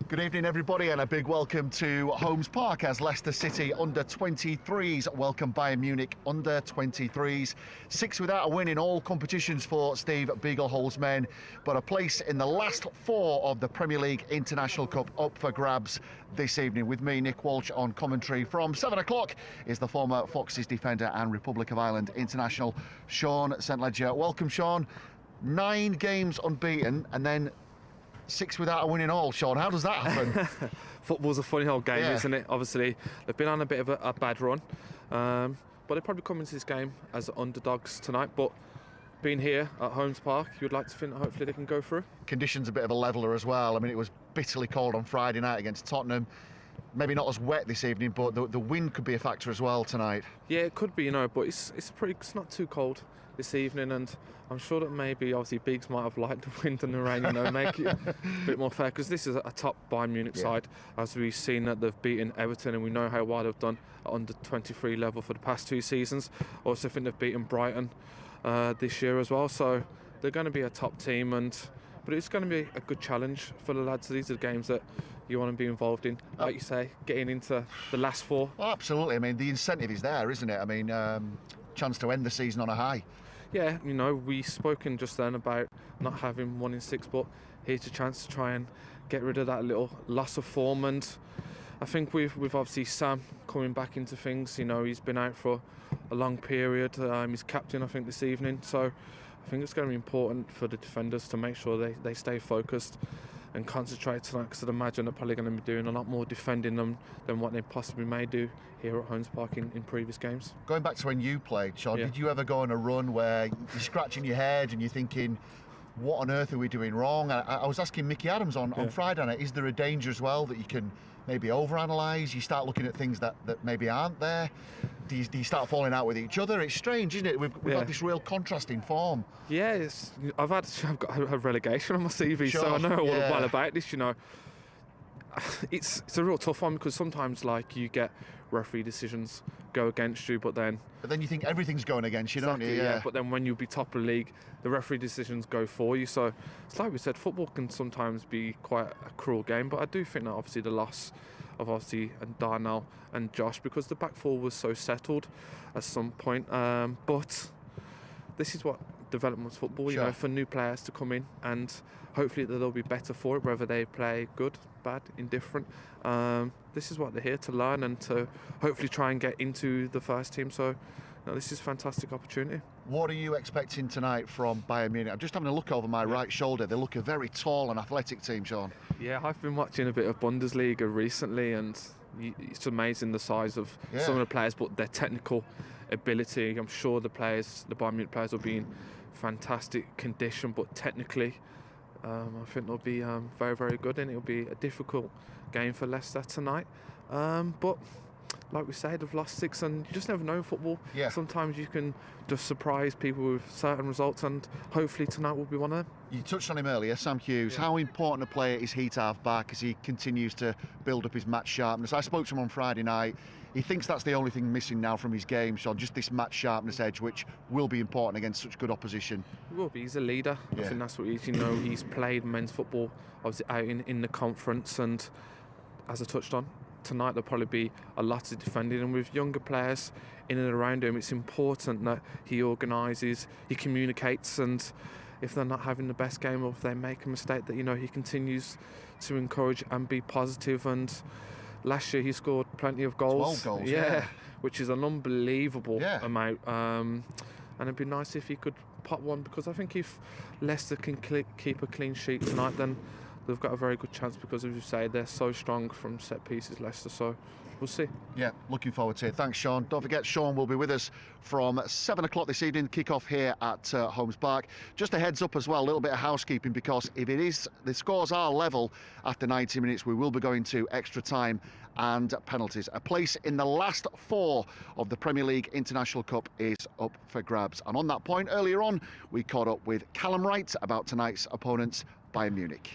Good evening, everybody, and a big welcome to Holmes Park as Leicester City under-23s welcome Bayern Munich under-23s. 6 without a win in all competitions for Steve Beaglehole's men, but a place in the last 4 of the Premier League International Cup up for grabs this evening. With me, Nick Walsh, on commentary from 7 o'clock is the former Foxes defender and Republic of Ireland international, Sean St. Ledger. Welcome, Sean. 9 games unbeaten and then 6 without a win in all, Sean. How does that happen? Football's a funny old game, isn't it? Obviously, they've been on a bit of a bad run, but they probably come into this game as underdogs tonight. But being here at Holmes Park, you'd like to think that hopefully they can go through. Conditions a bit of a leveller as well. I mean, it was bitterly cold on Friday night against Tottenham. Maybe not as wet this evening, but the wind could be a factor as well tonight. Yeah, it could be, but it's not too cold this evening, and I'm sure that maybe obviously Beaks might have liked the wind and the rain, make it a bit more fair, because this is a top Bayern Munich side, as we've seen that they've beaten Everton, and we know how well they've done at under 23 level for the past 2 seasons. Also think they've beaten Brighton this year as well, so they're going to be a top team, but it's going to be a good challenge for the lads. These are the games that you want to be involved in, like you say, getting into the last 4. Well, absolutely. I mean, the incentive is there, isn't it? I mean, chance to end the season on a high. Yeah, we've spoken just then about not having 1 in 6, but here's a chance to try and get rid of that little loss of form. And I think with obviously Sam coming back into things, he's been out for a long period. He's captain, I think, this evening. So I think it's going to be important for the defenders to make sure they stay focused and concentrate tonight, because I'd imagine they're probably going to be doing a lot more defending them than what they possibly may do here at Holmes Park in previous games. Going back to when you played, Sean, did you ever go on a run where you're scratching your head and you're thinking, what on earth are we doing wrong? I was asking Mickey Adams on Friday night, is there a danger as well that you can maybe overanalyse? You start looking at things that maybe aren't there? Do you start falling out with each other? It's strange, isn't it? We've got this real contrast in form. Yeah, I've got a relegation on my CV, so I know all well about this. It's a real tough one, because sometimes you get referee decisions go against you, but then you think everything's going against you, don't you? Yeah. But then when you'll be top of the league, the referee decisions go for you. So it's like we said, football can sometimes be quite a cruel game. But I do think that obviously the loss of Darnell and Josh, because the back four was so settled at some point. But this is what development football, for new players to come in, and hopefully they'll be better for it, whether they play good, bad, indifferent. This is what they're here to learn and to hopefully try and get into the first team. So this is a fantastic opportunity. What are you expecting tonight from Bayern Munich? I'm just having a look over my right shoulder. They look a very tall and athletic team, Sean. Yeah, I've been watching a bit of Bundesliga recently, and it's amazing the size of some of the players, but their technical ability. I'm sure the Bayern Munich players will be in fantastic condition, but technically I think they'll be very, very good, and it'll be a difficult game for Leicester tonight. But like we said, they've lost 6, and you just never know in football. Sometimes you can just surprise people with certain results, and hopefully tonight will be one of them. You touched on him earlier, Sam Hughes. How important a player is he to have back as he continues to build up his match sharpness? I spoke to him on Friday night. He thinks that's the only thing missing now from his game, Sean, just this match sharpness edge, which will be important against such good opposition. He will be. He's a leader. I think that's what he is. He's played men's football, obviously, out in the conference, and as I touched on, tonight there'll probably be a lot of defending, and with younger players in and around him, it's important that he organises, he communicates, and if they're not having the best game, or if they make a mistake, that he continues to encourage and be positive. And last year he scored plenty of goals. 12 goals, which is an unbelievable amount. And it'd be nice if he could pop one, because I think if Leicester can keep a clean sheet tonight, then they've got a very good chance, because as you say, they're so strong from set pieces, Leicester, so we'll see. Yeah, looking forward to it. Thanks, Sean. Don't forget, Sean will be with us from 7 o'clock this evening, kick-off here at Holmes Park. Just a heads up as well, a little bit of housekeeping, because if the scores are level after 90 minutes, we will be going to extra time and penalties. A place in the last 4 of the Premier League International Cup is up for grabs. And on that point, earlier on, we caught up with Callum Wright about tonight's opponents, Bayern Munich.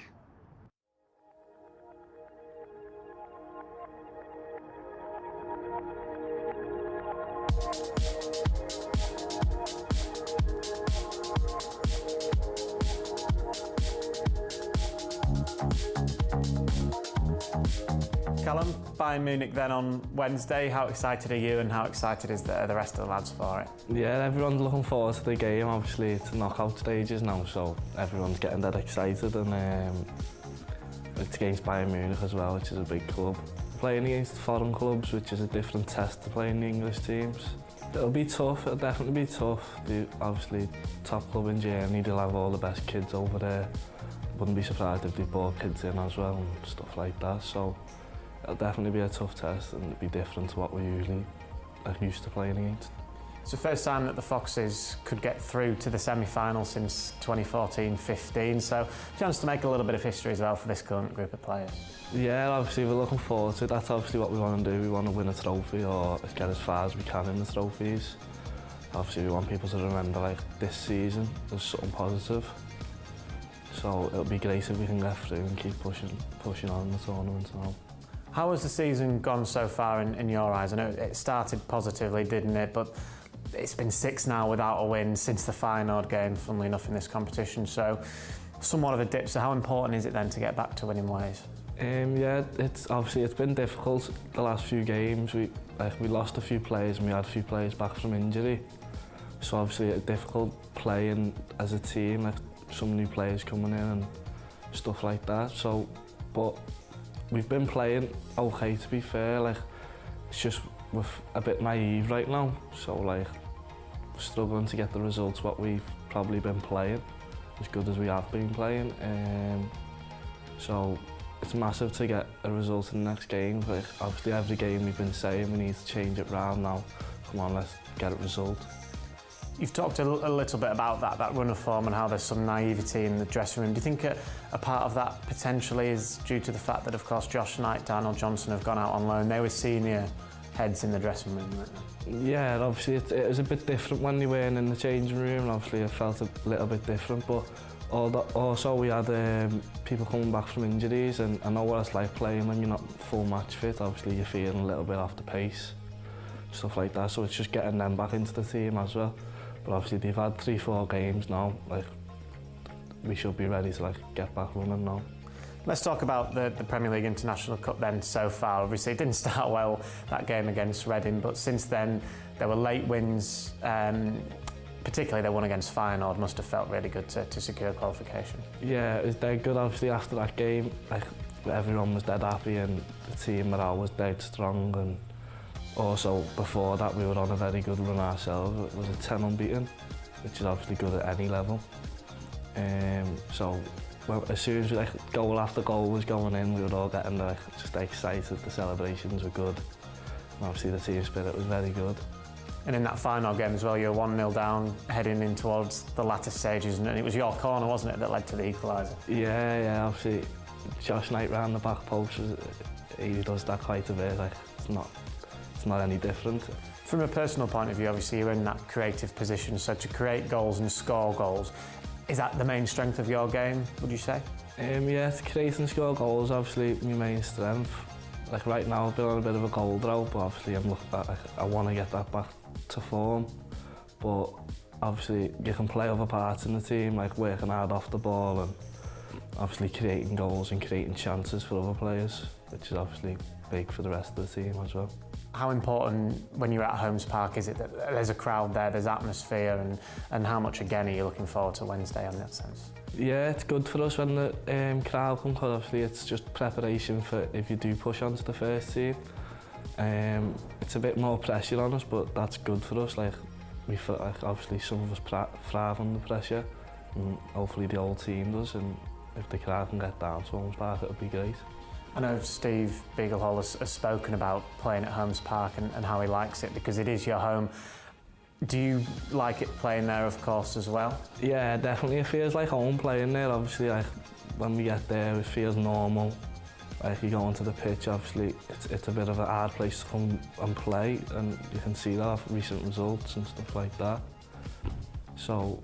Callum, Bayern Munich then on Wednesday. How excited are you and how excited is the rest of the lads for it? Yeah, everyone's looking forward to the game. Obviously, it's knockout stages now, so everyone's getting that excited, and it's against Bayern Munich as well, which is a big club. Playing against foreign clubs, which is a different test to playing the English teams. It'll be tough, it'll definitely be tough. Obviously, top club in Germany, they'll have all the best kids over there. Wouldn't be surprised if they brought kids in as well and stuff like that. So it'll definitely be a tough test and it'll be different to what we usually are used to playing against. It's the first time that the Foxes could get through to the semi-final since 2014-15, so a chance to make a little bit of history as well for this current group of players. Yeah, obviously we're looking forward to it. That's obviously what we want to do. We want to win a trophy or get as far as we can in the trophies. Obviously we want people to remember like this season as something positive. So it'll be great if we can get through and keep pushing on in the tournament. So. How has the season gone so far in your eyes? I know it started positively, didn't it? But it's been 6 now without a win since the Feyenoord game, funnily enough, in this competition. So somewhat of a dip. So how important is it then to get back to winning ways? Yeah, it's been difficult the last few games. We lost a few players and we had a few players back from injury. So obviously it's difficult playing as a team, like some new players coming in and stuff like that. So, but we've been playing okay, to be fair. Like it's just we're a bit naive right now. So like we're struggling to get the results what we've probably been playing, as good as we have been playing. So it's massive to get a result in the next game. Like obviously every game we've been saying we need to change it round now. Come on, let's get a result. You've talked a little bit about that run of form and how there's some naivety in the dressing room. Do you think a part of that potentially is due to the fact that, of course, Josh Knight, Daniel Johnson have gone out on loan? They were senior heads in the dressing room, weren't they? Yeah, obviously it was a bit different when they weren't in the changing room, and obviously it felt a little bit different. But also we had people coming back from injuries, and I know what it's like playing when you're not full match fit. Obviously you're feeling a little bit off the pace, stuff like that. So it's just getting them back into the team as well. But obviously they've had 3-4 games now. Like we should be ready to like get back running now. Let's talk about the Premier League International Cup then so far. Obviously it didn't start well, that game against Reading, but since then there were late wins, particularly the one against Feyenoord must have felt really good to secure qualification. Yeah, it was dead good. Obviously after that game, like everyone was dead happy and the team morale was dead strong, and also before that we were on a very good run ourselves. It was a 10 unbeaten, which is obviously good at any level. So as soon as goal after goal was going in, we were all getting just excited. The celebrations were good. And obviously the team spirit was very good. And in that final game as well, you were 1-0 down, heading in towards the latter stages, and it was your corner, wasn't it, that led to the equaliser? Yeah, obviously Josh Knight round the back post, he does that quite a bit. Like it's not any different. From a personal point of view, obviously you're in that creative position, so to create goals and score goals, is that the main strength of your game, would you say? Yeah, to create and score goals, obviously my main strength. Like right now I've been on a bit of a goal drought, but obviously I want to get that back to form. But obviously you can play other parts in the team, like working hard off the ball and obviously creating goals and creating chances for other players, which is obviously big for the rest of the team as well. How important when you're at Holmes Park is it that there's a crowd there, there's atmosphere, and how much again are you looking forward to Wednesday in that sense? Yeah, it's good for us when the crowd come, because obviously it's just preparation for if you do push on to the first team. It's a bit more pressure on us, but that's good for us. Like we feel like obviously some of us thrive under pressure, and hopefully the whole team does. And if the crowd can get down to Holmes Park, it would be great. I know Steve Beaglehall has spoken about playing at Holmes Park and how he likes it because it is your home. Do you like it playing there, of course, as well? Yeah, definitely. It feels like home playing there. Obviously, like when we get there, it feels normal. Like you go onto the pitch, obviously, it's a bit of a hard place to come and play, and you can see that off recent results and stuff like that. So,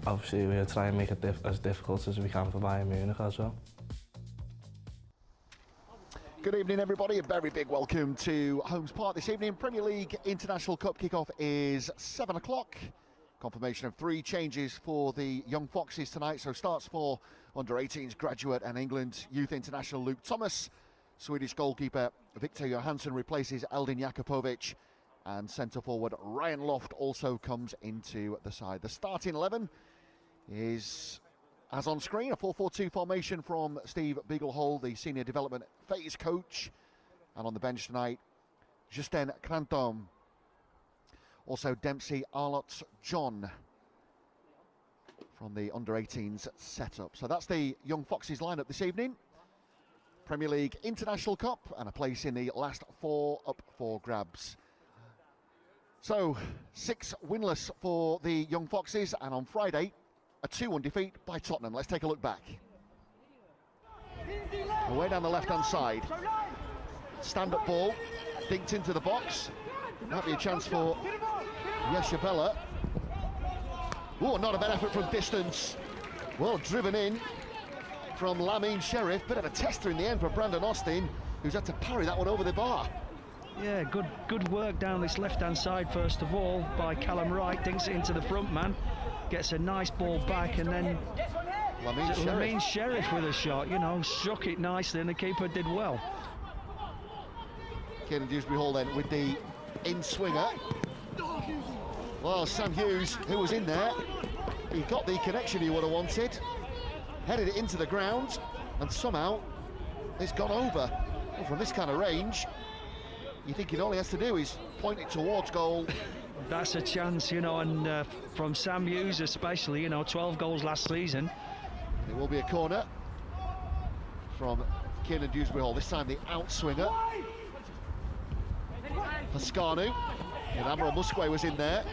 obviously, we'll try and make it as difficult as we can for Bayern Munich as well. Good evening, everybody. A very big welcome to Holmes Park this evening. Premier League International Cup kickoff is 7 o'clock. Confirmation of 3 changes for the Young Foxes tonight. So starts for under-18s graduate and England youth international Luke Thomas. Swedish goalkeeper Victor Johansson replaces Eldin Jakubovic, and centre forward Ryan Loft also comes into the side. The starting 11 is, as on screen, a 4-4-2 formation from Steve Beaglehole, the senior development phase coach. And on the bench tonight, Justin Crantom, also Dempsey Arlott John from the under-18s setup. So that's the Young Foxes lineup this evening. Premier League International Cup and a place in the last 4 up for grabs. So 6 winless for the Young Foxes, and on Friday a 2-1 defeat by Tottenham. Let's take a look back. Away down the left-hand side. Stand-up ball, dinked into the box. Might be a chance for Yeshabella. Oh, not a bad effort from distance. Well driven in from Lamine Sheriff. Bit of a tester in the end for Brandon Austin, who's had to parry that one over the bar. Yeah, good work down this left-hand side first of all by Callum Wright. Dinks it into the front man. Gets a nice ball back, and then Lamine Sheriff with a shot, you know, struck it nicely, and the keeper did well. Kieran Dewsbury Hall then with the in-swinger. Well, Sam Hughes, who was in there, he got the connection he would have wanted, headed it into the ground, and somehow it's gone over. Well, from this kind of range, you think all he has to do is point it towards goal. That's a chance, you know, and from Sam Hughes especially, you know, 12 goals last season. It will be a corner from Kieran Dewsbury Hall, this time the outswinger. Pascanu, and Admiral Musquet was in there.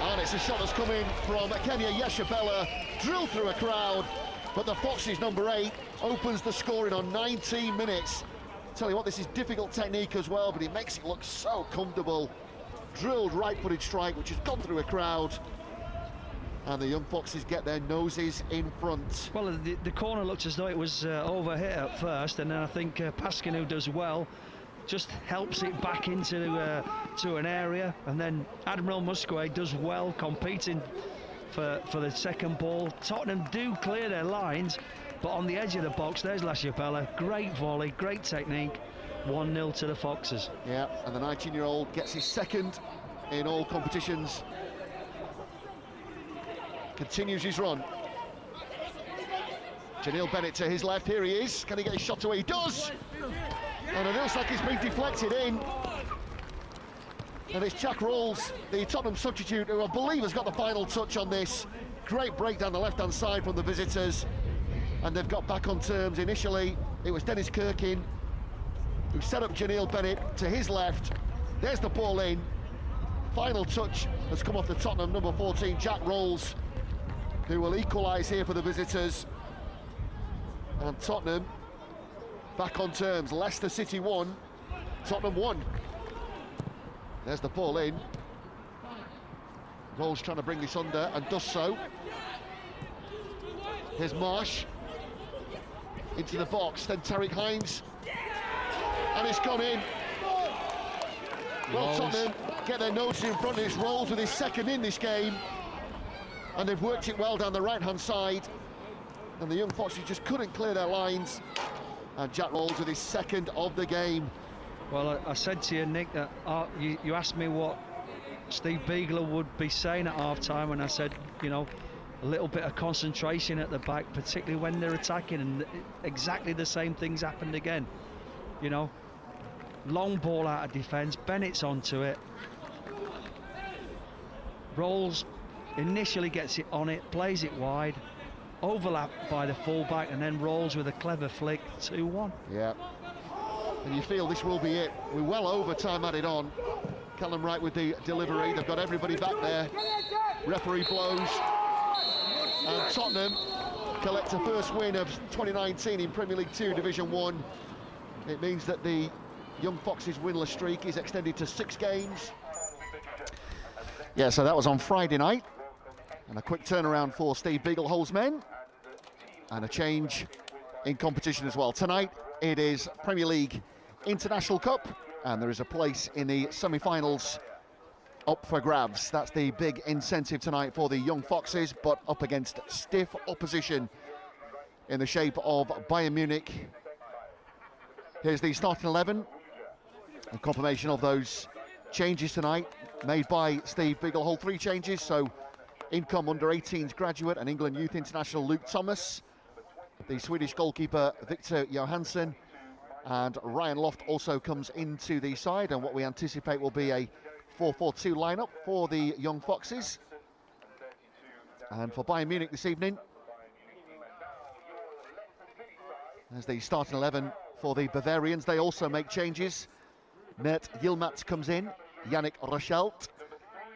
And it's a shot that's come in from Kenya Yeshabella, drilled through a crowd, but the Foxes number 8 opens the scoring on 19 minutes. Tell you what, this is difficult technique as well, but he makes it look so comfortable. Drilled right-footed strike, which has gone through a crowd, and the Young Foxes get their noses in front. Well, the corner looked as though it was overhit at first, and then I think Pascanu does well, just helps it back into to an area, and then Admiral Musquet does well competing for the second ball. Tottenham do clear their lines, but on the edge of the box, there's Lachapelle. Great volley, great technique. 1-0 to the Foxes. Yeah, and the 19-year-old gets his second in all competitions. Continues his run. Janeel Bennett to his left, here he is. Can he get his shot away? He does! And it looks like it's been deflected in. And it's Jack Rawls, the Tottenham substitute, who I believe has got the final touch on this. Great break down the left-hand side from the visitors. And they've got back on terms. Initially, it was Dennis Kirkin who set up Janeel Bennett to his left. There's the ball in. Final touch has come off the Tottenham number 14, Jack Rawls, who will equalise here for the visitors. And Tottenham back on terms. Leicester City 1, Tottenham 1. There's the ball in. Rawls trying to bring this under, and does so. Here's Marsh into the box, then Tariq Hines, and it's gone in. Well, Tottenham get their noses in front of this. Rawls with his second in this game, and they've worked it well down the right-hand side, and the Young Foxes just couldn't clear their lines, and Jack Rawls with his second of the game. Well, I said to you, Nick, that you asked me what Steve Beagler would be saying at half-time, and I said, you know, a little bit of concentration at the back, particularly when they're attacking, and exactly the same things happened again. You know, long ball out of defence, Bennett's onto it. Rawls initially gets it on it, plays it wide, overlapped by the fullback, and then Rawls with a clever flick, 2-1. Yeah, and you feel this will be it. We're well over time added on. Callum Wright with the delivery. They've got everybody back there. Referee blows, and Tottenham collect a first win of 2019 in Premier League 2 Division 1. It means that the Young Foxes winless streak is extended to 6 games. Yeah, so that was on Friday night, and a quick turnaround for Steve Beaglehole's men, and a change in competition as well. Tonight it is Premier League International Cup, and there is a place in the semi-finals up for grabs. That's the big incentive tonight for the Young Foxes, but up against stiff opposition in the shape of Bayern Munich Here's the starting 11. A confirmation of those changes tonight made by Steve Bigelhold. 3 changes, so in come under-18s graduate and England Youth International Luke Thomas, the Swedish goalkeeper Victor Johansson, and Ryan Loft also comes into the side, and what we anticipate will be a 4-4-2 lineup for the Young Foxes. And for Bayern Munich this evening, as the starting 11 for the Bavarians, they also make changes. Mert Yilmaz comes in, Yannick Rochelt,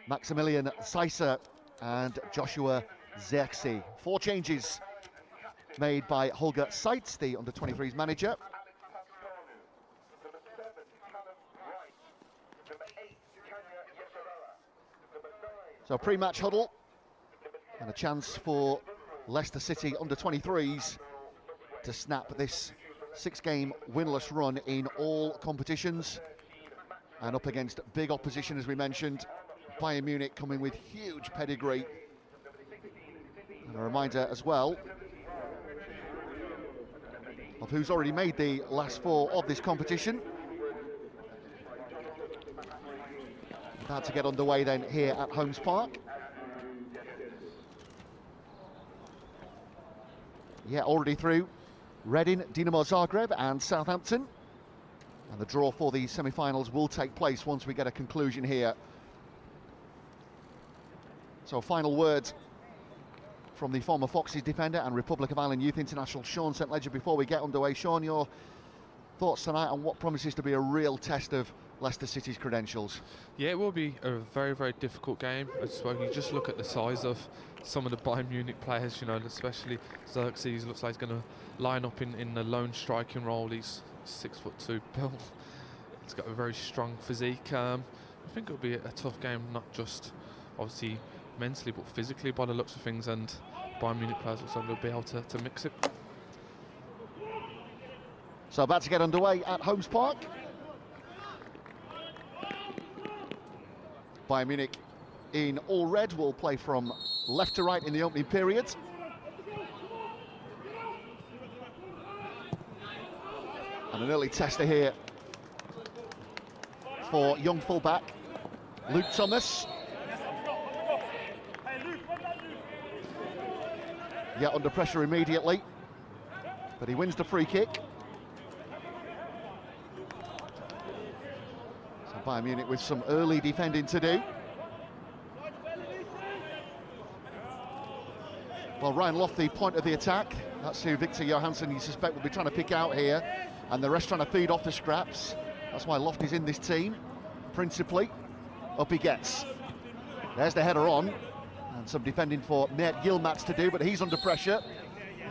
Maximilian Seisser and Joshua Zirkzee. 4 changes made by Holger Seitz, the under-23s manager. So pre-match huddle and a chance for Leicester City under-23s to snap this 6-game winless run in all competitions, and up against big opposition, as we mentioned. Bayern Munich coming with huge pedigree. And a reminder as well of who's already made the last 4 of this competition. About to get underway then here at Holmes Park. Yeah, already through Reading, Dinamo Zagreb and Southampton. And the draw for the semi-finals will take place once we get a conclusion here. So final word from the former Foxes defender and Republic of Ireland Youth International Sean St Ledger before we get underway. Sean, your thoughts tonight on what promises to be a real test of Leicester City's credentials? Yeah, it will be a very, very difficult game. As well, you just look at the size of some of the Bayern Munich players, you know, especially Zirkzee looks like he's going to line up in the lone striking role. He's 6'2" built. He's got a very strong physique. I think it'll be a tough game, not just obviously mentally, but physically by the looks of things. And Bayern Munich players also will be able to mix it. So about to get underway at Holmes Park. Bayern Munich in all red will play from left to right in the opening period. And an early tester here for young fullback Luke Thomas. Yeah, under pressure immediately, but he wins the free kick. So Bayern Munich with some early defending to do. Well, Ryan Loft, the point of the attack. That's who Victor Johansson, you suspect, will be trying to pick out here. And the rest trying to feed off the scraps. That's why Loft is in this team, principally. Up he gets. There's the header on. And some defending for Mert Yilmaz to do, but he's under pressure.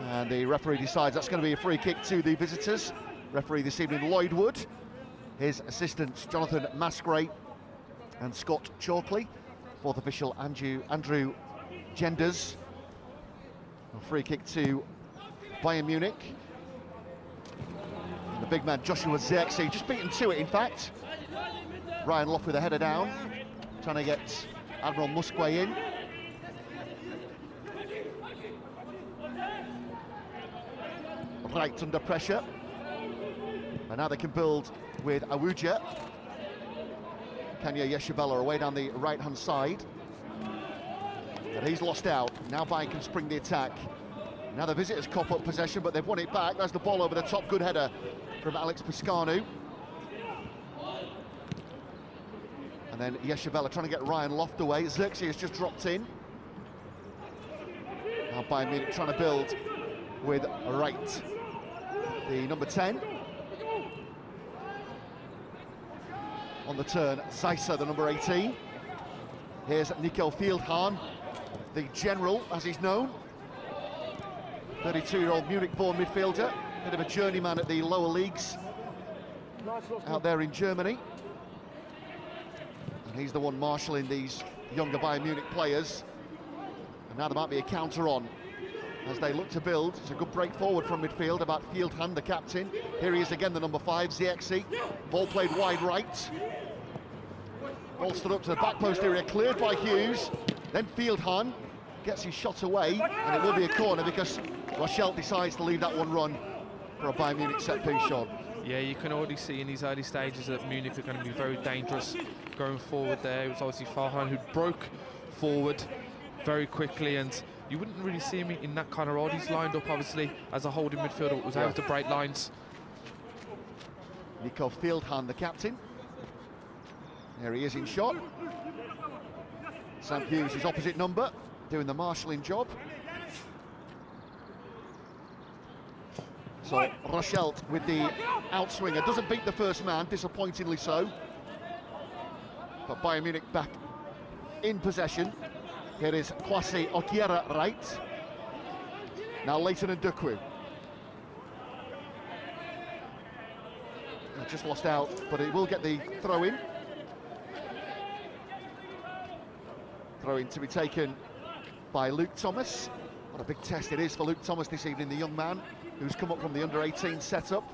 And the referee decides that's going to be a free kick to the visitors. Referee this evening, Lloyd Wood. His assistants, Jonathan Masgray and Scott Chalkley. Fourth official, Andrew Genders. A free kick to Bayern Munich. And the big man, Joshua Zirkzee, just beaten to it, in fact. Ryan Loft with a header down, trying to get Admiral Musquet in. Right under pressure. And now they can build with Awuja. Kanya Yeshabella away down the right-hand side. And he's lost out. Now Bayern can spring the attack. Now the visitors cop up possession, but they've won it back. There's the ball over the top. Good header from Alex Piscanu. And then Yeshabella trying to get Ryan Loft away. Zirkzee has just dropped in. Now Bayern Munich trying to build with Wright, the number 10. On the turn, Seisser, the number 18. Here's Nico Fieldhahn, the general, as he's known. 32-year-old Munich-born midfielder, bit of a journeyman at the lower leagues out there in Germany. And he's the one marshalling these younger Bayern Munich players. And now there might be a counter on as they look to build. It's a good break forward from midfield about Fieldhahn, the captain. Here he is again, the number 5, Zirkzee. Ball played wide right. Ball stood up to the back post area, cleared by Hughes. Then Fieldhahn gets his shot away, and it will be a corner because Rochelt decides to leave that one run for a Bayern Munich set piece shot. Yeah, you can already see in these early stages that Munich are going to be very dangerous going forward there. It was obviously Farhan who broke forward very quickly, and you wouldn't really see him in that kind of role. He's lined up, obviously, as a holding midfielder, was able to break lines. Nico Fieldhahn, the captain. There he is in shot. Sam Hughes, his opposite number, doing the marshalling job. So Rochelt with the outswinger, doesn't beat the first man, disappointingly so. But Bayern Munich back in possession. Here is Kwasi Okiera right. Now Leighton and Dukwu. Just lost out, but it will get the throw in. Throw in to be taken by Luke Thomas. What a big test it is for Luke Thomas this evening, the young man who's come up from the under-18 setup.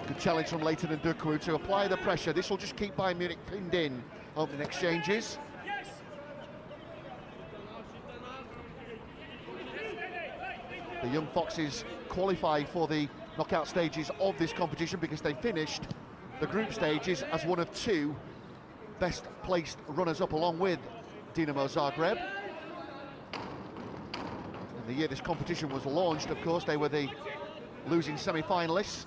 Good challenge from Leighton and Dukwu to apply the pressure. This will just keep Bayern Munich pinned in opening exchanges. The Young Foxes qualify for the knockout stages of this competition because they finished the group stages as one of two best placed runners-up, along with Dinamo Zagreb. And the year this competition was launched, of course, they were the losing semi-finalists.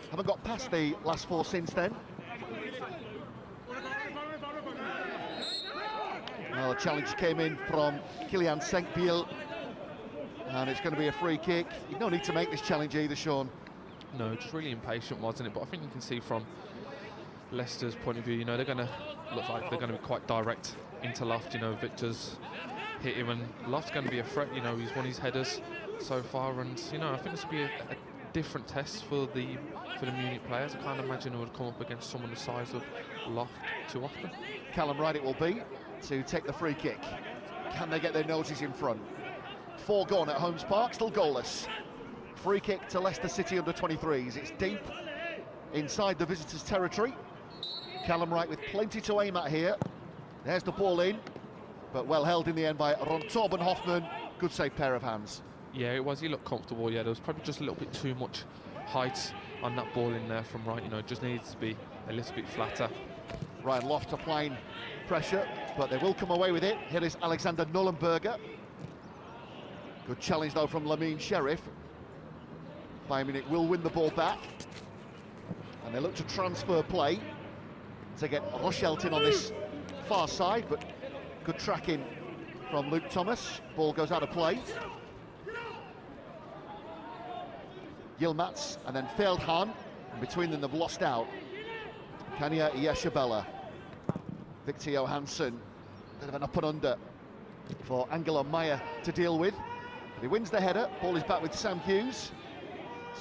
Haven't got past the last four since then. Well, the challenge came in from Kilian Senkbiel, and it's going to be a free kick. You don't need to make this challenge either, Sean. No, just really impatient, wasn't it? But I think you can see from Leicester's point of view, you know, they're going to look like they're going to be quite direct into Loft. You know, Victor's hit him, and Loft's going to be a threat. You know, he's won his headers so far, and you know, I think this will be a different test for the Munich players. I can't imagine it would come up against someone the size of Loft too often. Callum Wright it will be to take the free kick. Can they get their noses in front? 4 gone at Holmes Park, still goalless. Free kick to Leicester City under-23s. It's deep inside the visitors' territory. Callum Wright with plenty to aim at here. There's the ball in, but well held in the end by Ron Torben Hoffmann. Good safe pair of hands. Yeah, it was. He looked comfortable. Yeah, there was probably just a little bit too much height on that ball in there from Wright. You know, it just needs to be a little bit flatter. Ryan Loft applying pressure, but they will come away with it. Here is Alexander Nullenberger. Good challenge though from Lamine Sheriff. Bayern Munich will win the ball back, and they look to transfer play to get Rochelt in on this far side, but good tracking from Luke Thomas. Ball goes out of play. Yilmaz and then Feldhahn, and between them they've lost out. Kanya Yeshabella, Victor Johansson, bit of an up and under for Angelo Meyer to deal with. But he wins the header, ball is back with Sam Hughes.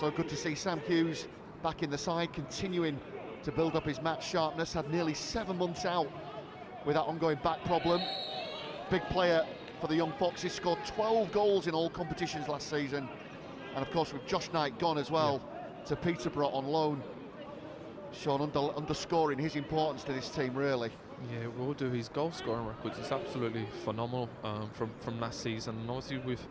So good to see Sam Hughes back in the side, continuing to build up his match sharpness. Had nearly 7 months out with that ongoing back problem. Big player for the Young Foxes, scored 12 goals in all competitions last season. And of course with Josh Knight gone as well to Peterborough on loan. Sean underscoring his importance to this team, really. Yeah, we'll do his goal scoring records. It's absolutely phenomenal from last season. And obviously with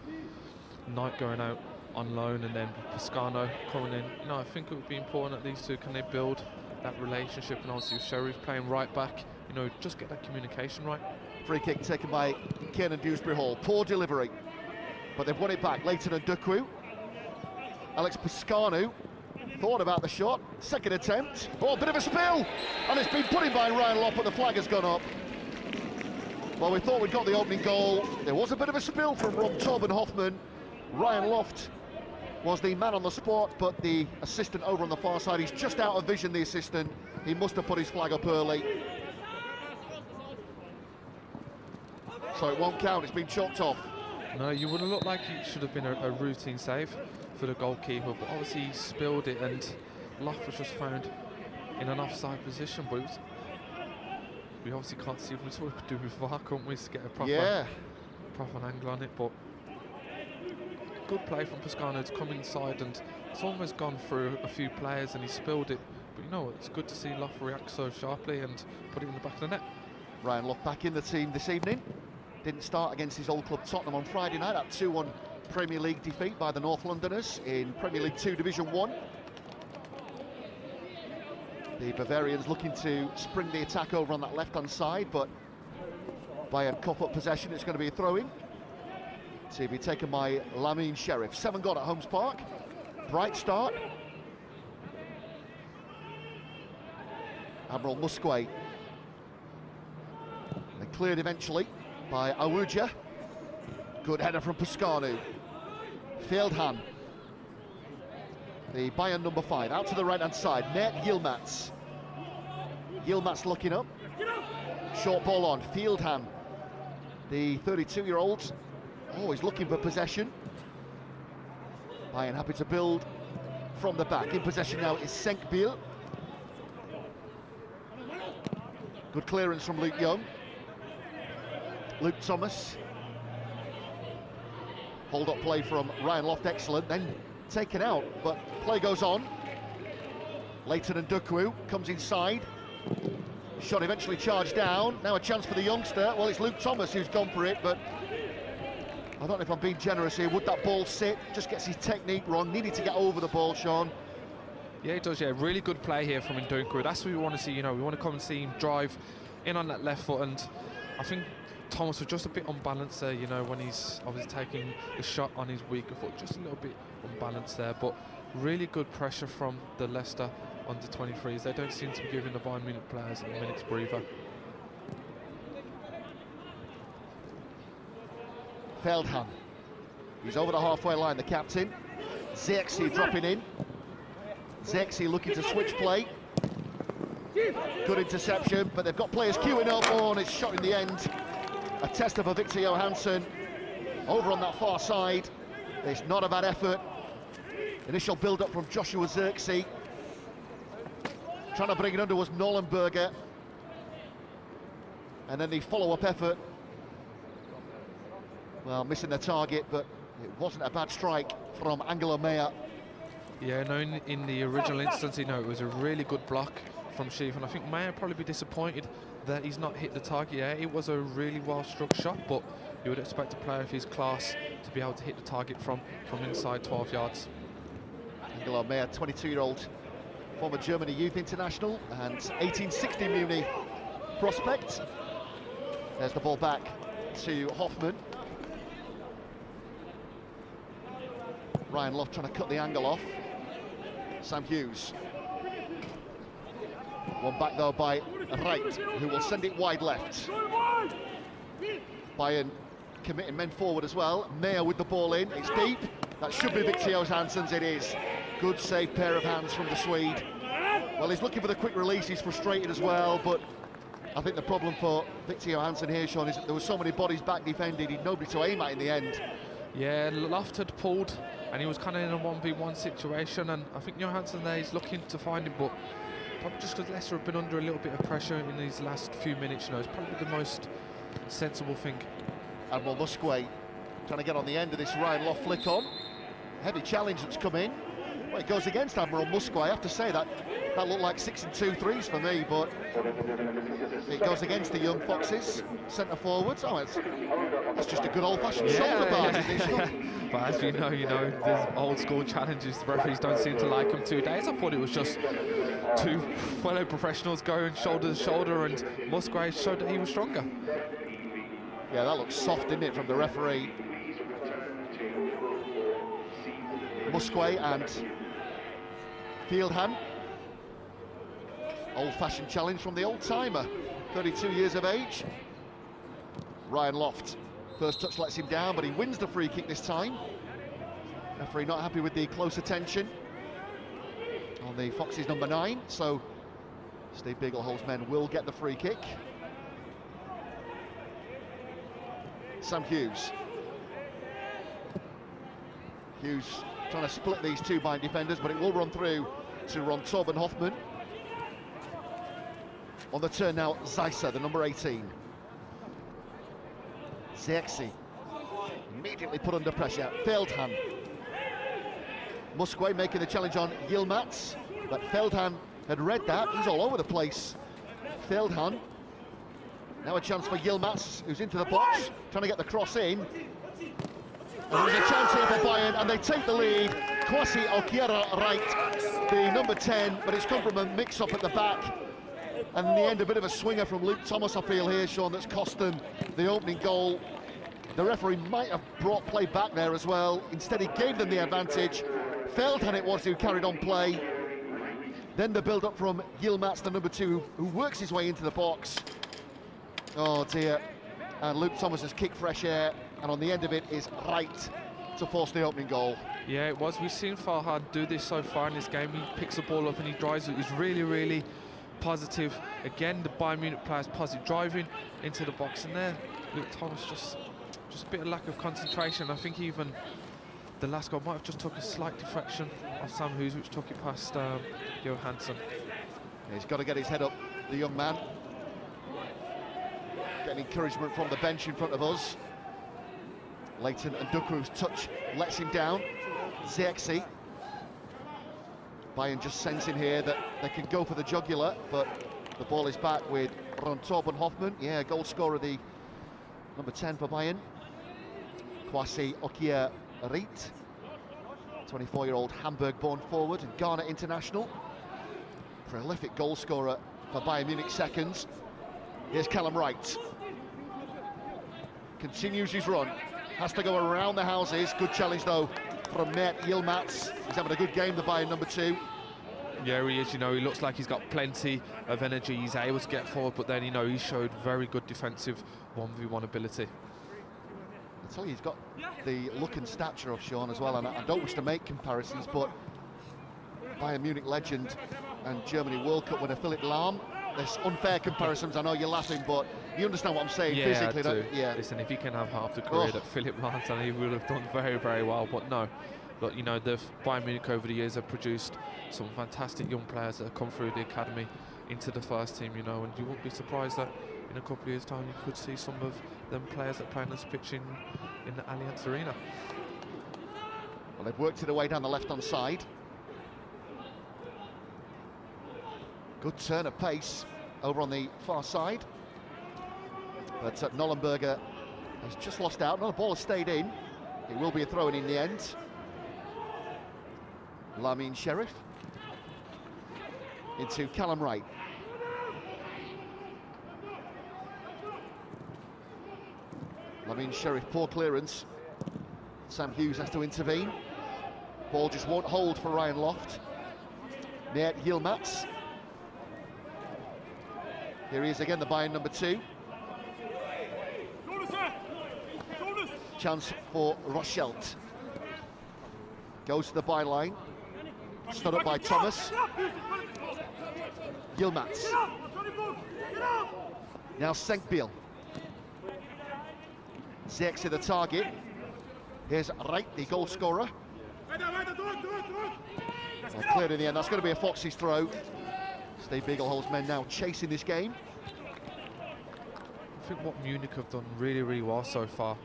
Knight going out on loan and then Piscano coming in, you know, I think it would be important that these two, can they build that relationship, and obviously with Sheriff playing right back, you know, just get that communication right. Free kick taken by Kiernan Dewsbury Hall. Poor delivery, but they've won it back. Leighton and Dukwu. Alex Piscano thought about the shot. Second attempt. Oh, a bit of a spill, and it's been put in by Ryan Loft, but the flag has gone up. Well, we thought we'd got the opening goal. There was a bit of a spill from Ron Torben Hoffmann. Ryan Loft was the man on the spot, but the assistant over on the far side, he's just out of vision, the assistant. He must have put his flag up early. So it won't count, it's been chopped off. No, you would have looked like it should have been a routine save for the goalkeeper, but obviously he spilled it, and Loft was just found in an offside position. But it was, we obviously can't see what we could do with VAR, couldn't we, to get a proper angle on it. But good play from Piscano to come inside, and it's almost gone through a few players and he spilled it. But you know, it's good to see Loft react so sharply and put it in the back of the net. Ryan Loft back in the team this evening. Didn't start against his old club Tottenham on Friday night. That 2-1 Premier League defeat by the North Londoners in Premier League 2 Division 1. The Bavarians looking to spring the attack over on that left-hand side, but Bayern cough up possession. It's going to be a throw-in to be taken by Lamine Sheriff. 7 gone at Holmes Park. Bright start. Admiral Musquet. They cleared eventually by Awuja. Good header from Pascanu. Feldhan. The Bayern number 5, out to the right-hand side. Mert Yilmaz. Yilmaz looking up. Short ball on. Feldhan. The 32-year-old, always looking for possession. Bayern happy to build from the back. In possession now is Senkbil. Good clearance from Luke Young. Luke Thomas. Hold up play from Ryan Loft, excellent. Then taken out, but play goes on. Leighton and Dukwu comes inside. Shot eventually charged down. Now a chance for the youngster. Well, it's Luke Thomas who's gone for it, but I don't know if I'm being generous here. Would that ball sit? Just gets his technique wrong. Needed to get over the ball, Sean. Yeah, it does, yeah. Really good play here from Ndungu. That's what we want to see, you know. We want to come and see him drive in on that left foot, and I think Thomas was just a bit unbalanced there, you know, when he's obviously taking the shot on his weaker foot. Just a little bit unbalanced there, but really good pressure from the Leicester under 23s. They don't seem to be giving the Bayern Munich players a minute's breather. Feldhan. He's over the halfway line, the captain. Zirkzee dropping in. Zirkzee looking to switch play. Good interception, but they've got players queuing up. Oh, and it's shot in the end. A tester for Victor Johansson. Over on that far side. It's not a bad effort. Initial build-up from Joshua Zirkzee. Trying to bring it under was Nollenberger. And then the follow-up effort. Well, missing the target, but it wasn't a bad strike from Angelo Meyer. Yeah, no, in the original instance, you know, it was a really good block from Sheaf, and I think Meyer probably be disappointed that he's not hit the target. Yeah, it was a really well-struck shot, but you would expect a player of his class to be able to hit the target from inside 12 yards. Angelo Meyer, 22-year-old former Germany youth international and 1860 Muni prospect. There's the ball back to Hoffman. Ryan Loft trying to cut the angle off. Sam Hughes. One back though by Wright, who will send it wide left. Bayern committing men forward as well. Meyer with the ball in, it's deep. That should be Victor Johansson's, it is. Good safe pair of hands from the Swede. Well, he's looking for the quick release, he's frustrated as well, but I think the problem for Victor Johansson here, Sean, is that there were so many bodies back defended, he'd nobody to aim at in the end. Yeah, Loft had pulled, and he was kind of in a 1v1 situation, and I think Johansson there is looking to find him, but probably just because Leicester have been under a little bit of pressure in these last few minutes, you know, it's probably the most sensible thing. Admiral Musquet trying to get on the end of this Ryan Loft flick on. Heavy challenge that's come in. Well, it goes against Admiral Musquet. I have to say that looked like 6 and 2 threes for me, but it goes against the young foxes. Centre forwards. Oh, it's just a good old-fashioned shoulder barge, isn't it? But as we know, you know, there's old school challenges. The referees don't seem to like them 2 days. I thought it was just two fellow professionals going shoulder to shoulder, and Musquet showed that he was stronger. Yeah, that looks soft, didn't it, from the referee? Musquet and Feldhan. Old-fashioned challenge from the old-timer, 32 years of age. Ryan Loft, first touch lets him down, but he wins the free kick this time. Referee not happy with the close attention on the Foxes number 9, so Steve Beaglehole's men will get the free kick. Sam Hughes. Hughes trying to split these two Bayern defenders, but it will run through to Ron Torben Hoffman. On the turn now, Zeisser, the number 18. Zirkzee immediately put under pressure. Feldhan. Musquet making the challenge on Yilmaz, but Feldhan had read that. He's all over the place. Feldhan. Now a chance for Yilmaz, who's into the box, trying to get the cross in. And there's a chance here for Bayern, and they take the lead. Kwasi Okiera right. the number 10, but it's come from a mix-up at the back. And in the end, a bit of a swinger from Luke Thomas, I feel here, Sean, that's cost them the opening goal. The referee might have brought play back there as well. Instead, he gave them the advantage. Feldhan it was who carried on play. Then the build-up from Yilmaz, the number 2, who works his way into the box. Oh dear. And Luke Thomas has kicked fresh air, and on the end of it is right to force the opening goal. Yeah, it was. We've seen Farhad do this so far in this game. He picks the ball up and he drives it. He's really, really positive. Again, the Bayern Munich players positive, driving into the box, and there, Luke Thomas just a bit of lack of concentration. I think even the last goal might have just took a slight deflection of Sam Hughes, which took it past Johansson. He's got to get his head up, the young man. Getting encouragement from the bench in front of us. Leighton and Dukwu's touch lets him down. Zirkzee. Bayern just sensing here that they can go for the jugular, but the ball is back with Ron Torben Hoffmann. Yeah, goal scorer, the number 10 for Bayern. Kwasi Okia Riet, 24-year-old Hamburg-born forward and Ghana international. Prolific goal scorer for Bayern Munich seconds. Here's Callum Wright. Continues his run. Has to go around the houses. Good challenge though from Mert Yilmaz. He's having a good game, the Bayern number 2. Yeah, he is. You know, he looks like he's got plenty of energy. He's able to get forward, but then, you know, he showed very good defensive 1v1 ability. I tell you, he's got the look and stature of Sean as well, and I don't wish to make comparisons, but Bayern Munich legend and Germany World Cup winner Philipp Lahm. There's unfair comparisons, I know you're laughing, but you understand what I'm saying. Yeah, physically, I do. Don't, yeah. Listen, if he can have half the career that Philipp Lahm done, he would have done very, very well, but no. But, you know, the Bayern Munich over the years have produced some fantastic young players that have come through the academy into the first team, you know, and you wouldn't be surprised that in a couple of years' time you could see some of them players that play on this pitch in the Allianz Arena. Well, they've worked it away down the left-hand side. Good turn of pace over on the far side. But Nollenberger has just lost out. Another ball has stayed in. It will be a throw-in the end. Lamin Sheriff into Callum Wright. Lamin Sheriff, poor clearance. Sam Hughes has to intervene. Ball just won't hold for Ryan Loft. Mert Yilmaz. Here he is again, the Bayern number 2. Chance for Rochelt. Goes to the byline. Stood up by Thomas. Yilmaz. Now Senkbiel. Zirkzee the target. Here's Wright, the goal scorer. Well, cleared in the end. That's going to be a Fox's throw. Steve Beaglehole's men now chasing this game. I think what Munich have done really, really well so far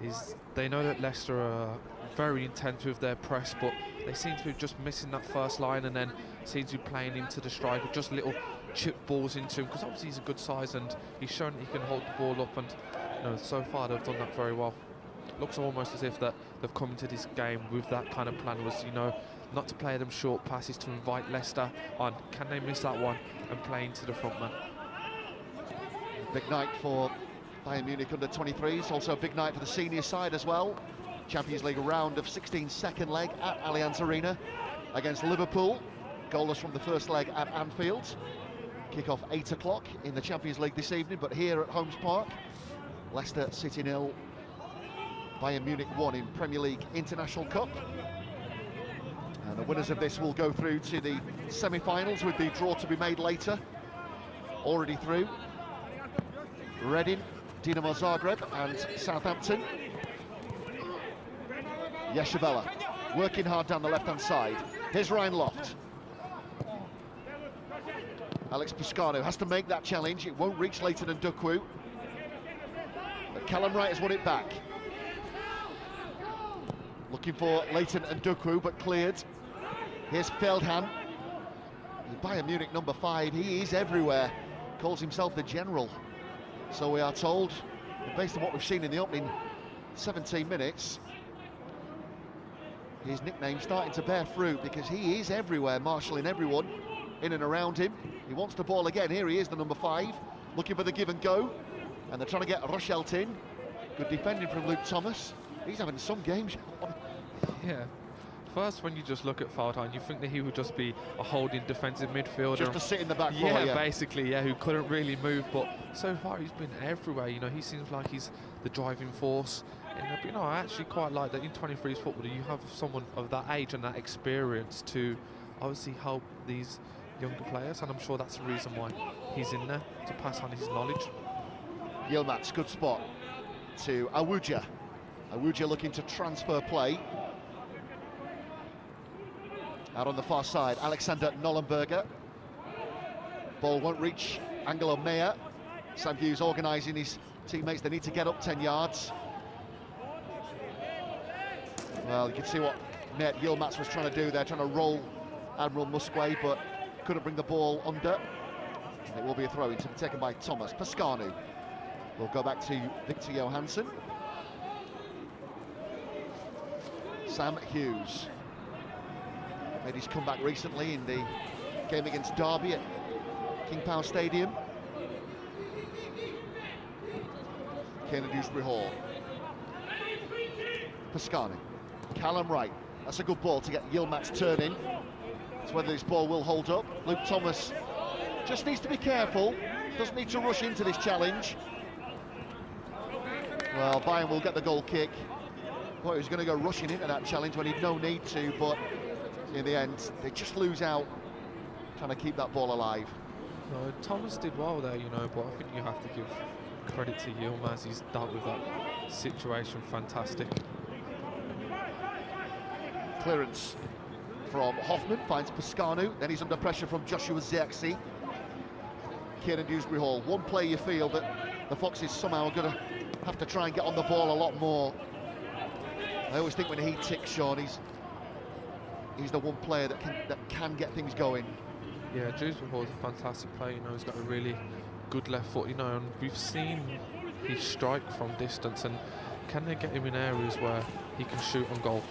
is they know that Leicester are very intense with their press, but they seem to be just missing that first line and then seem to be playing into the striker, just little chip balls into him, because obviously he's a good size and he's shown that he can hold the ball up, and you know, so far they've done that very well. Looks almost as if that they've come into this game with that kind of plan, was, you know, not to play them short passes, to invite Leicester on. Can they miss that one and play into the front man? Big night for Bayern Munich under 23s, also a big night for the senior side as well. Champions League round of 16, second leg at Allianz Arena against Liverpool. Goalless from the first leg at Anfield. Kick-off 8 o'clock in the Champions League this evening, but here at Holmes Park, Leicester City 0, Bayern Munich 1 in Premier League International Cup. And the winners of this will go through to the semi-finals with the draw to be made later. Already through. Reading, Dinamo Zagreb and Southampton. Yeshabella working hard down the left-hand side. Here's Ryan Loft. Alex Piscano has to make that challenge. It won't reach Leighton and Dukwu. But Callum Wright has won it back. Looking for Leighton and Dukwu, but cleared. Here's Feldhan. Bayern Munich number 5, he is everywhere. Calls himself the General. So we are told, based on what we've seen in the opening 17 minutes, his nickname starting to bear fruit, because he is everywhere, marshalling everyone in and around him. He wants the ball again. Here he is, the number 5, looking for the give and go, and they're trying to get Rochelt in. Good defending from Luke Thomas. He's having some games. Yeah. First, when you just look at Feldhan, you think that he would just be a holding defensive midfielder. Just to sit in the back four, yeah, basically, yeah, who couldn't really move. But so far, he's been everywhere. You know, he seems like he's the driving force. And, you know, I actually quite like that in 23s football, you have someone of that age and that experience to obviously help these younger players. And I'm sure that's the reason why he's in there, to pass on his knowledge. Yilmaz, good spot to Awuja. Awuja looking to transfer play. Out on the far side, Alexander Nollenberger. Ball won't reach Angelo Meyer. Sam Hughes organising his teammates. They need to get up 10 yards. Well, you can see what Mert Yilmaz was trying to do there, trying to roll Admiral Musquet, but couldn't bring the ball under. It will be a throw-in to be taken by Thomas. Pascanu will go back to Victor Johansson. Sam Hughes made his comeback recently in the game against Derby at King Power Stadium. Kiernan Dewsbury Hall. Pascanu. Callum Wright. That's a good ball to get Yilmaz turning. It's whether this ball will hold up. Luke Thomas just needs to be careful. Doesn't need to rush into this challenge. Well, Bayern will get the goal kick. Well, he was going to go rushing into that challenge when he'd no need to, but in the end, they just lose out trying to keep that ball alive. No, Thomas did well there, you know, but I think you have to give credit to Yilmaz. He's dealt with that situation fantastic. Clearance from Hoffman, finds Pascanu, then he's under pressure from Joshua Zirkzee. Kiernan Dewsbury Hall, one play you feel that the Foxes somehow are going to have to try and get on the ball a lot more. I always think when he ticks, Sean, he's the one player that can get things going. Yeah, Dewsbury Hall is a fantastic player, you know, he's got a really good left foot, you know, and we've seen his strike from distance, and can they get him in areas where he can shoot on goal?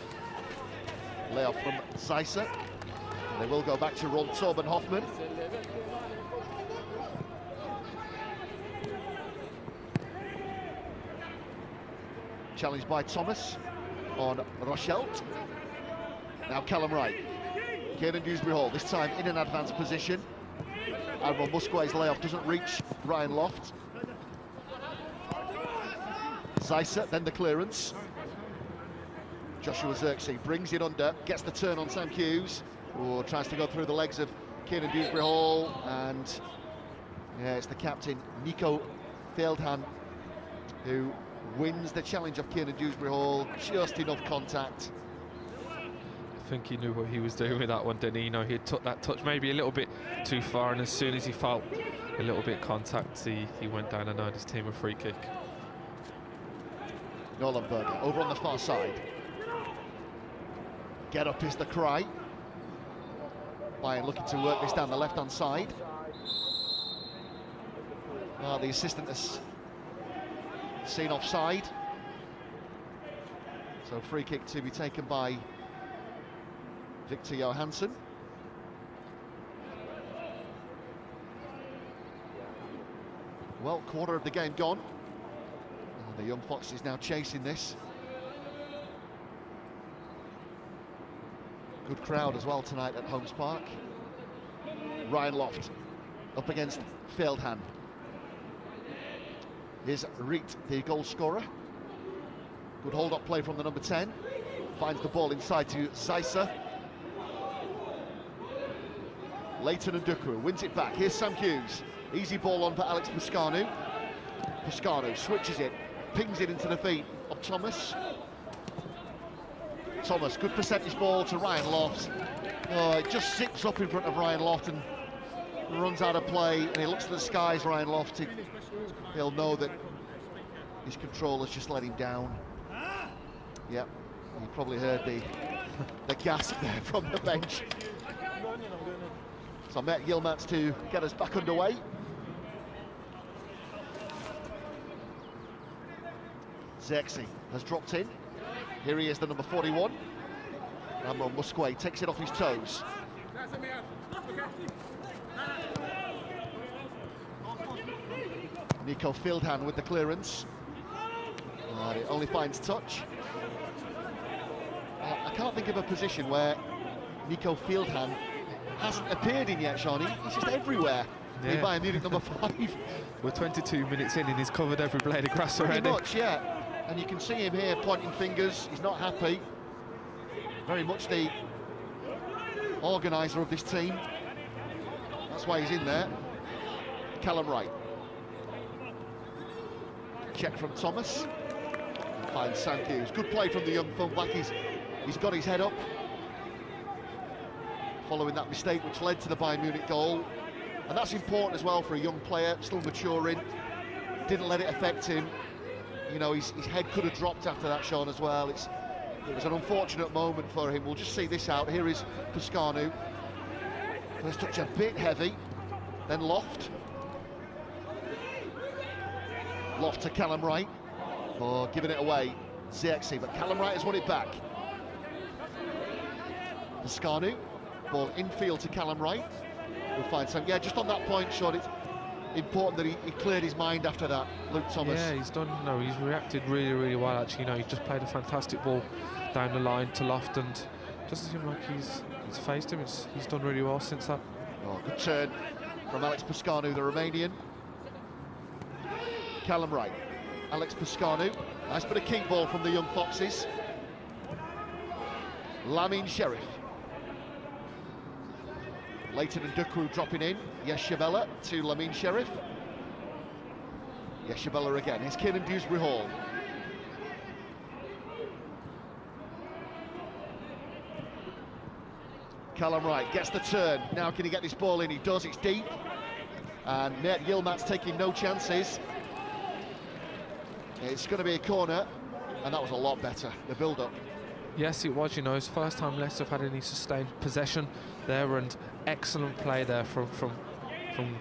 Layoff from Zeisser. They will go back to Ron Torben Hoffman. Challenged by Thomas on Rochelt. Now Callum Wright. Kiernan Dewsbury Hall, this time in an advanced position. Admiral Musquet's layoff doesn't reach Ryan Loft. Zeisser, then the clearance. Joshua Zirkzee brings it under, gets the turn on Sam Hughes, who tries to go through the legs of Kiernan Dewsbury Hall, and yeah, it's the captain, Nico Feldhan, who wins the challenge of Kiernan Dewsbury Hall. Just enough contact. I think he knew what he was doing with that one, didn't he? You know, he took that touch maybe a little bit too far, and as soon as he felt a little bit contact, he went down and earned his team a free kick. Nollenberger over on the far side. Get up is the cry. Bayern looking to work this down the left-hand side. Well, the assistant has seen offside. So free kick to be taken by Victor Johansson. Well, quarter of the game gone. And the young Foxes now chasing this. Good crowd as well tonight at Holmes Park. Ryan Loft up against Feldhan. Here's Riet, the goal scorer. Good hold-up play from the number 10. Finds the ball inside to Zeisser. Leighton Nduku wins it back. Here's Sam Hughes. Easy ball on for Alex Pascanu. Pascanu switches it, pings it into the feet of Thomas. Thomas, good percentage ball to Ryan Loft. Oh, it just sits up in front of Ryan Loft and runs out of play, and he looks to the skies, Ryan Loft. He'll know that his controller's just let him down. Yep, you probably heard the gasp there from the bench. So Mert Yilmaz to get us back underway. Zirkzee has dropped in. Here he is, the number 41. Admiral Musquet takes it off his toes. Nico Fieldhand with the clearance. And it only finds touch. I can't think of a position where Nico Fieldhand hasn't appeared in yet, Sean. He's just everywhere. In Bayern Munich number 5. We're 22 minutes in and he's covered every blade of grass already. Pretty much, yeah. And you can see him here pointing fingers. He's not happy. Very much the organiser of this team. That's why he's in there. Callum Wright. Check from Thomas. Finds Sandhughes. Good play from the young fullback. He's got his head up. Following that mistake which led to the Bayern Munich goal. And that's important as well for a young player, still maturing. Didn't let it affect him. You know, his head could have dropped after that, Sean, as well. It was an unfortunate moment for him. We'll just see this out. Here is Pascanu. First touch a bit heavy, then Loft. Loft to Callum Wright. Oh, giving it away, Zirkzee, but Callum Wright has won it back. Pascanu, ball infield to Callum Wright. We'll find some. Yeah, just on that point, Sean, it's important that he cleared his mind after that, Luke Thomas. Yeah, he's done. No, he's reacted really, really well. Actually, you know, he's just played a fantastic ball down the line to Loft, and doesn't seem like he's faced him. He's done really well since that. Oh, good turn from Alex Pascanu, the Romanian. Callum Wright, Alex Pascanu. Nice bit of keep ball from the young Foxes. Lamin Sheriff. Leighton and Dukru dropping in. Yeshabella to Lamin Sheriff. Yeshabella again. Here's Kiernan Dewsbury Hall. Callum Wright gets the turn. Now can he get this ball in? He does. It's deep. And Mert Yilmaz's taking no chances. It's going to be a corner. And that was a lot better, the build-up. Yes, it was. You know, it's the first time Leicester have had any sustained possession there, and excellent play there from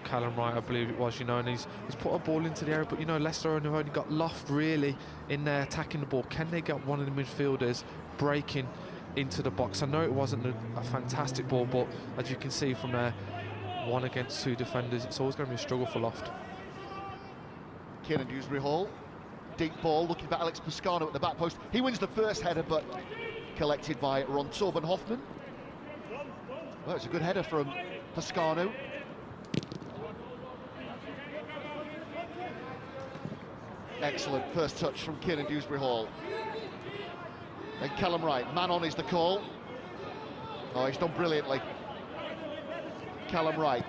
Callum Wright, I believe it was. You know, and he's put a ball into the area, but you know, Leicester have only got Loft really in there attacking the ball. Can they get one of the midfielders breaking into the box? I know it wasn't a fantastic ball, but as you can see from there, 1 against 2 defenders, it's always going to be a struggle for Loft. Kiernan Dewsbury Hall. Deep ball, looking for Alex Pascanu at the back post. He wins the first header, but collected by Ron Torben Hoffman. Well, it's a good header from Pascanu. Excellent first touch from Kiernan Dewsbury Hall. Then Callum Wright, man on is the call. Oh, he's done brilliantly. Callum Wright.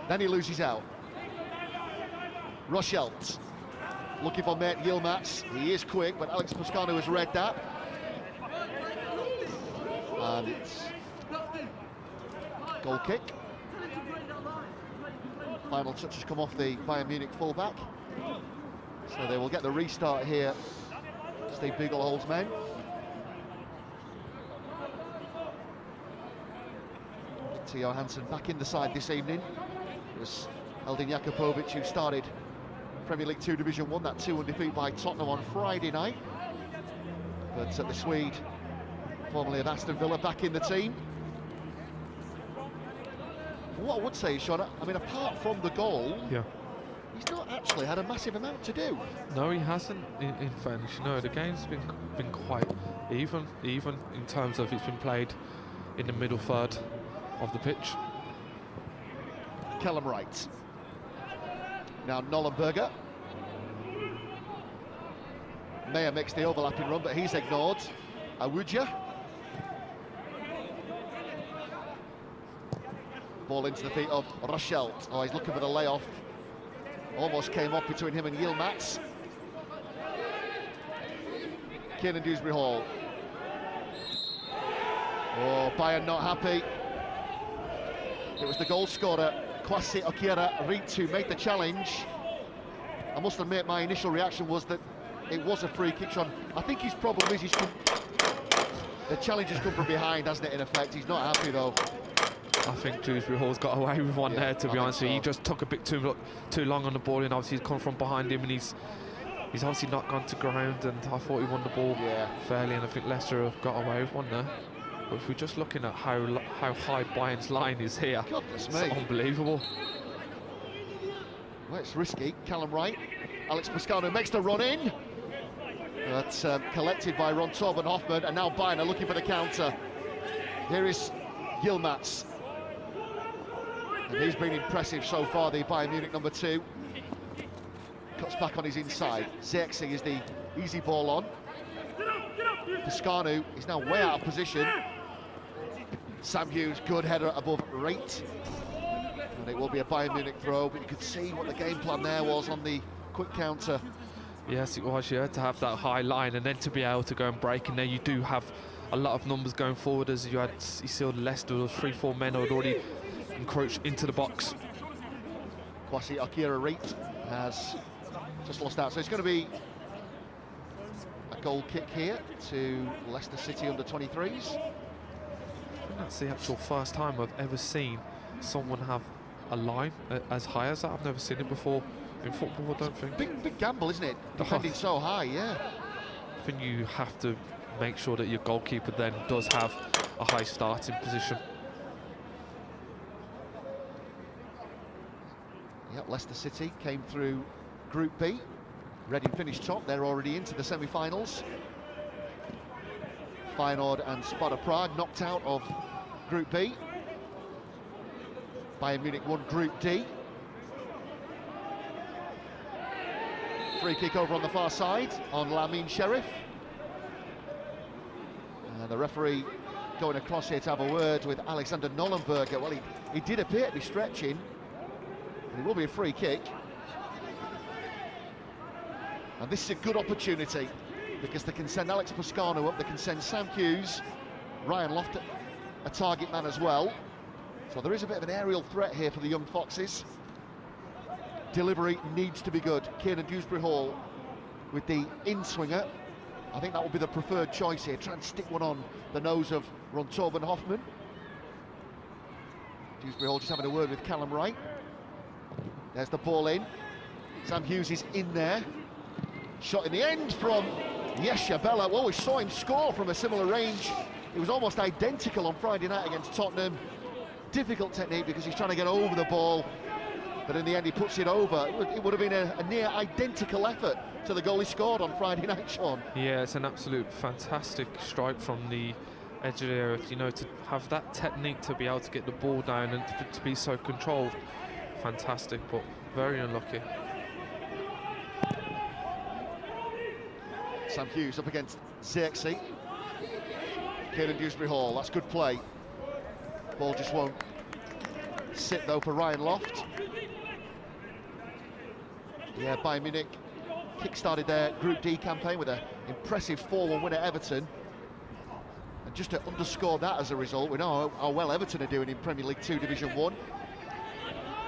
Then he loses out. Rochelt. Looking for Mert Yilmaz. He is quick, but Alex Pascanu has read that. And it's goal kick. Final touch has come off the Bayern Munich fullback. So they will get the restart here. Steve Beaglehold's men. Theo Hansen back in the side this evening. It was Eldin Jakubovic who started Premier League 2 Division 1, that 2-1 defeat by Tottenham on Friday night. But the Swede, formerly of Aston Villa, back in the team. What I would say, Sean, I mean, apart from the goal, Yeah. he's not actually had a massive amount to do. No, he hasn't. In fairness, you know, the game's been quite even in terms of it's been played in the middle third of the pitch. Callum Wright. Now Nollenberger. Meyer makes the overlapping run, but he's ignored. Awuja. Ball into the feet of Rochelt. Oh, he's looking for the layoff. Almost came off between him and Yilmaz. Kiernan Dewsbury Hall. Oh, Bayern not happy. It was the goal scorer, Kwasi Okira-Reed, who made the challenge. I must admit, my initial reaction was that it was a free kick, Sean. I think his problem is the challenge has come from behind, hasn't it, in effect? He's not happy, though. I think Dewsbury Hall's got away with one there, to be honest. So. He just took a bit too long on the ball, and obviously he's come from behind him, and he's obviously not gone to ground, and I thought he won the ball fairly, and I think Leicester have got away with one there. But if we're just looking at how high Bayern's line is here, it's unbelievable. Well, it's risky. Callum Wright, Alex Pascano makes the run in. That's collected by Ron Torben Hoffmann, and now Bayern are looking for the counter. Here is Yilmaz. And he's been impressive so far, the Bayern Munich number 2. Cuts back on his inside. Zirkzee is the easy ball on. Pascano is now way out of position. Sam Hughes, good header above rate. And it will be a Bayern Munich throw, but you could see what the game plan there was on the quick counter. Yes, it was, yeah, to have that high line and then to be able to go and break. And there you do have a lot of numbers going forward, as you saw Leicester, those 3-4 men who had already encroached into the box. Kwasi Akira-Reet has just lost out, so it's going to be a goal kick here to Leicester City under-23s. That's the actual first time I've ever seen someone have a line as high as that. I've never seen it before in football, I don't think. Big gamble, isn't it? Defending so high, yeah. I think you have to make sure that your goalkeeper then does have a high starting position. Yep, Leicester City came through Group B. Reading finished top, they're already into the semi-finals. Feyenoord and Sparta Prague knocked out of Group B. Bayern Munich won Group D. Free kick over on the far side on Lamine Sheriff. And the referee going across here to have a word with Alexander Nollenberger. Well, he did appear to be stretching. And it will be a free kick. And this is a good opportunity, because they can send Alex Pascano up, they can send Sam Hughes, Ryan Loft, a target man as well. So there is a bit of an aerial threat here for the young Foxes. Delivery needs to be good. Kiernan Dewsbury-Hall with the in-swinger. I think that will be the preferred choice here. Try and stick one on the nose of Ron Torben Hoffmann. Dewsbury-Hall just having a word with Callum Wright. There's the ball in. Sam Hughes is in there. Shot in the end from Yesha Bella. Well, we saw him score from a similar range. It was almost identical on Friday night against Tottenham. Difficult technique because he's trying to get over the ball, but in the end he puts it over. It would have been a near identical effort to the goal he scored on Friday night, Sean. Yeah, it's an absolute fantastic strike from the edge of the area. You know, to have that technique to be able to get the ball down and to be so controlled, fantastic, but very unlucky. Sam Hughes up against Zirkzee. Kiernan Dewsbury-Hall, that's good play. Ball just won't sit though for Ryan Loft. Yeah, Bayern Munich kick-started their Group D campaign with an impressive 4-1 win at Everton. And just to underscore that as a result, we know how well Everton are doing in Premier League 2 Division 1.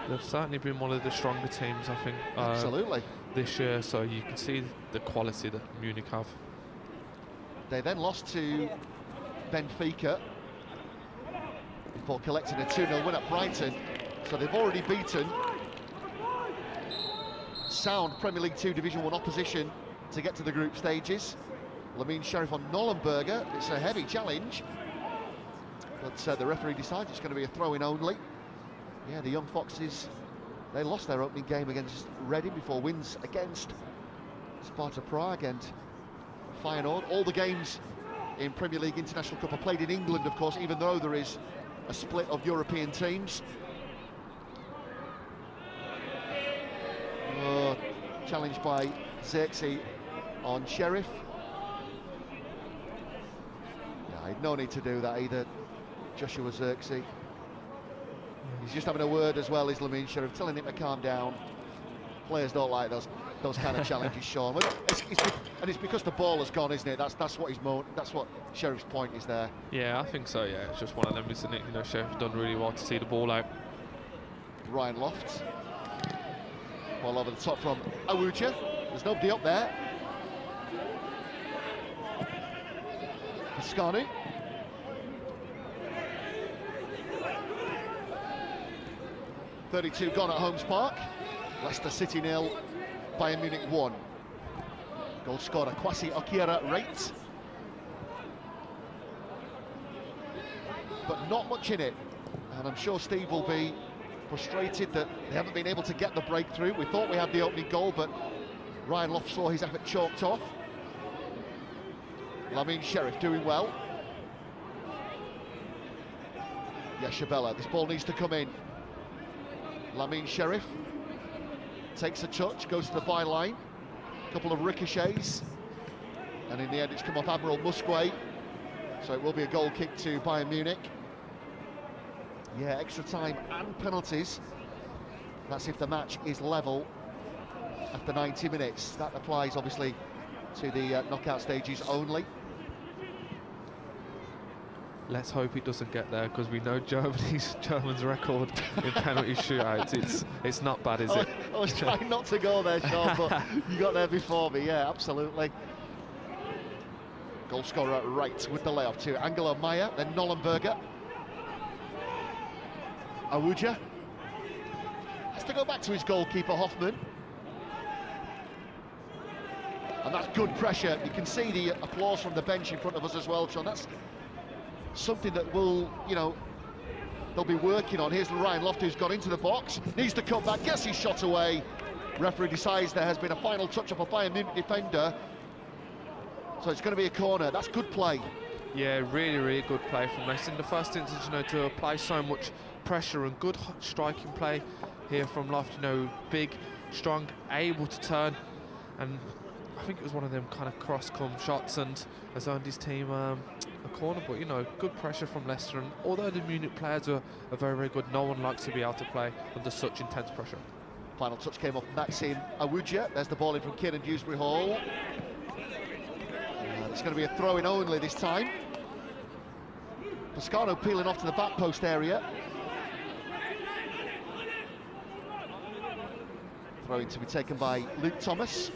They've certainly been one of the stronger teams, I think, absolutely, this year, so you can see the quality that Munich have. They then lost to Benfica before collecting a 2-0 win at Brighton, so they've already beaten sound Premier League 2 Division 1 opposition to get to the group stages. Lamine Sheriff on Nollenberger. It's a heavy challenge, but the referee decides it's going to be a throw-in only. Yeah, the young Foxes, they lost their opening game against Reading before wins against Sparta Prague and Feyenoord. All the games in Premier League International Cup are played in England, of course, even though there is a split of European teams. Challenged by Zirkzee on Sheriff. Yeah, no need to do that either, Joshua Zirkzee. He's just having a word as well, is Lamine Sheriff, telling him to calm down. Players don't like those kind of challenges, Sean. And it's because the ball has gone, isn't it? That's what Sheriff's point is there. Yeah, I think so. Yeah, it's just one of them, isn't it? You know, Sheriff's done really well to see the ball out. Ryan Loft. Ball over the top from Awuja. There's nobody up there. Pascano. .32 gone at Holmes Park. Leicester City 0, Bayern Munich 1. Goal scorer Kwasi Okira rate. But not much in it. And I'm sure Steve will be frustrated that they haven't been able to get the breakthrough. We thought we had the opening goal, but Ryan Loft saw his effort chalked off. Lamine Sheriff doing well. Yeshabella, this ball needs to come in. Lamine Sheriff takes a touch, goes to the byline. A couple of ricochets. And in the end, it's come off Admiral Musquet. So it will be a goal kick to Bayern Munich. Yeah, extra time and penalties. That's if the match is level after 90 minutes. That applies, obviously, to the knockout stages only. Let's hope he doesn't get there, because we know Germany's record in penalty shootouts. It's not bad, is it? I was trying not to go there, Sean, but you got there before me. Yeah, absolutely. Goal scorer right with the layoff to Angelo Meyer, then Nollenberger. Awuja has to go back to his goalkeeper, Hoffman. And that's good pressure. You can see the applause from the bench in front of us as well, Sean. That's something that will, you know, they'll be working on. Here's Ryan Loft, who's gone into the box, needs to cut back, gets his shot away. Referee decides there has been a final touch of a Bayern Munich defender. So it's going to be a corner. That's good play. Yeah, really, really good play from Leicester in the first instance, you know, to apply so much pressure and good striking play here from Loft, you know, big, strong, able to turn, and I think it was one of them kind of cross-come shots and has earned his team a corner. But, you know, good pressure from Leicester, and although the Munich players are very, very good, no one likes to be able to play under such intense pressure. Final touch came off Maxim Awuja. There's the ball in from Kieran Dewsbury Hall. It's going to be a throw-in only this time. Pascano peeling off to the back post area. Throw-in to be taken by Luke Thomas.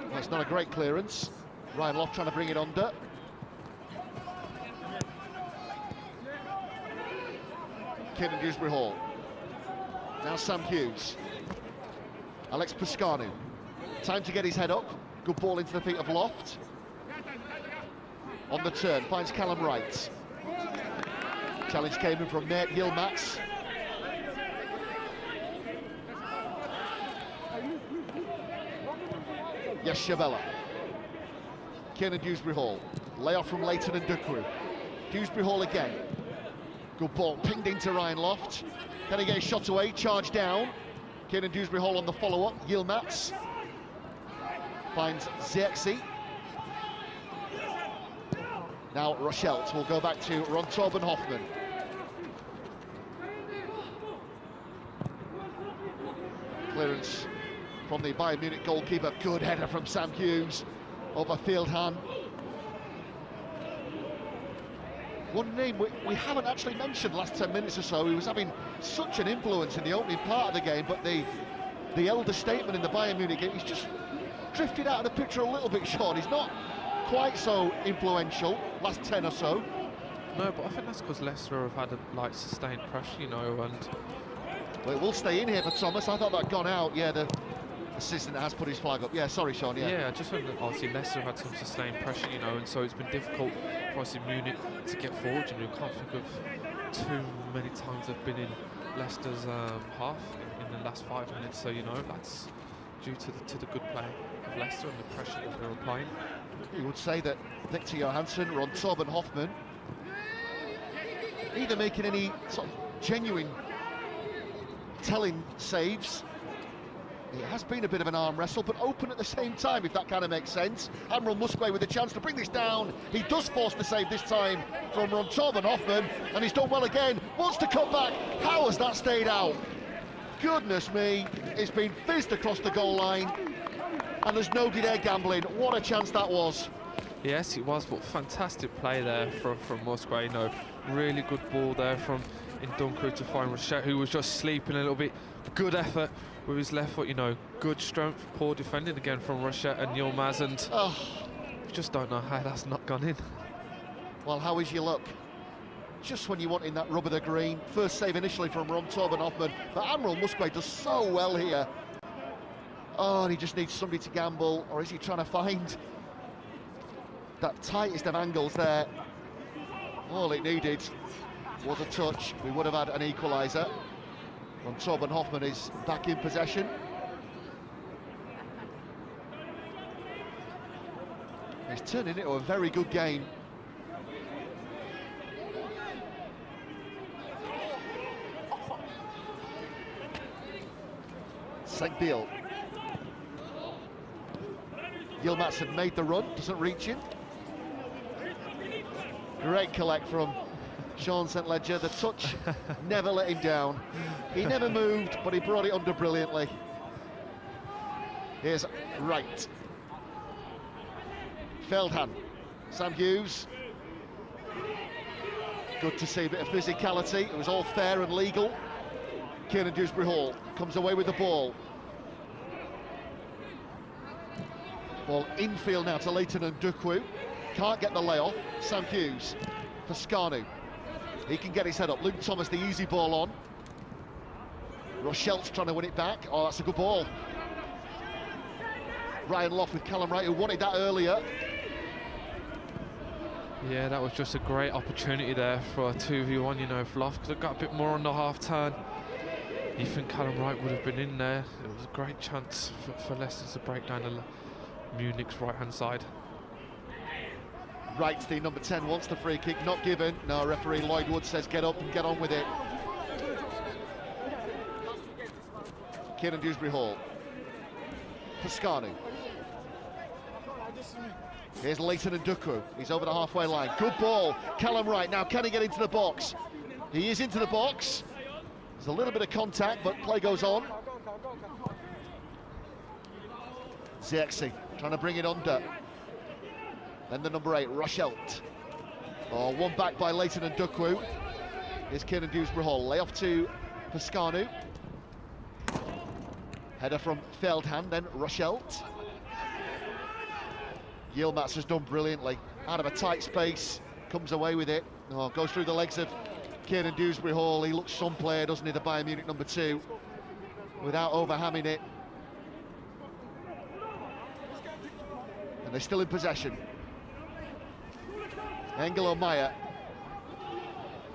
Well, it's not a great clearance. Ryan Loft trying to bring it under. Kieran Dewsbury Hall. Now Sam Hughes. Alex Pascanu. Time to get his head up. Good ball into the feet of Loft. On the turn, finds Callum Wright. Challenge came in from Nate Yilmaz. Yes, Shabella. Kieran Dewsbury Hall. Layoff from Leighton and Dukru. Dewsbury Hall again. Good ball, pinged into Ryan Loft. Can he get his shot away, charge down. Kieran Dewsbury Hall on the follow-up. Yilmaz finds Zirkzee. Now Rochelt will go back to Ron Torben Hoffman. Clearance from the Bayern Munich goalkeeper. Good header from Sam Hughes over Fieldhan. One name we haven't actually mentioned last 10 minutes or so. He was having such an influence in the opening part of the game, but the elder statesman in the Bayern Munich game, he's just drifted out of the picture a little bit, Sean. He's not quite so influential last 10 or so. No, but I think that's because Leicester have had a like sustained pressure, you know, and well, it will stay in here for Thomas. I thought that gone out. Yeah, the assistant has put his flag up. Yeah, sorry, Sean. Yeah, I just think that obviously Leicester have had some sustained pressure, you know, and so it's been difficult for us in Munich to get forward. You know, can't think of too many times I've been in Leicester's half in the last 5 minutes. So you know that's due to the good play of Leicester and the pressure that they're applying. You would say that Victor Johansson, Ron Torben Hoffman, either making any sort of genuine telling saves. It has been a bit of an arm wrestle, but open at the same time, if that kind of makes sense. Admiral Musquet with a chance to bring this down. He does force the save this time from Ron Torben Hoffman, and he's done well again. Wants to cut back. How has that stayed out? Goodness me, it's been fizzed across the goal line, and there's nobody there gambling. What a chance that was. Yes, it was, but fantastic play there from Musquet. You know, really good ball there from Ndonkuru to find Rochette, who was just sleeping a little bit. Good effort with his left foot, you know, good strength, poor defending again from Rochette and Yilmaz, and you just don't know how that's not gone in. Well, how is your luck? just when you want in that rub of the green. First save initially from Torben Hoffmann, but Admiral Musgrave does so well here. Oh, and he just needs somebody to gamble, or is he trying to find that tightest of angles there? All it needed was a touch. We would have had an equaliser. And Torben Hoffmann is back in possession. He's turned it into a very good game. Senkbiel. Yilmaz had made the run, doesn't reach him. Great collect from Sean St. Ledger. The touch never let him down. He never moved, but he brought it under brilliantly. Here's Wright. Feldhan. Sam Hughes. Good to see a bit of physicality. It was all fair and legal. Kiernan Dewsbury Hall comes away with the ball. Ball infield now to Leighton and Dukwu. Can't get the layoff. Sam Hughes for Skarnu. He can get his head up. Luke Thomas, the easy ball on. Rochelle's trying to win it back. Oh, that's a good ball. Ryan Loft with Callum Wright, who wanted that earlier. Yeah, that was just a great opportunity there for a 2v1, you know, if Loft could have got a bit more on the half turn. You think Callum Wright would have been in there. It was a great chance for Leicester to break down Munich's right-hand side. Wright, the number 10, wants the free kick, not given. No, referee Lloyd Wood says get up and get on with it. Kiernan Dewsbury Hall. Pascanu. Here's Leighton and Dukwu. He's over the halfway line. Good ball. Callum Wright. Now, can he get into the box? He is into the box. There's a little bit of contact, but play goes on. Zirkzee trying to bring it under. Then the number 8, Rochelt. Oh, one back by Leighton and Dukwu. Here's Kiernan Dewsbury Hall. Lay off to Pascanu. Header from Feldhan, then Rochelt. Yilmaz has done brilliantly. Out of a tight space, comes away with it. Oh, goes through the legs of Kiernan Dewsbury Hall. He looks some player, doesn't he, the Bayern Munich number 2, without overhamming it. And they're still in possession. Engelo Meyer.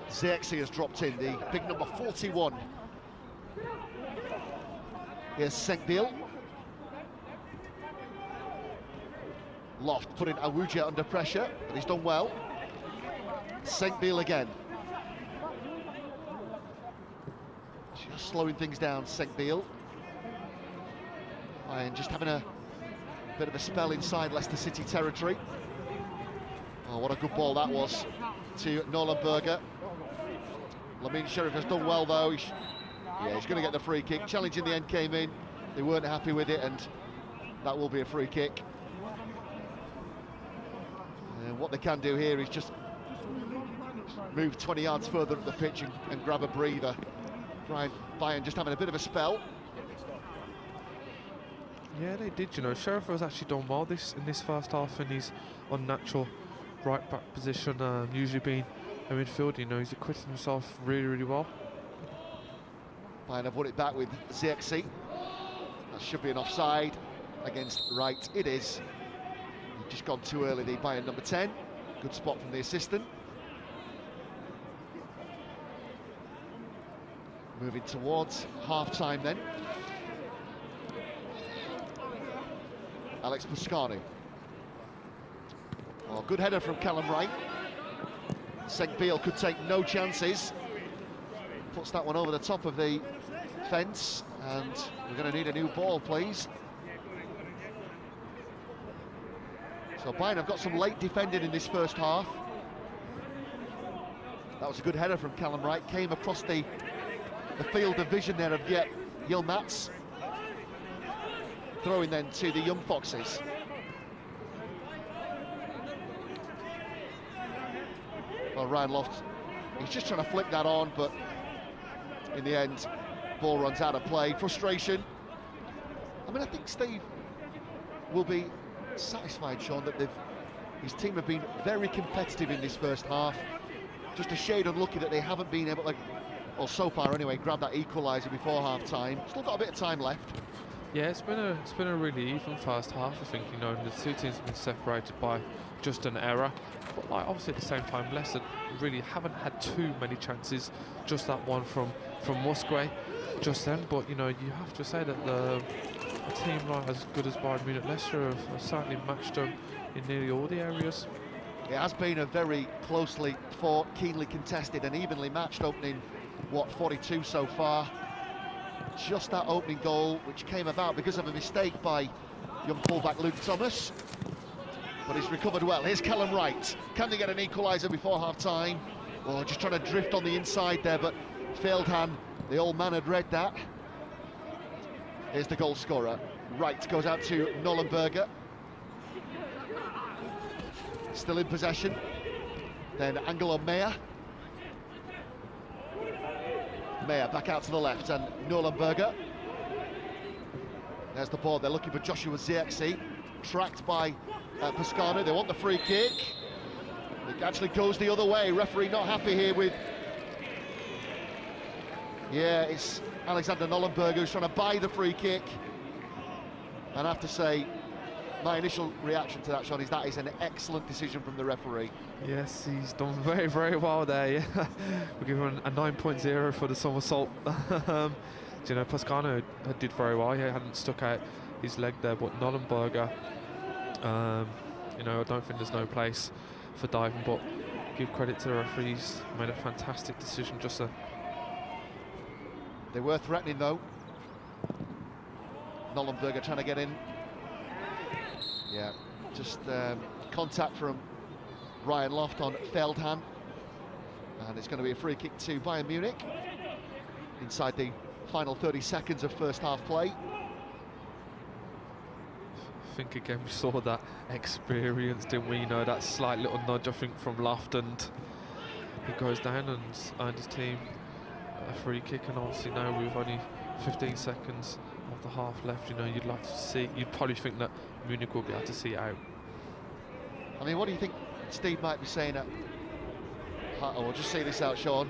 Zirkzee has dropped in, the big number 41. Here's Senkbiel. Loft putting Awuja under pressure, but he's done well. Senkbiel again. Just slowing things down, Senkbiel. And just having a bit of a spell inside Leicester City territory. Oh, what a good ball that was to Nolan Berger. Lamine Sheriff has done well though. He's going to get the free kick. Challenge in the end came in. They weren't happy with it, and that will be a free kick. And what they can do here is just move 20 yards further up the pitch and grab a breather. Bayern just having a bit of a spell. Yeah, they did, you know. Sheriff has actually done well in this first half in his unnatural right-back position, usually being a midfielder, you know. He's acquitted himself really, really well. Bayern have won it back with Zirkzee. That should be an offside against Wright. It is. He's just gone too early, the Bayern number 10. Good spot from the assistant. Moving towards half-time then. Alex Pascanu. Oh, good header from Callum Wright. Senkbiel could take no chances. Puts that one over the top of the fence, and we're going to need a new ball, please. So Bayern have got some late defending in this first half. That was a good header from Callum Wright. Came across the field of vision there of Yilmaz. Throwing then to the Young Foxes. Well, Ryan Loft, he's just trying to flick that on, but in the end, ball runs out of play. Frustration. I mean, I think Steve will be satisfied, Sean, that his team have been very competitive in this first half. just a shade unlucky that they haven't been able to, well, so far anyway, grab that equaliser before half-time. Still got a bit of time left. Yeah, it's been a really even first half. I think, you know, the two teams have been separated by just an error. But like, obviously at the same time, Leicester really haven't had too many chances. Just that one from Musgrave just then. But you know, you have to say that a team like as good as Bayern Munich, Leicester have certainly matched them in nearly all the areas. It has been a very closely fought, keenly contested and evenly matched opening, 42 so far. Just that opening goal, which came about because of a mistake by young fullback Luke Thomas. But he's recovered well. Here's Callum Wright. Can they get an equaliser before half-time? Oh, just trying to drift on the inside there, but Feldhan, the old man, had read that. Here's the goal scorer. Wright goes out to Nollenberger. Still in possession. Then Angelo Meyer. Meyer back out to the left, and Nollenberger. There's the ball. They're looking for Joshua Zirkzee. Tracked by Pascano. They want the free kick. It actually goes the other way. Referee not happy here with... Yeah, it's Alexander Nollenberger who's trying to buy the free kick. And I have to say, my initial reaction to that, Sean, is that is an excellent decision from the referee. Yes, he's done very, very well there. Yeah. We're giving him a 9.0 for the somersault. You know, Pascano did very well. He hadn't stuck out his leg there, but Nollenberger, you know, I don't think there's no place for diving, but give credit to the referees. Made a fantastic decision just then. They were threatening though. Nollenberger trying to get in. Yeah, just contact from Ryan Loft on Feldhan. And it's going to be a free kick to Bayern Munich inside the final 30 seconds of first half play. I think again we saw that experience, didn't we? You know, that slight little nudge, I think, from Loft, and he goes down and earned his team a free kick. And obviously now with only 15 seconds of the half left, you know, you'd like to see, you'd probably think that Munich will be able to see it out. I mean, what do you think Steve might be saying at... Oh, we'll just see this out, Sean.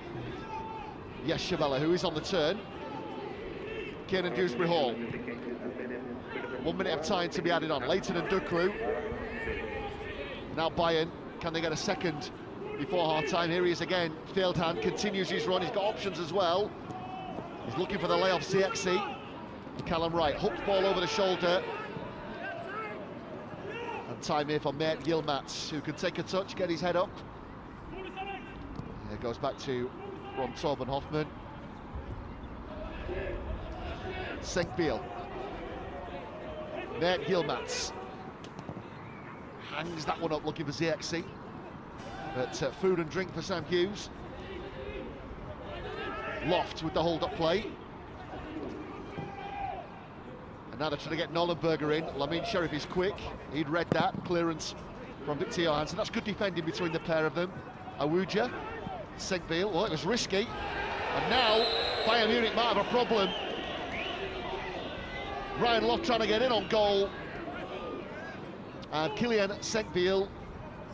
Yes, Chabella, who is on the turn. Kiernan Dewsbury Hall. 1 minute of time to be added on. Leighton and Dukru. Now Bayern, can they get a second before half-time? Here he is again. Feldhan continues his run. He's got options as well. He's looking for the layoff. Zirkzee. Callum Wright, hooked ball over the shoulder. And time here for Mert Yilmaz, who can take a touch, get his head up. It goes back to Ron Torben Hoffman. Senkbiel. Mert Yilmaz hangs that one up, looking for Zirkzee. But food and drink for Sam Hughes. Loft with the hold-up play. And now they're trying to get Nollenberger in. Lamin Sheriff is quick. He'd read that. Clearance from Victor Johansson. That's good defending between the pair of them. Awuja, Senkbiel. Well, it was risky. And now Bayern Munich might have a problem. Ryan Loft trying to get in on goal. And Kylian Senkbiel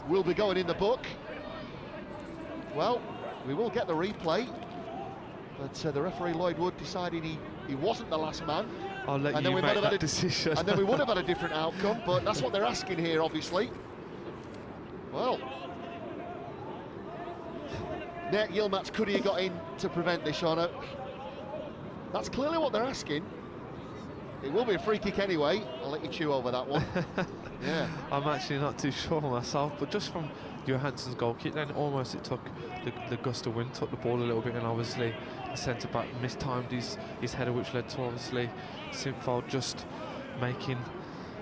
will be going in the book. Well, we will get the replay. But the referee Lloyd Wood decided he wasn't the last man. I'll let you make that decision. And then we would have had a different outcome, but that's what they're asking here, obviously. Well, Mert Yilmaz, could he have got in to prevent this, Shauna? That's clearly what they're asking. It will be a free kick anyway. I'll let you chew over that one. Yeah. I'm actually not too sure myself, but just from Johansson's goal kick, then almost it took the gust of wind, took the ball a little bit, and obviously the centre-back mistimed his header, which led to obviously Simpfeld just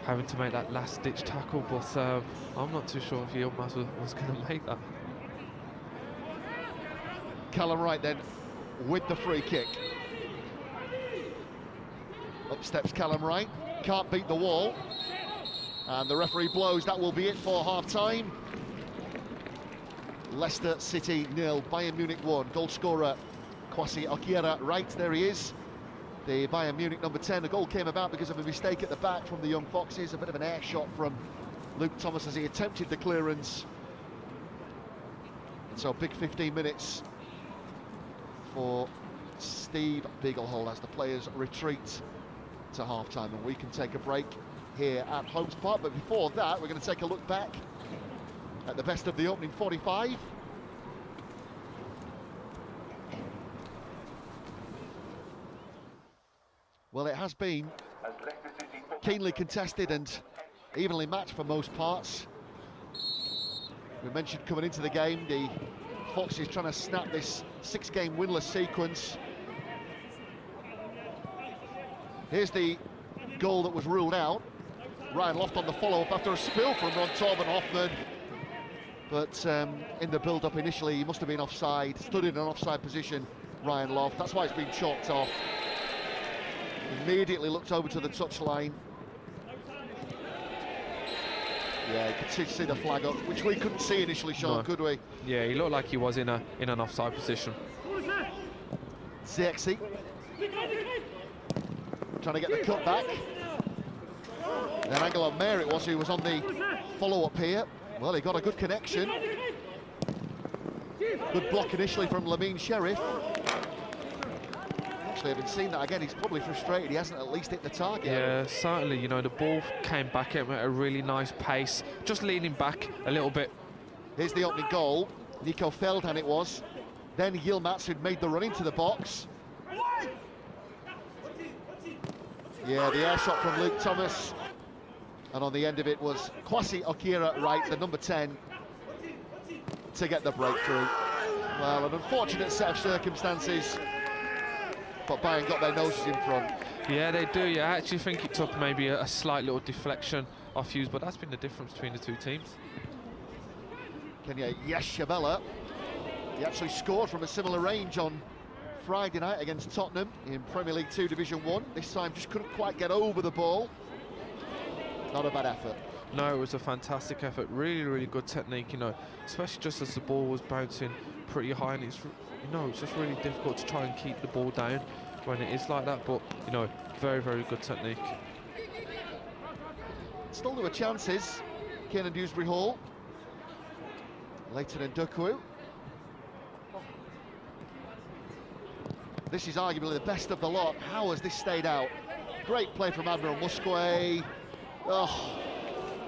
having to make that last-ditch tackle, but I'm not too sure if Yilmaz was going to make that. Callum Wright then with the free kick. Up steps Callum Wright, can't beat the wall. And the referee blows, that will be it for half-time. Leicester City 0, Bayern Munich 1. Goal scorer Kwasi Okira Wright, there he is. The Bayern Munich number 10. The goal came about because of a mistake at the back from the Young Foxes. A bit of an air shot from Luke Thomas as he attempted the clearance. And so big 15 minutes for Steve Beaglehole as the players retreat to half-time, and we can take a break here at Holmes Park. But before that, we're going to take a look back at the best of the opening 45. Well, it has been keenly contested and evenly matched for most parts. We mentioned coming into the game, the Foxes trying to snap this 6-game winless sequence. Here's the goal that was ruled out. Ryan Loft on the follow-up after a spill from Ron Torben Hoffman. But in the build-up initially, he must have been offside, stood in an offside position, Ryan Loft. That's why it's been chalked off. Immediately looked over to the touchline. Yeah, you could see the flag up, which we couldn't see initially, Sean, No. could we? Yeah, he looked like he was in an offside position. Zirkzee trying to get the cut back. Then Angelo Mayer it was who was on the follow-up here. Well, he got a good connection. Good block initially from Lamine Sheriff. Actually, having seen that again, he's probably frustrated he hasn't at least hit the target. Yeah, certainly, you know, the ball came back at him at a really nice pace, just leaning back a little bit. Here's the opening goal. Nico Feldhan it was. Then Yilmaz who'd made the run into the box. Yeah, the air shot from Luke Thomas. And on the end of it was Kwasi Okira Wright, the number 10, to get the breakthrough. Well, an unfortunate set of circumstances, but Bayern got their noses in front. Yeah, they do. Yeah, I actually think it took maybe a slight little deflection off Hughes, but that's been the difference between the two teams. Kenya Yeshabella, he actually scored from a similar range on Friday night against Tottenham in Premier League 2 Division 1. This time just couldn't quite get over the ball. Not a bad effort. No, it was a fantastic effort. Really, really good technique, you know, especially just as the ball was bouncing pretty high, and it's, you know, it's just really difficult to try and keep the ball down when it is like that, but, you know, very, very good technique. Still there were chances. Kiernan Dewsbury Hall. Leighton and Ndukwu. This is arguably the best of the lot. How has this stayed out? Great play from Admiral Musquay. Oh.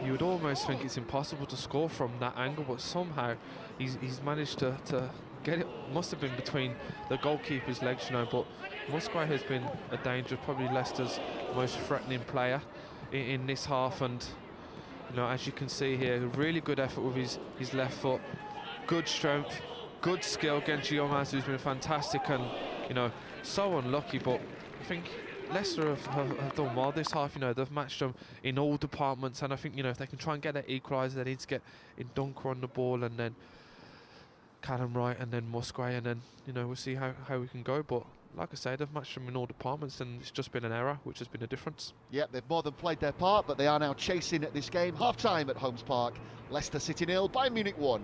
You would almost think it's impossible to score from that angle, but somehow he's managed to get it. Must have been between the goalkeeper's legs, you know, but Musquay has been a danger, probably Leicester's most threatening player in this half, and, you know, as you can see here, really good effort with his left foot, good strength, good skill against Yilmaz, who's been fantastic, and, you know, so unlucky, but I think Leicester have done well this half. You know, they've matched them in all departments, and I think, you know, if they can try and get that equaliser, they need to get in Dunker on the ball, and then Callum Wright, and then Musquay, and then, you know, we'll see how we can go. But like I say, they've matched them in all departments, and it's just been an error, which has been a difference. Yep, they've more than played their part, but they are now chasing at this game. Half-time at Holmes Park. Leicester City 0, Bayern Munich 1.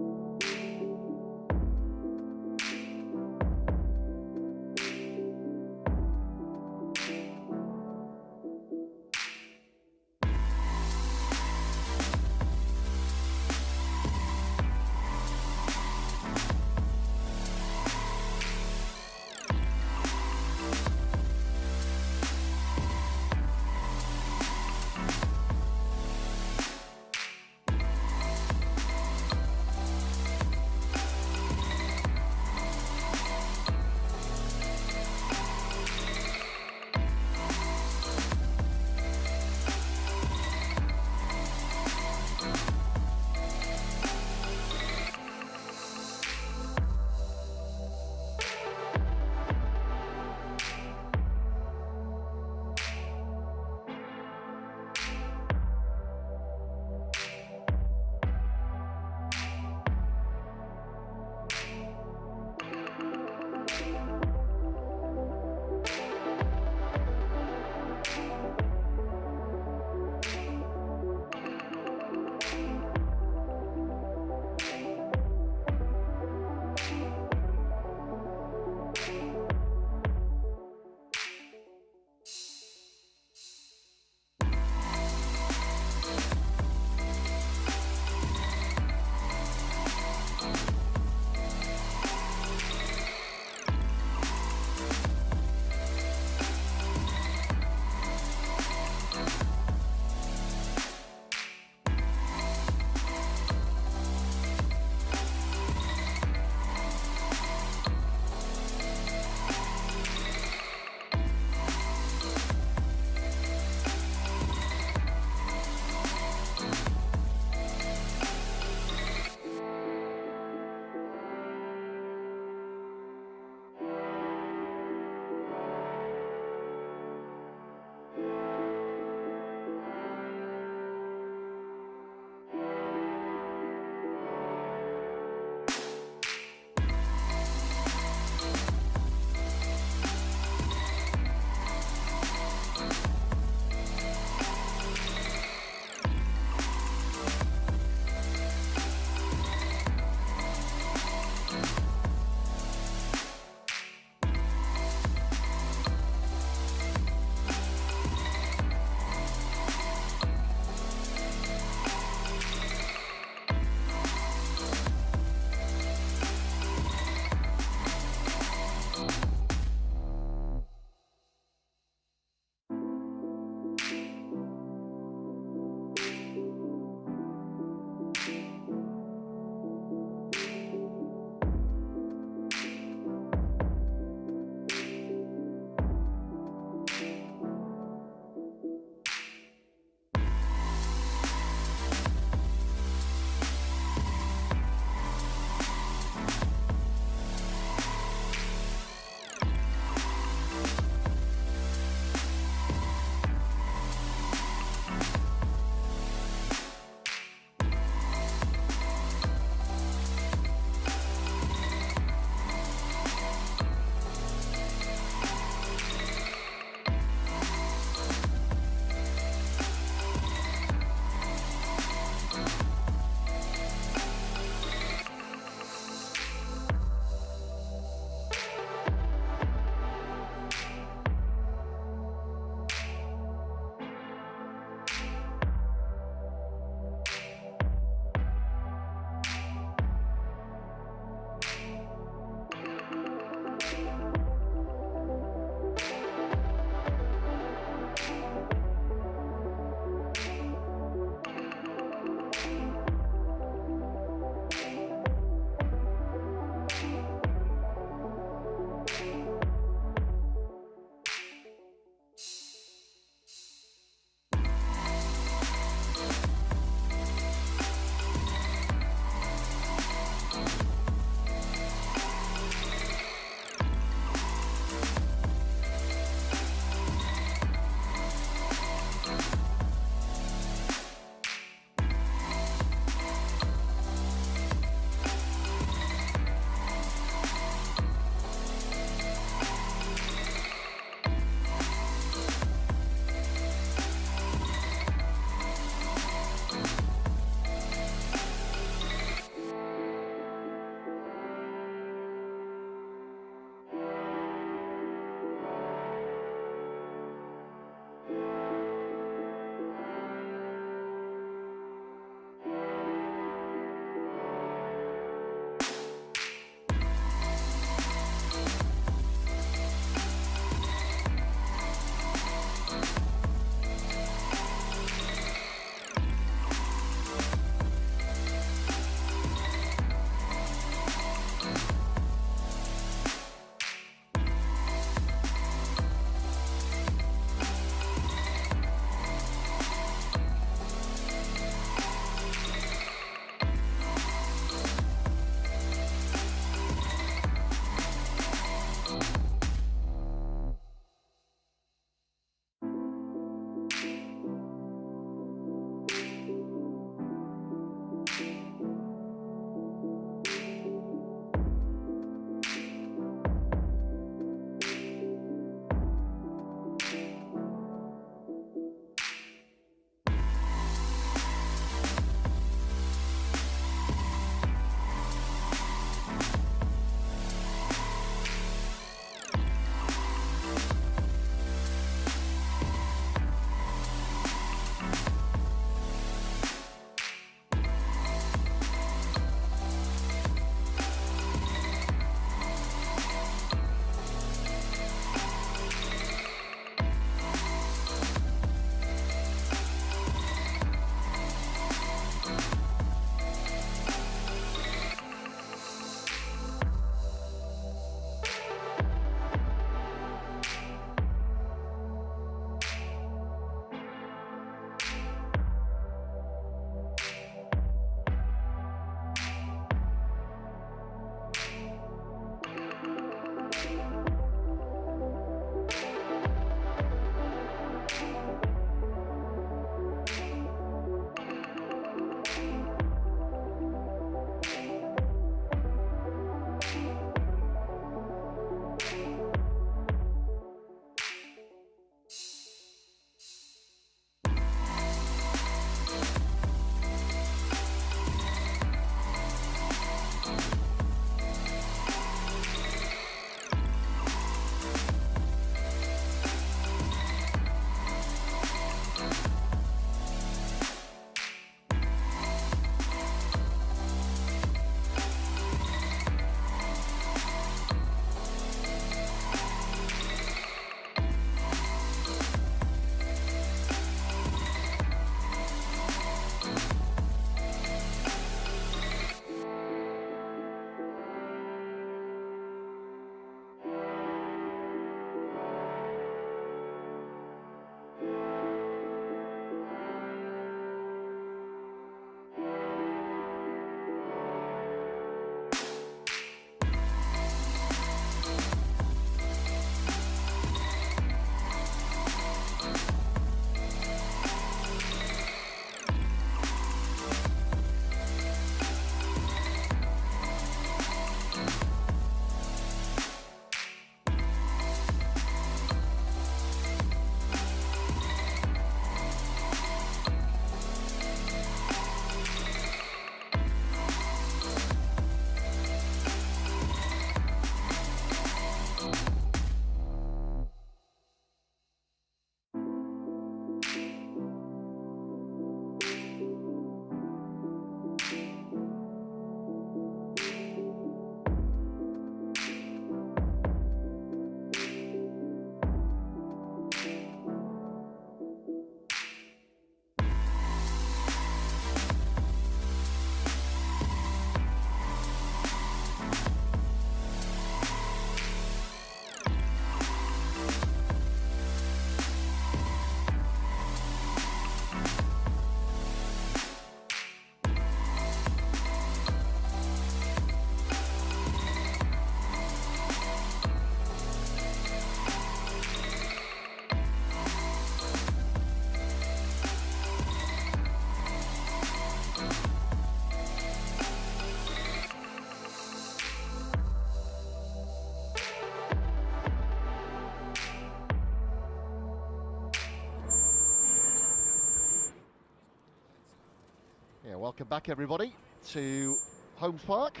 back, everybody, to Holmes Park.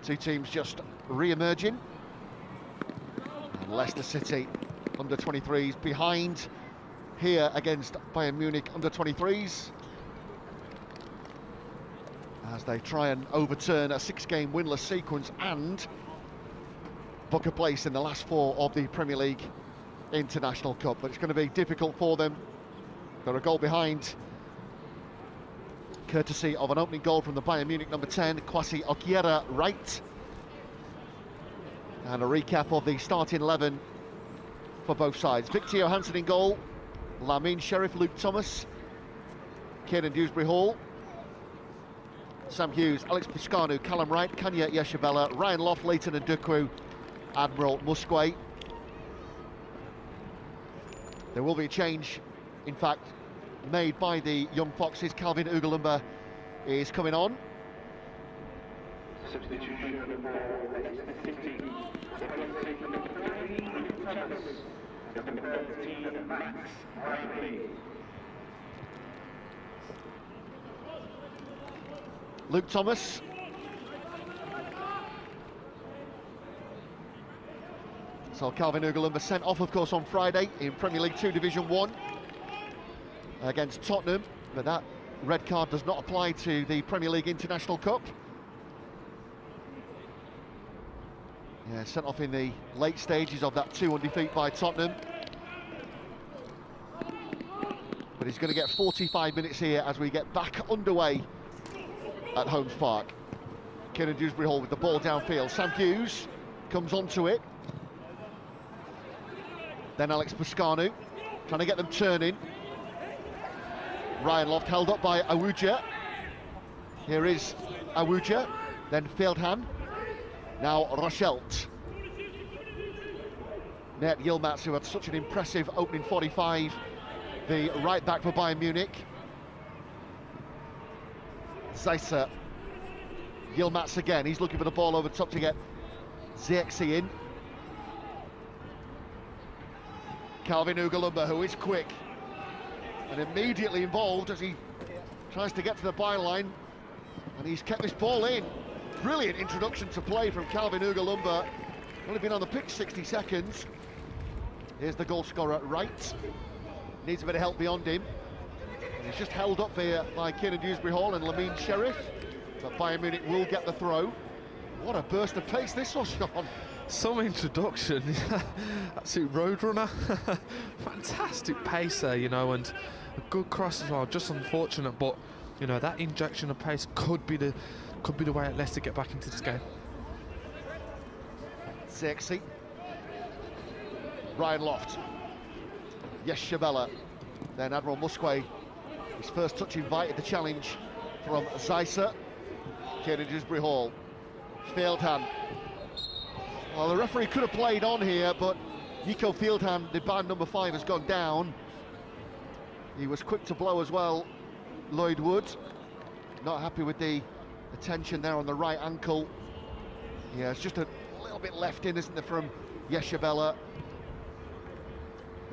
Two teams just re-emerging. And Leicester City under-23s behind here against Bayern Munich under-23s, as they try and overturn a 6-game winless sequence and book a place in the last 4 of the Premier League International Cup. But it's going to be difficult for them. They're a goal behind, courtesy of an opening goal from the Bayern Munich number 10, Kwasi Okiera, right. And a recap of the starting 11 for both sides. Victor Johansson in goal, Lamine Sheriff, Luke Thomas, Kieran Dewsbury-Hall, Sam Hughes, Alex Piscanu, Callum Wright, Kanya Yeshabella, Ryan Loft, Leighton and Dukwu, Admiral Musquay. There will be a change, in fact, made by the Young Foxes. Calvin Ugalumba is coming on. Luke Thomas. So Calvin Ugalumba sent off, of course, on Friday in Premier League 2 Division 1 against Tottenham, but that red card does not apply to the Premier League International Cup. Yeah, sent off in the late stages of that 2-1 defeat by Tottenham. But he's going to get 45 minutes here as we get back underway at Holmes Park. Kieran Dewsbury-Hall with the ball downfield. Sam Hughes comes onto it. Then Alex Piscanu, trying to get them turning. Ryan Loft held up by Awuja. Here is Awuja, then Fieldham. Now Rochelt. Mert Yilmaz, who had such an impressive opening 45, the right back for Bayern Munich. Zeisser. Yilmaz again, he's looking for the ball over top to get Zirkzee in. Calvin Ugalumba, who is quick and immediately involved as he tries to get to the byline, and he's kept this ball in. Brilliant introduction to play from Calvin Ugalumba. Only been on the pitch 60 seconds. Here's the goal scorer, Wright. Needs a bit of help beyond him. And he's just held up here by Kieran Dewsbury-Hall and Lamine Sheriff. But Bayern Munich will get the throw. What a burst of pace this was, Sean. Some introduction, absolute roadrunner. Fantastic pace there, you know, and a good cross as well. Just unfortunate, but you know that injection of pace could be the way that Leicester get back into this game. Zirkzee. Ryan Loft. Yeshabella. Then Admiral Musquay. His first touch invited the challenge from Zeisser. Kieran Dewsbury-Hall. Fieldham. Well, the referee could have played on here, but Nico Fieldham, the band number 5, has gone down. He was quick to blow as well, Lloyd Wood. Not happy with the attention there on the right ankle. Yeah, it's just a little bit left in, isn't there, from Yeshabella.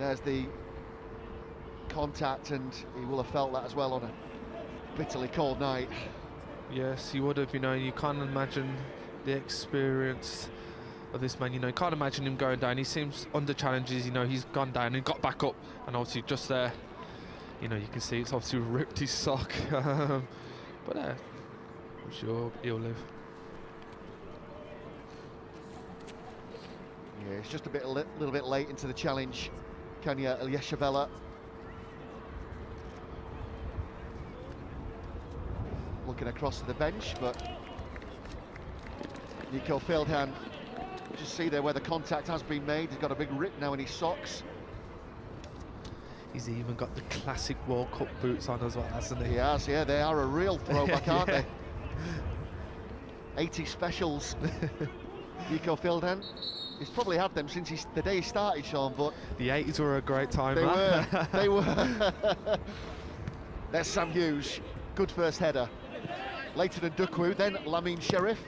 There's the contact, and he will have felt that as well on a bitterly cold night. Yes, he would have, you know. You can't imagine the experience of this man, you know. You can't imagine him going down. He seems under challenges, you know. He's gone down and got back up, and obviously just there, you know, you can see it's obviously ripped his sock. But I'm sure he'll live. Yeah, it's just a little bit late into the challenge. Kanya Yeshabella. Looking across to the bench, but Nico Fieldham, just see there where the contact has been made. He's got a big rip now in his socks. He's even got the classic World Cup boots on as well, hasn't he? He has, yeah, they are a real throwback, aren't they? 80 specials. Nico Fieldham. He's probably had them since the day he started, Sean, but... The 80s were a great time, They man. were, they were. There's Sam Hughes, good first header. Leighton and Dukwu, then Lamine Sheriff.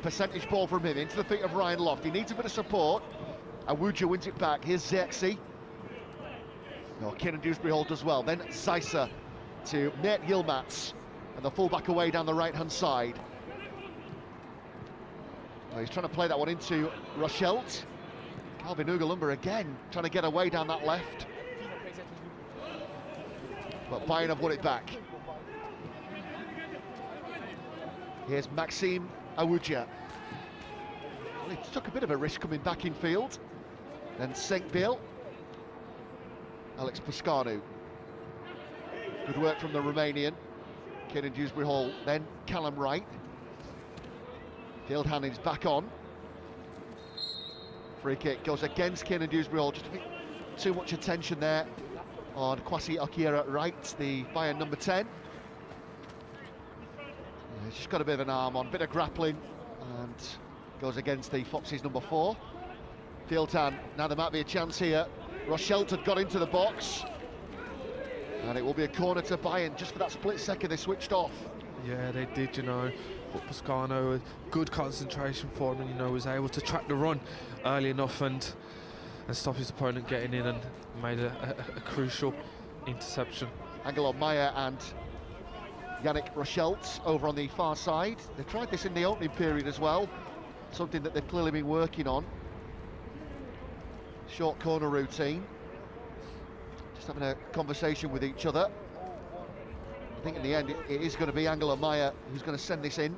Percentage ball from him into the feet of Ryan Loft. He needs a bit of support. Awuja wins it back. Here's Zirkzee. No, Kieran Dewsbury-Hall does well. Then Zeisser. to Nate Yilmaz, and the fullback away down the right-hand side. Well, he's trying to play that one into Rochelt. Calvin Ugalumba again trying to get away down that left. But Bayern have won it back. Here's Maxime Awuja. Well, he took a bit of a risk coming back in field. Then Senkbil. Alex Pascanu. Good work from the Romanian. Kieran Dewsbury-Hall. Then Callum Wright. Field handing's back on. Free kick goes against Kieran Dewsbury-Hall. Just a bit too much attention there on Kwasi Okiera-Wright, the Bayern number 10. He's just got a bit of an arm on, bit of grappling, and goes against the Foxes number 4. Field hand, now there might be a chance here. Rochelt had got into the box, and it will be a corner to Bayern. Just for that split second they switched off. Yeah, they did, you know. But Pascano, good concentration for him, and you know, was able to track the run early enough and stop his opponent getting in, and made a crucial interception. Angelo Meyer and Yannick Rochelt over on the far side. They tried this in the opening period as well, something that they've clearly been working on. Short corner routine. Just having a conversation with each other. I think in the end it is going to be Angelo Meyer who's going to send this in.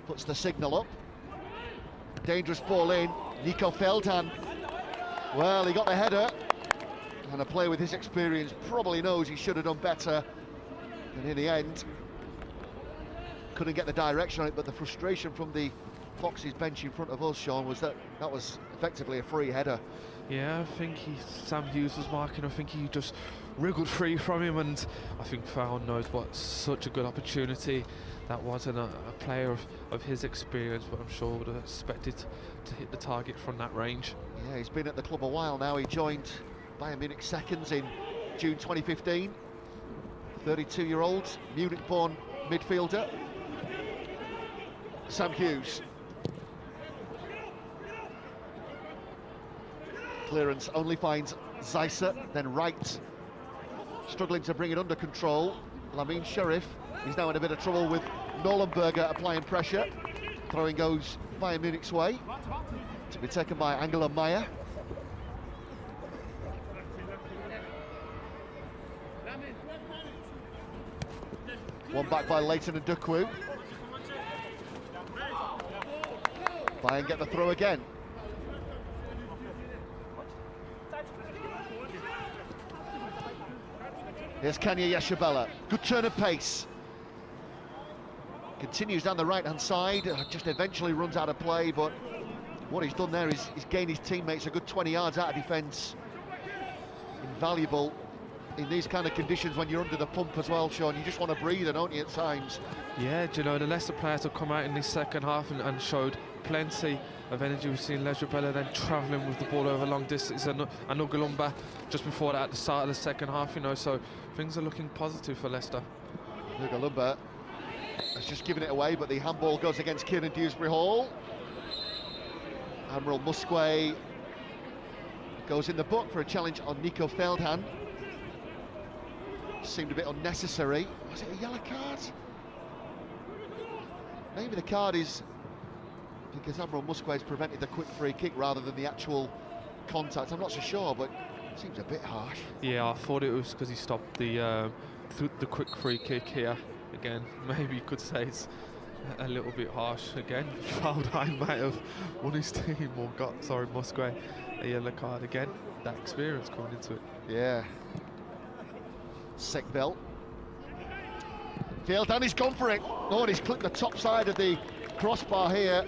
Puts the signal up. Dangerous ball in. Nico Feldhan. Well, he got the header. And a player with his experience probably knows he should have done better. And in the end, couldn't get the direction on it, but the frustration from the Foxes bench in front of us, Sean, was that was effectively a free header. Yeah, I think Sam Hughes was marking. I think he just wriggled free from him, and I think Farrell knows what such a good opportunity that was, and a player of his experience, but I'm sure would have expected to hit the target from that range. Yeah, he's been at the club a while now. He joined Bayern Munich seconds in June 2015. 32-year-old, Munich-born midfielder. Sam Hughes. Clearance only finds Zeisser, then Wright. Struggling to bring it under control. Lamin Sharif is now in a bit of trouble with Nollenberger applying pressure. Throwing goes Bayern Munich's way. To be taken by Angelo Meyer. One back by Leighton and Dukwu. Bayern get the throw again. Here's Kanya Yashabella. Good turn of pace. Continues down the right-hand side. Just eventually runs out of play, but what he's done there is he's gained his teammates a good 20 yards out of defence. Invaluable in these kind of conditions when you're under the pump as well, Sean. You just want to breathe, don't you, at times? Yeah, do you know, the Leicester players have come out in this second half and showed plenty of energy. We've seen Leisure Bella then travelling with the ball over long distance, and Ugalumba just before that at the start of the second half, you know, so things are looking positive for Leicester. Ugalumba has just given it away, but the handball goes against Kieran Dewsbury-Hall. Admiral Musquet goes in the book for a challenge on Nico Feldhan. Seemed a bit unnecessary. Was it a yellow card? Maybe the card is because Admiral Musquet's prevented the quick free kick rather than the actual contact. I'm not so sure, but it seems a bit harsh. Yeah, I thought it was because he stopped the quick free kick here. Again, maybe you could say it's a little bit harsh. Again, Feldheim might have won his team or got, Musquet a yellow card again. That experience coming into it. Yeah. Senkbil. Feldhan, he's gone for it. Oh, and he's clipped the top side of the crossbar here.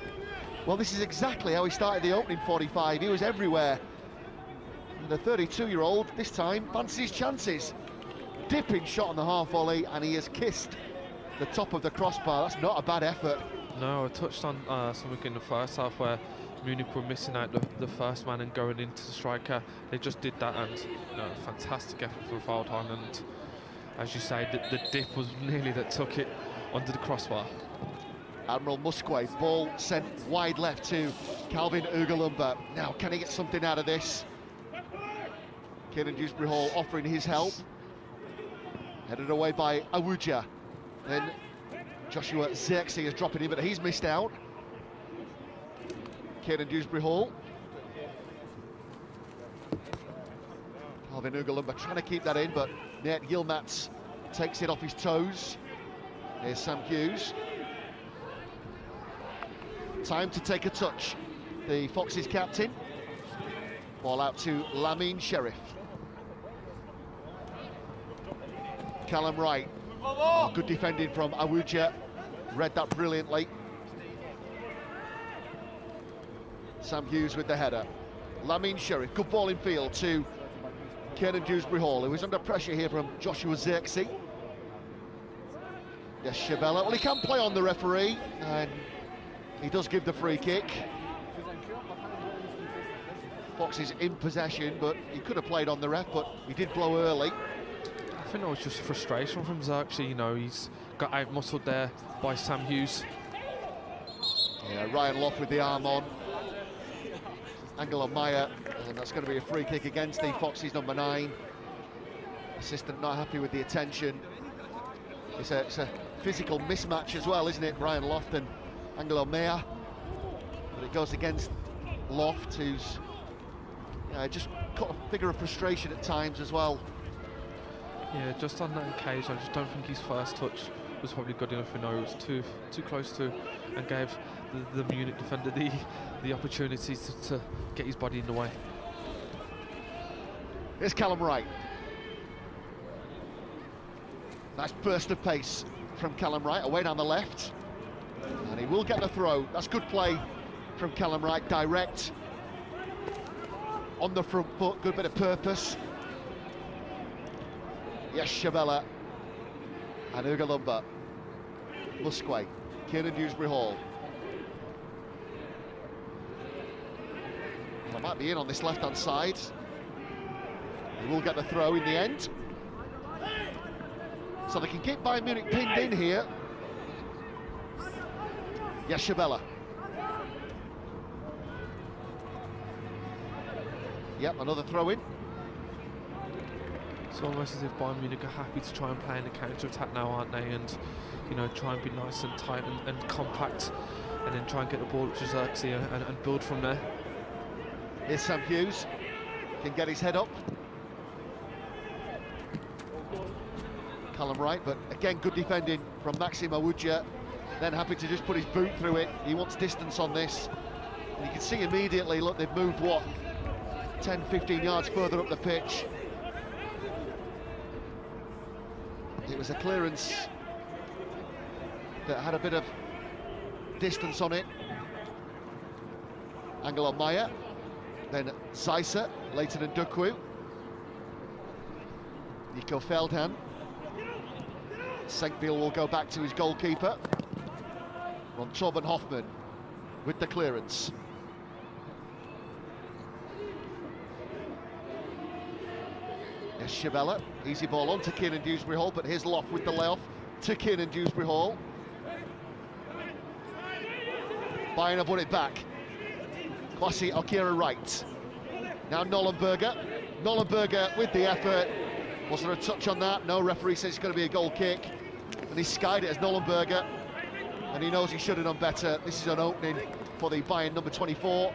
Well, this is exactly how he started the opening 45. He was everywhere. And the 32-year-old, this time, fancies his chances. Dipping shot on the half volley, and he has kissed the top of the crossbar. That's not a bad effort. No, I touched on something in the first half where Munich were missing out the first man and going into the striker. They just did that, and you know, fantastic effort from Feldhan, and as you say, the dip was nearly that took it under the crossbar. Admiral Musquet, ball sent wide left to Calvin Ugalumba. Now, can he get something out of this? Kieran Dewsbury-Hall offering his help. Headed away by Awuja. Then Joshua Zirkzee is dropping in, but he's missed out. Kieran Dewsbury Hall. Calvin Ugalumba trying to keep that in, but Nate Yilmaz takes it off his toes. Here's Sam Hughes. Time to take a touch. The Foxes captain. Ball out to Lamine Sheriff. Callum Wright. Oh, good defending from Awuja. Read that brilliantly. Sam Hughes with the header. Lamine Sheriff, good ball in field to Kieran Dewsbury Hall, who is under pressure here from Joshua Zirkzee. Yes, Shabella. Well, he can play on the referee, and he does give the free kick. Fox is in possession, but he could have played on the ref, but he did blow early. I think that was just frustration from Zirkzee. You know, he's got out-muscled there by Sam Hughes. Yeah, Ryan Loft with the arm on. Angelo Meyer, and that's going to be a free kick against the Foxes, number 9. Assistant not happy with the attention. It's a physical mismatch as well, isn't it? Ryan Loft and Angelo Meyer. But it goes against Loft, who's just got a figure of frustration at times as well. Yeah, just on that occasion, I just don't think his first touch was probably good enough. You know, it was too close to, and gave the Munich defender the opportunity to get his body in the way. Here's Callum Wright. Nice burst of pace from Callum Wright, away down the left. And he will get the throw. That's good play from Callum Wright, direct. On the front foot, good bit of purpose. Yes, Shabella. And Ugalumba. Musquay. Kieran Dewsbury Hall. Well, I might be in on this left-hand side. He will get the throw in the end. So they can keep Bayern Munich pinned in here. Yes, Shabella. Yep, another throw in. It's almost as if Bayern Munich are happy to try and play in the counter-attack now, aren't they? And, you know, try and be nice and tight and compact, and then try and get the ball to Zirkzee and build from there. Here's Sam Hughes. Can get his head up. Callum Wright, but again, good defending from Maxim Awuja. Then happy to just put his boot through it. He wants distance on this. And you can see immediately, look, they've moved, what, 10, 15 yards further up the pitch. It was a clearance that had a bit of distance on it. Angelo Meyer, then Zeisser, Leighton and Dukwu. Nico Feldhan. Senkbiel will go back to his goalkeeper. Ron Torben Hoffman with the clearance. Yes, Shabella, easy ball on to Kieran Dewsbury Hall, but here's Loft with the layoff to Kieran Dewsbury Hall. Bayern have won it back. Kwasi Okira Wright. Now Nollenberger. Nollenberger with the effort. Was there a touch on that? No, referee says it's going to be a goal kick. And he skied it as Nollenberger. And he knows he should have done better. This is an opening for the Bayern number 24.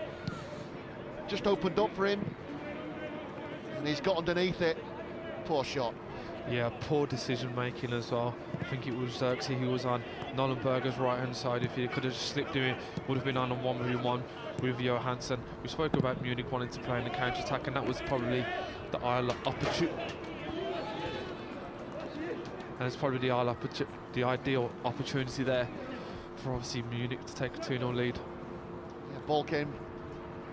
Just opened up for him. And he's got underneath it. Poor shot. Yeah, poor decision making as well. I think it was Zirkzee who was on Nollenberger's right hand side. If he could have just slipped in, would have been on 1v1 with Johansson. We spoke about Munich wanting to play in the counter attack, and that was probably the opportunity. And it's probably the ideal opportunity there for obviously Munich to take a 2-0 lead. Yeah, ball came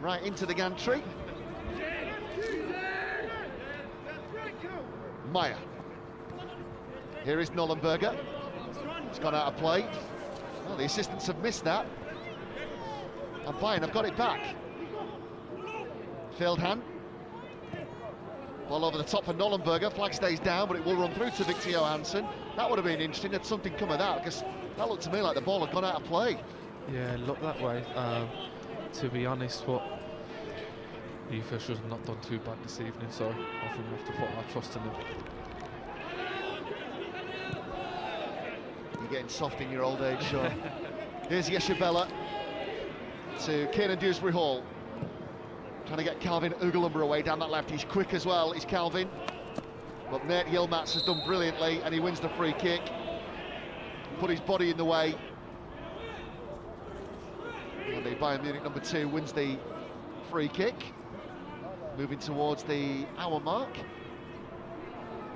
right into the gantry. Meyer. Here is Nollenberger. It's gone out of play. Well, the assistants have missed that. And Bayern have got it back. Feldhan. Ball over the top for Nollenberger. Flag stays down, but it will run through to Victor Johansson. That would have been interesting had something come of that, because that looked to me like the ball had gone out of play. Yeah, it looked that way, to be honest, but the officials have not done too bad this evening, so I think we have to put our trust in them. getting soft in your old age, Sean. Here's Yeshabella to Kieran Dewsbury Hall. Trying to get Calvin Ugalumber away down that left. He's quick as well, is Calvin. But Mert Yilmaz has done brilliantly, and he wins the free kick. Put his body in the way. And the Bayern Munich number 2 wins the free kick. Moving towards the hour mark.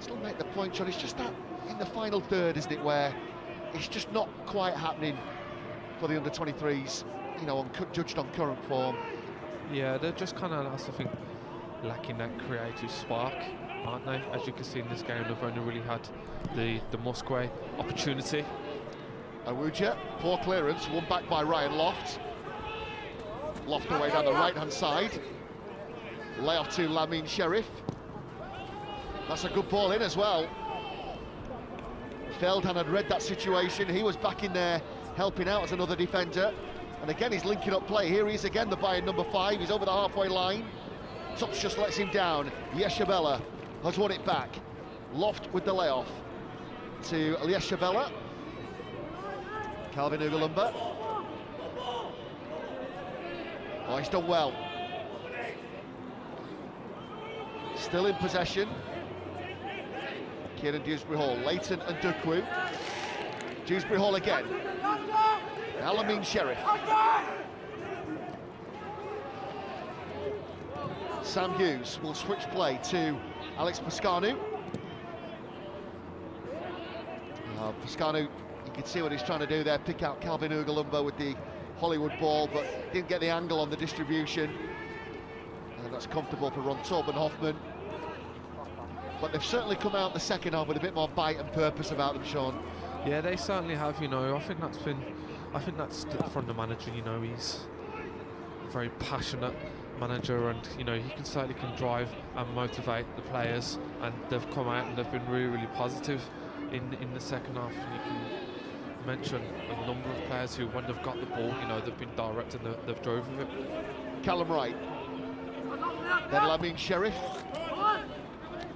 Still make the point, John. It's just that in the final third, isn't it, where it's just not quite happening for the under-23s, you know, judged on current form. Yeah, they're just kind of, I think, lacking that creative spark, aren't they? As you can see in this game, they've only really had the Musquay opportunity. Awuja, poor clearance, won back by Ryan Loft. Loft away down the right-hand side. Layoff to Lamine Sheriff. That's a good ball in as well. Feldhan had read that situation. He was back in there helping out as another defender. And again, he's linking up play. Here he is again, the Bayern number 5. He's over the halfway line. Touch just lets him down. Yeshabella has won it back. Loft with the layoff to Yeshabella. Calvin Ugalumber. Oh, he's done well. Still in possession. Kieran Dewsbury Hall, Leighton and Dukwu. Dewsbury Hall again. Lamine Sheriff. Sam Hughes will switch play to Alex Pascanu. Pascanu, you can see what he's trying to do there, pick out Calvin Ugalumber with the Hollywood ball, but didn't get the angle on the distribution. And that's comfortable for Ron Torben Hoffman. But they've certainly come out the second half with a bit more bite and purpose about them, Sean. Yeah, they certainly have, you know. I think that's from the manager, you know. He's a very passionate manager, and, you know, he certainly can drive and motivate the players, and they've come out and they've been really, really positive in the second half. And you can mention a number of players who, when they've got the ball, you know, they've been direct and they've drove with it. Callum Wright. Then Lamine Sheriff.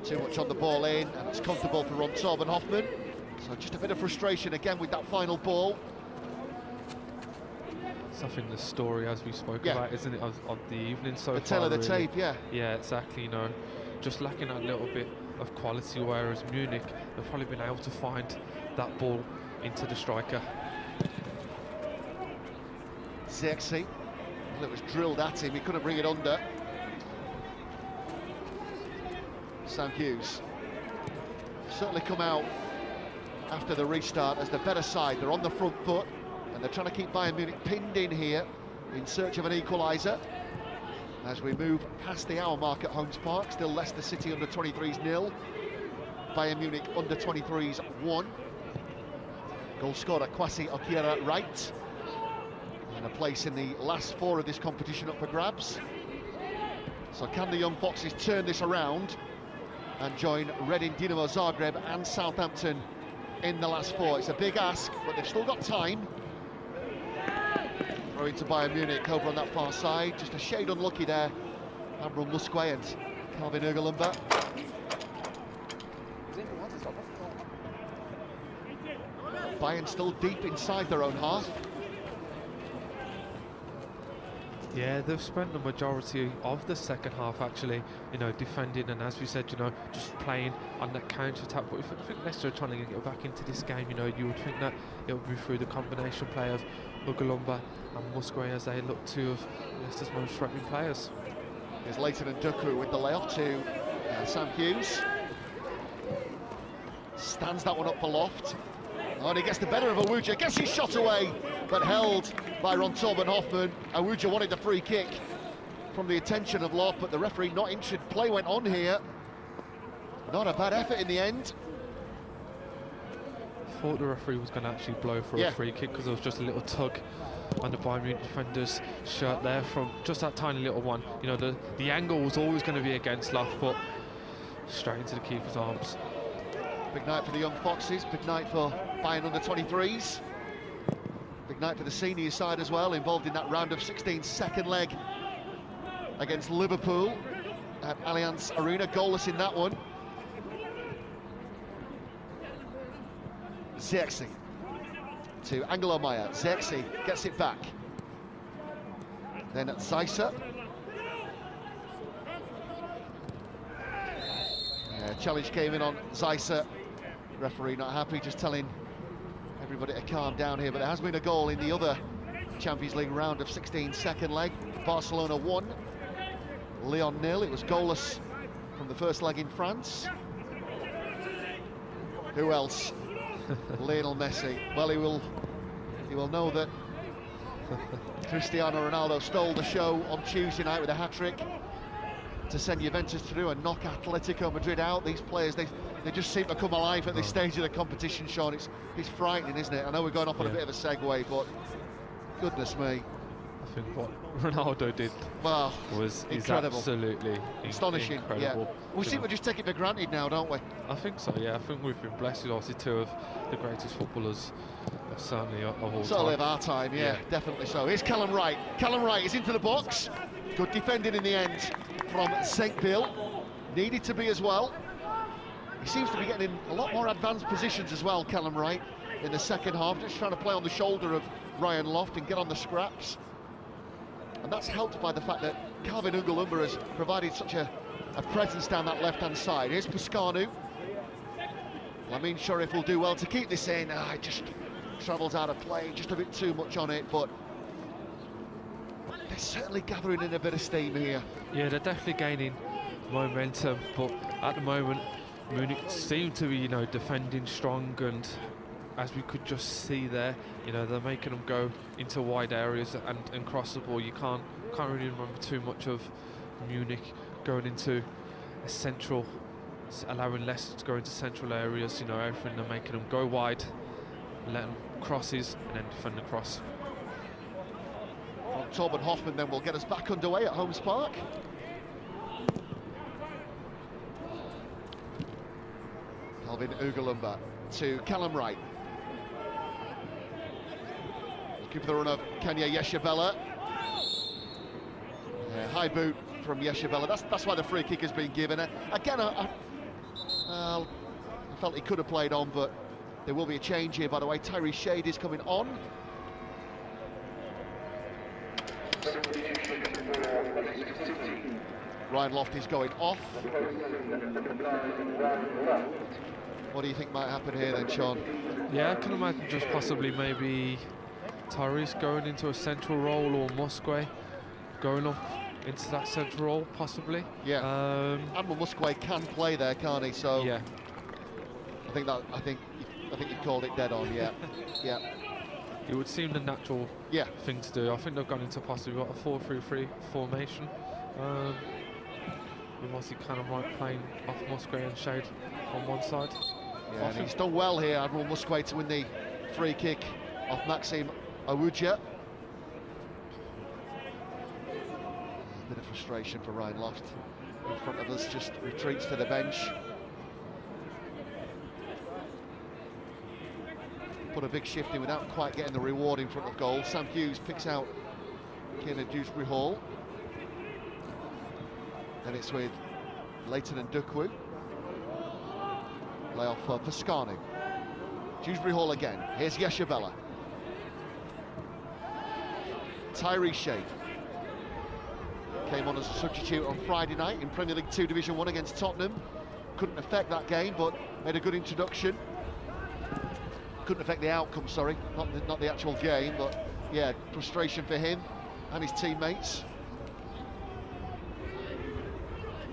Too much on the ball in, and it's comfortable for Ron Torben Hoffman. So just a bit of frustration again with that final ball. It's, I think, the story, as we spoke about, isn't it, of the evening so far. The tale of the really. tape, yeah. Yeah, exactly, you know, just lacking that little bit of quality, whereas Munich, they've probably been able to find that ball into the striker. Zexi, well, it was drilled at him, he couldn't bring it under. Sam Hughes certainly come out after the restart as the better side. They're on the front foot and they're trying to keep Bayern Munich pinned in here in search of an equaliser. As we move past the hour mark at Holmes Park, still Leicester City under 23s 0, Bayern Munich under 23s 1. Goal scorer Kwasi Okira Wright, and a place in the last 4 of this competition up for grabs. So can the Young Foxes turn this around and join Reading, Dinamo Zagreb and Southampton in the last 4? It's a big ask, but they've still got time. Throw into Bayern Munich over on that far side, just a shade unlucky there. Amram Musquay and Calvin Ugalumber. Bayern still deep inside their own half. Yeah, they've spent the majority of the second half actually, you know, defending, and as we said, you know, just playing on that counter-attack. But if I think Leicester are trying to get back into this game, you know, you would think that it would be through the combination play of Ugalumber and Musquay, as they look to of Leicester's most threatening players. Here's Leighton and Dukwu with the layoff to Sam Hughes. Stands that one up for Loft. Oh, and he gets the better of Awuja, gets his shot away, but held by Ron Torben Hoffman. Awuja wanted the free kick from the attention of Loft, but the referee not interested. Play went on here. Not a bad effort in the end. Thought the referee was going to actually blow for a free kick, because there was just a little tug on the Bayern Munich defender's shirt there from just that tiny little one. You know, the angle was always going to be against Loft, but straight into the keeper's arms. Big night for the Young Foxes, big night for Bayern under 23s. Big night for the senior side as well, involved in that round of 16 second leg against Liverpool at Allianz Arena, goalless in that one. Zexi. to Angelo Meyer. Zexi gets it back. Then Zeisser. Challenge came in on Zeisser. Referee not happy, just telling everybody to calm down here. But there has been a goal in the other Champions League round of 16, second leg. Barcelona 1, Lyon 0. It was goalless from the first leg in France. Who else? Lionel Messi. Well, he will know that Cristiano Ronaldo stole the show on Tuesday night with a hat-trick to send Juventus through and knock Atletico Madrid out. These players, they just seem to come alive at this stage of the competition, Sean. It's frightening, isn't it? I know we're going off on a bit of a segue, but goodness me. I think what Ronaldo did was incredible. Absolutely astonishing. incredible. Yeah. We seem to just take it for granted now, don't we? I think so, yeah. I think we've been blessed with obviously two of the greatest footballers, certainly of all time. Certainly of our time, yeah, definitely so. Here's Callum Wright. Callum Wright is into the box. Good defending in the end from St. Bill. Needed to be as well. He seems to be getting in a lot more advanced positions as well, Callum Wright, in the second half. Just trying to play on the shoulder of Ryan Loft and get on the scraps. And that's helped by the fact that Calvin Ugalumba has provided such a presence down that left-hand side. Here's Pascanu. Lamin Sharif will do well to keep this in. It just travels out of play, just a bit too much on it, but they're certainly gathering in a bit of steam here. Yeah, they're definitely gaining momentum, but at the moment, Munich seem to be, defending strong, and as we could just see there, they're making them go into wide areas and cross the ball. You can't really remember too much of Munich going into a central, allowing Leicester to go into central areas. Everything, they're making them go wide, let them crosses, and then defend the cross. Torben Hoffman then will get us back underway at Holmes Park. Calvin Ugalumba to Callum Wright. Looking for the run of Kenya Yeshabella. High boot from Yeshabella. That's why the free kick has been given. Again, I felt he could have played on, but there will be a change here, by the way. Tyree Shade is coming on. Ryan Loft is going off. What do you think might happen here then, Sean? Yeah, I can imagine just possibly maybe Tyrese going into a central role, or Musquet going up into that central role, possibly. Yeah. Admiral Musquet can play there, can't he? So yeah. I think you've called it dead on. Yeah. Yeah. It would seem the natural thing to do. I think they've gone into possibly a 4-3-3 formation. With obviously Callum Wright playing off Musquet and Shade on one side. Yeah, and he's done well here, Admiral Musquet, to win the free kick off Maxime Awuja. A bit of frustration for Ryan Loft in front of us, just retreats to the bench. Put a big shift in without quite getting the reward in front of goal. Sam Hughes picks out Kiernan Dewsbury Hall. And it's with Leighton and Dukwu. Lay off for Pascanu. Dewsbury Hall again. Here's Yeshabella. Tyree Shade came on as a substitute on Friday night in Premier League 2 Division 1 against Tottenham. Couldn't affect that game, but made a good introduction. Couldn't affect the outcome, sorry, not the actual game, but yeah, frustration for him and his teammates.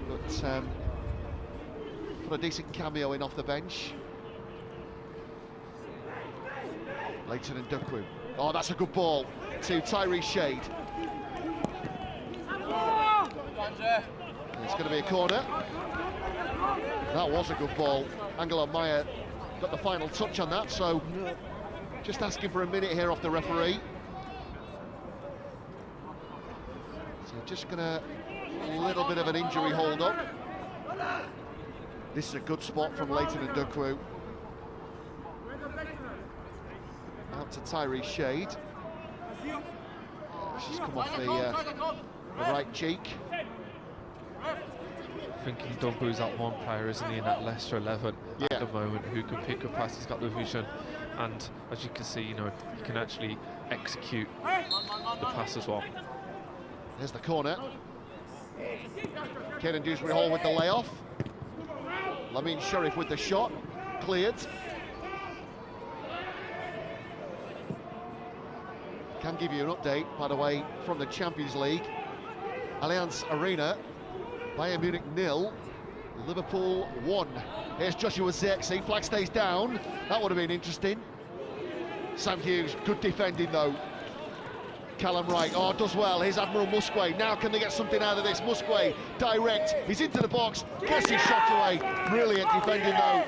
But put a decent cameo in off the bench. Leighton and Dukwu. Oh, that's a good ball to Tyree Shade. It's going to be a corner. That was a good ball. Angelo Meyer got the final touch on that, so just asking for a minute here off the referee. So just gonna a little bit of an injury hold up. This is a good spot from Leighton and Dukwu. Out to Tyree Shade. She's come off the right cheek. Thinking Dunbu's that one player, isn't he, in that Leicester 11 at the moment, who can pick a pass. He's got the vision and as you can see, you know, he can actually execute the pass as well. There's the corner. Caden Dewsbury Hall with the layoff. Lamine Sheriff with the shot, cleared. Can give you an update, by the way, from the Champions League. Allianz Arena, Bayern Munich 0, Liverpool 1. Here's Joshua Zirkzee, flag stays down. That would have been interesting. Sam Hughes, good defending though. Callum Wright, oh, does well. Here's Admiral Musquay. Now can they get something out of this? Musquay, direct. He's into the box. Gets his shot away. Brilliant defending though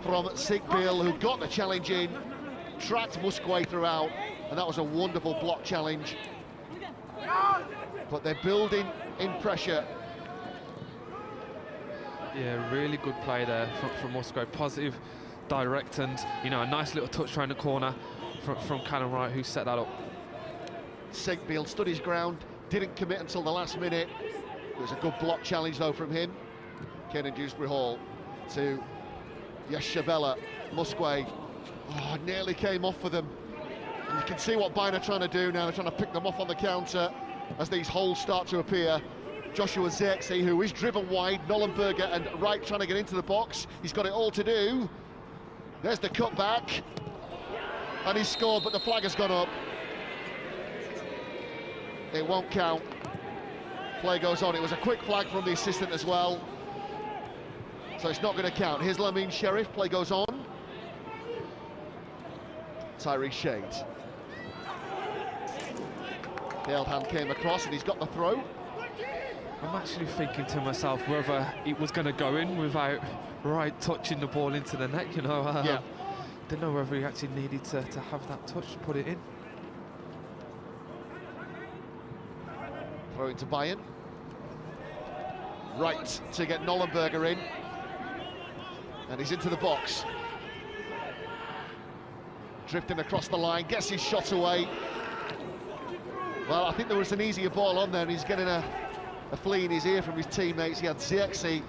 from Sigbiel, who got the challenge in, tracked Musquay throughout, and that was a wonderful block challenge. But they're building in pressure. Yeah, really good play there from Musgrave. Positive, direct, and you know, a nice little touch around the corner from Callum Wright, who set that up. Sigbiel stood his ground, didn't commit until the last minute. It was a good block challenge though from him. Caden Dewsbury Hall to Yeshabella. Musquay, oh, nearly came off for them. And you can see what Bayern are trying to do now. They're trying to pick them off on the counter as these holes start to appear. Joshua Zirkzee, who is driven wide, Nollenberger and Wright trying to get into the box. He's got it all to do. There's the cutback. And he's scored, but the flag has gone up. It won't count. Play goes on. It was a quick flag from the assistant as well. So it's not going to count. Here's Lamine Sheriff. Play goes on. Tyree Shades. Failed hand came across and he's got the throw. I'm actually thinking to myself whether it was going to go in without Wright touching the ball into the net, you know. Yeah. Didn't know whether he actually needed to have that touch to put it in. Throw into Bayern. Right to get Nollenberger in. And he's into the box. Drifting across the line, gets his shot away. Well, I think there was an easier ball on there, and he's getting a flea in his ear from his teammates. He had Zirkzee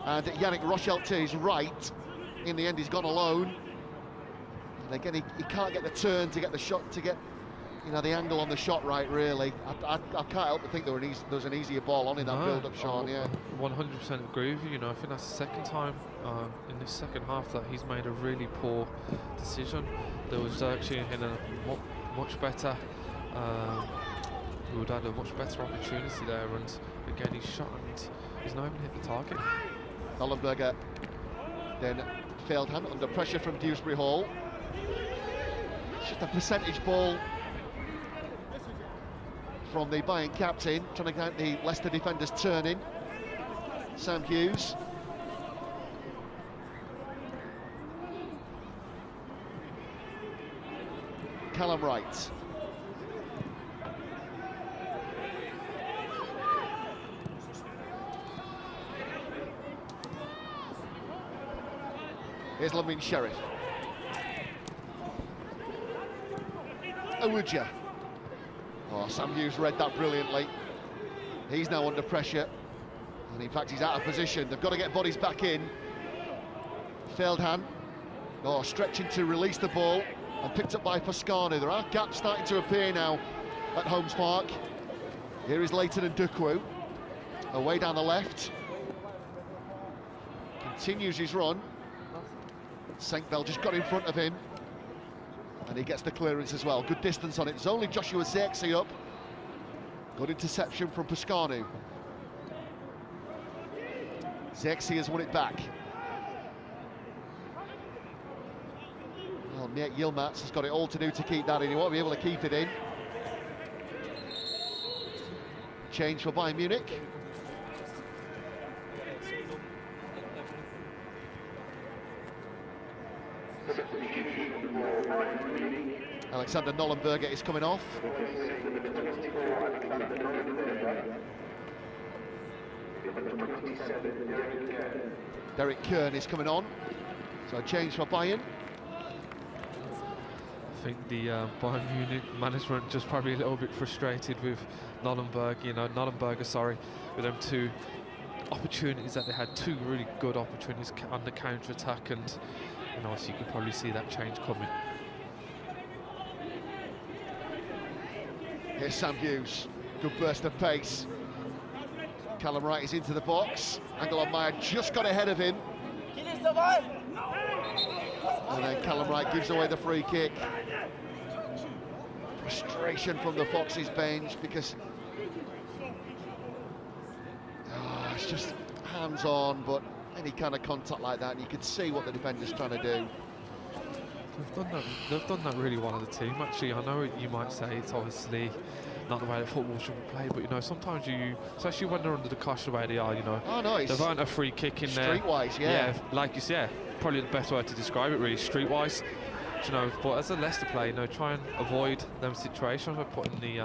and Yannick Rochelt to his right. In the end, he's gone alone. And again, he can't get the turn to get the shot, to get, you know, the angle on the shot right, really. I can't help but think there was an easier ball on in that build-up, Sean, yeah. 100% agree with you, you know. I think that's the second time in this second half that he's made a really poor decision. There was actually in a much better, we would have had a much better opportunity there, and again he's shot and he's not even hit the target. Nollenberger then failed hand under pressure from Dewsbury Hall. It's just a percentage ball from the Bayern captain, trying to count the Leicester defenders turning. Sam Hughes. Callum Wright. Here's Lamine Sheriff. Awuja. Oh, Sam Hughes read that brilliantly. He's now under pressure. And in fact, he's out of position. They've got to get bodies back in. Failed hand. Oh, stretching to release the ball. And picked up by Pascanu. There are gaps starting to appear now at Holmes Park. Here is Leighton and Dukwu. Away down the left. Continues his run. Senkveld just got in front of him. And he gets the clearance as well. Good distance on it. It's only Joshua Zirkzee up. Good interception from Pascanu. Zirkzee has won it back. Well, Miek Yilmaz has got it all to do to keep that in. He won't be able to keep it in. Change for Bayern Munich. Alexander Nollenberger is coming off. Derek Kern is coming on. So a change for Bayern. I think the Bayern Munich management just probably a little bit frustrated with Nollenberger, with them two opportunities that they had, two really good opportunities on the counter-attack, and and obviously you can probably see that change coming. Here's Sam Hughes, good burst of pace. Callum Wright is into the box. Angelo Meyer just got ahead of him. And then Callum Wright gives away the free kick. Frustration from the Foxes bench because it's just hands-on, but any kind of contact like that, and you could see what the defender's trying to do. They've done that really well as a team, actually. I know you might say it's obviously not the way that football should be played, but you know, sometimes you, especially when they're under the cosh the way they are, you know, they've earned a free kick in there. Streetwise, yeah. Like you said, probably the best way to describe it, really, streetwise. You know, but as a Leicester player, you know, try and avoid them situations by putting the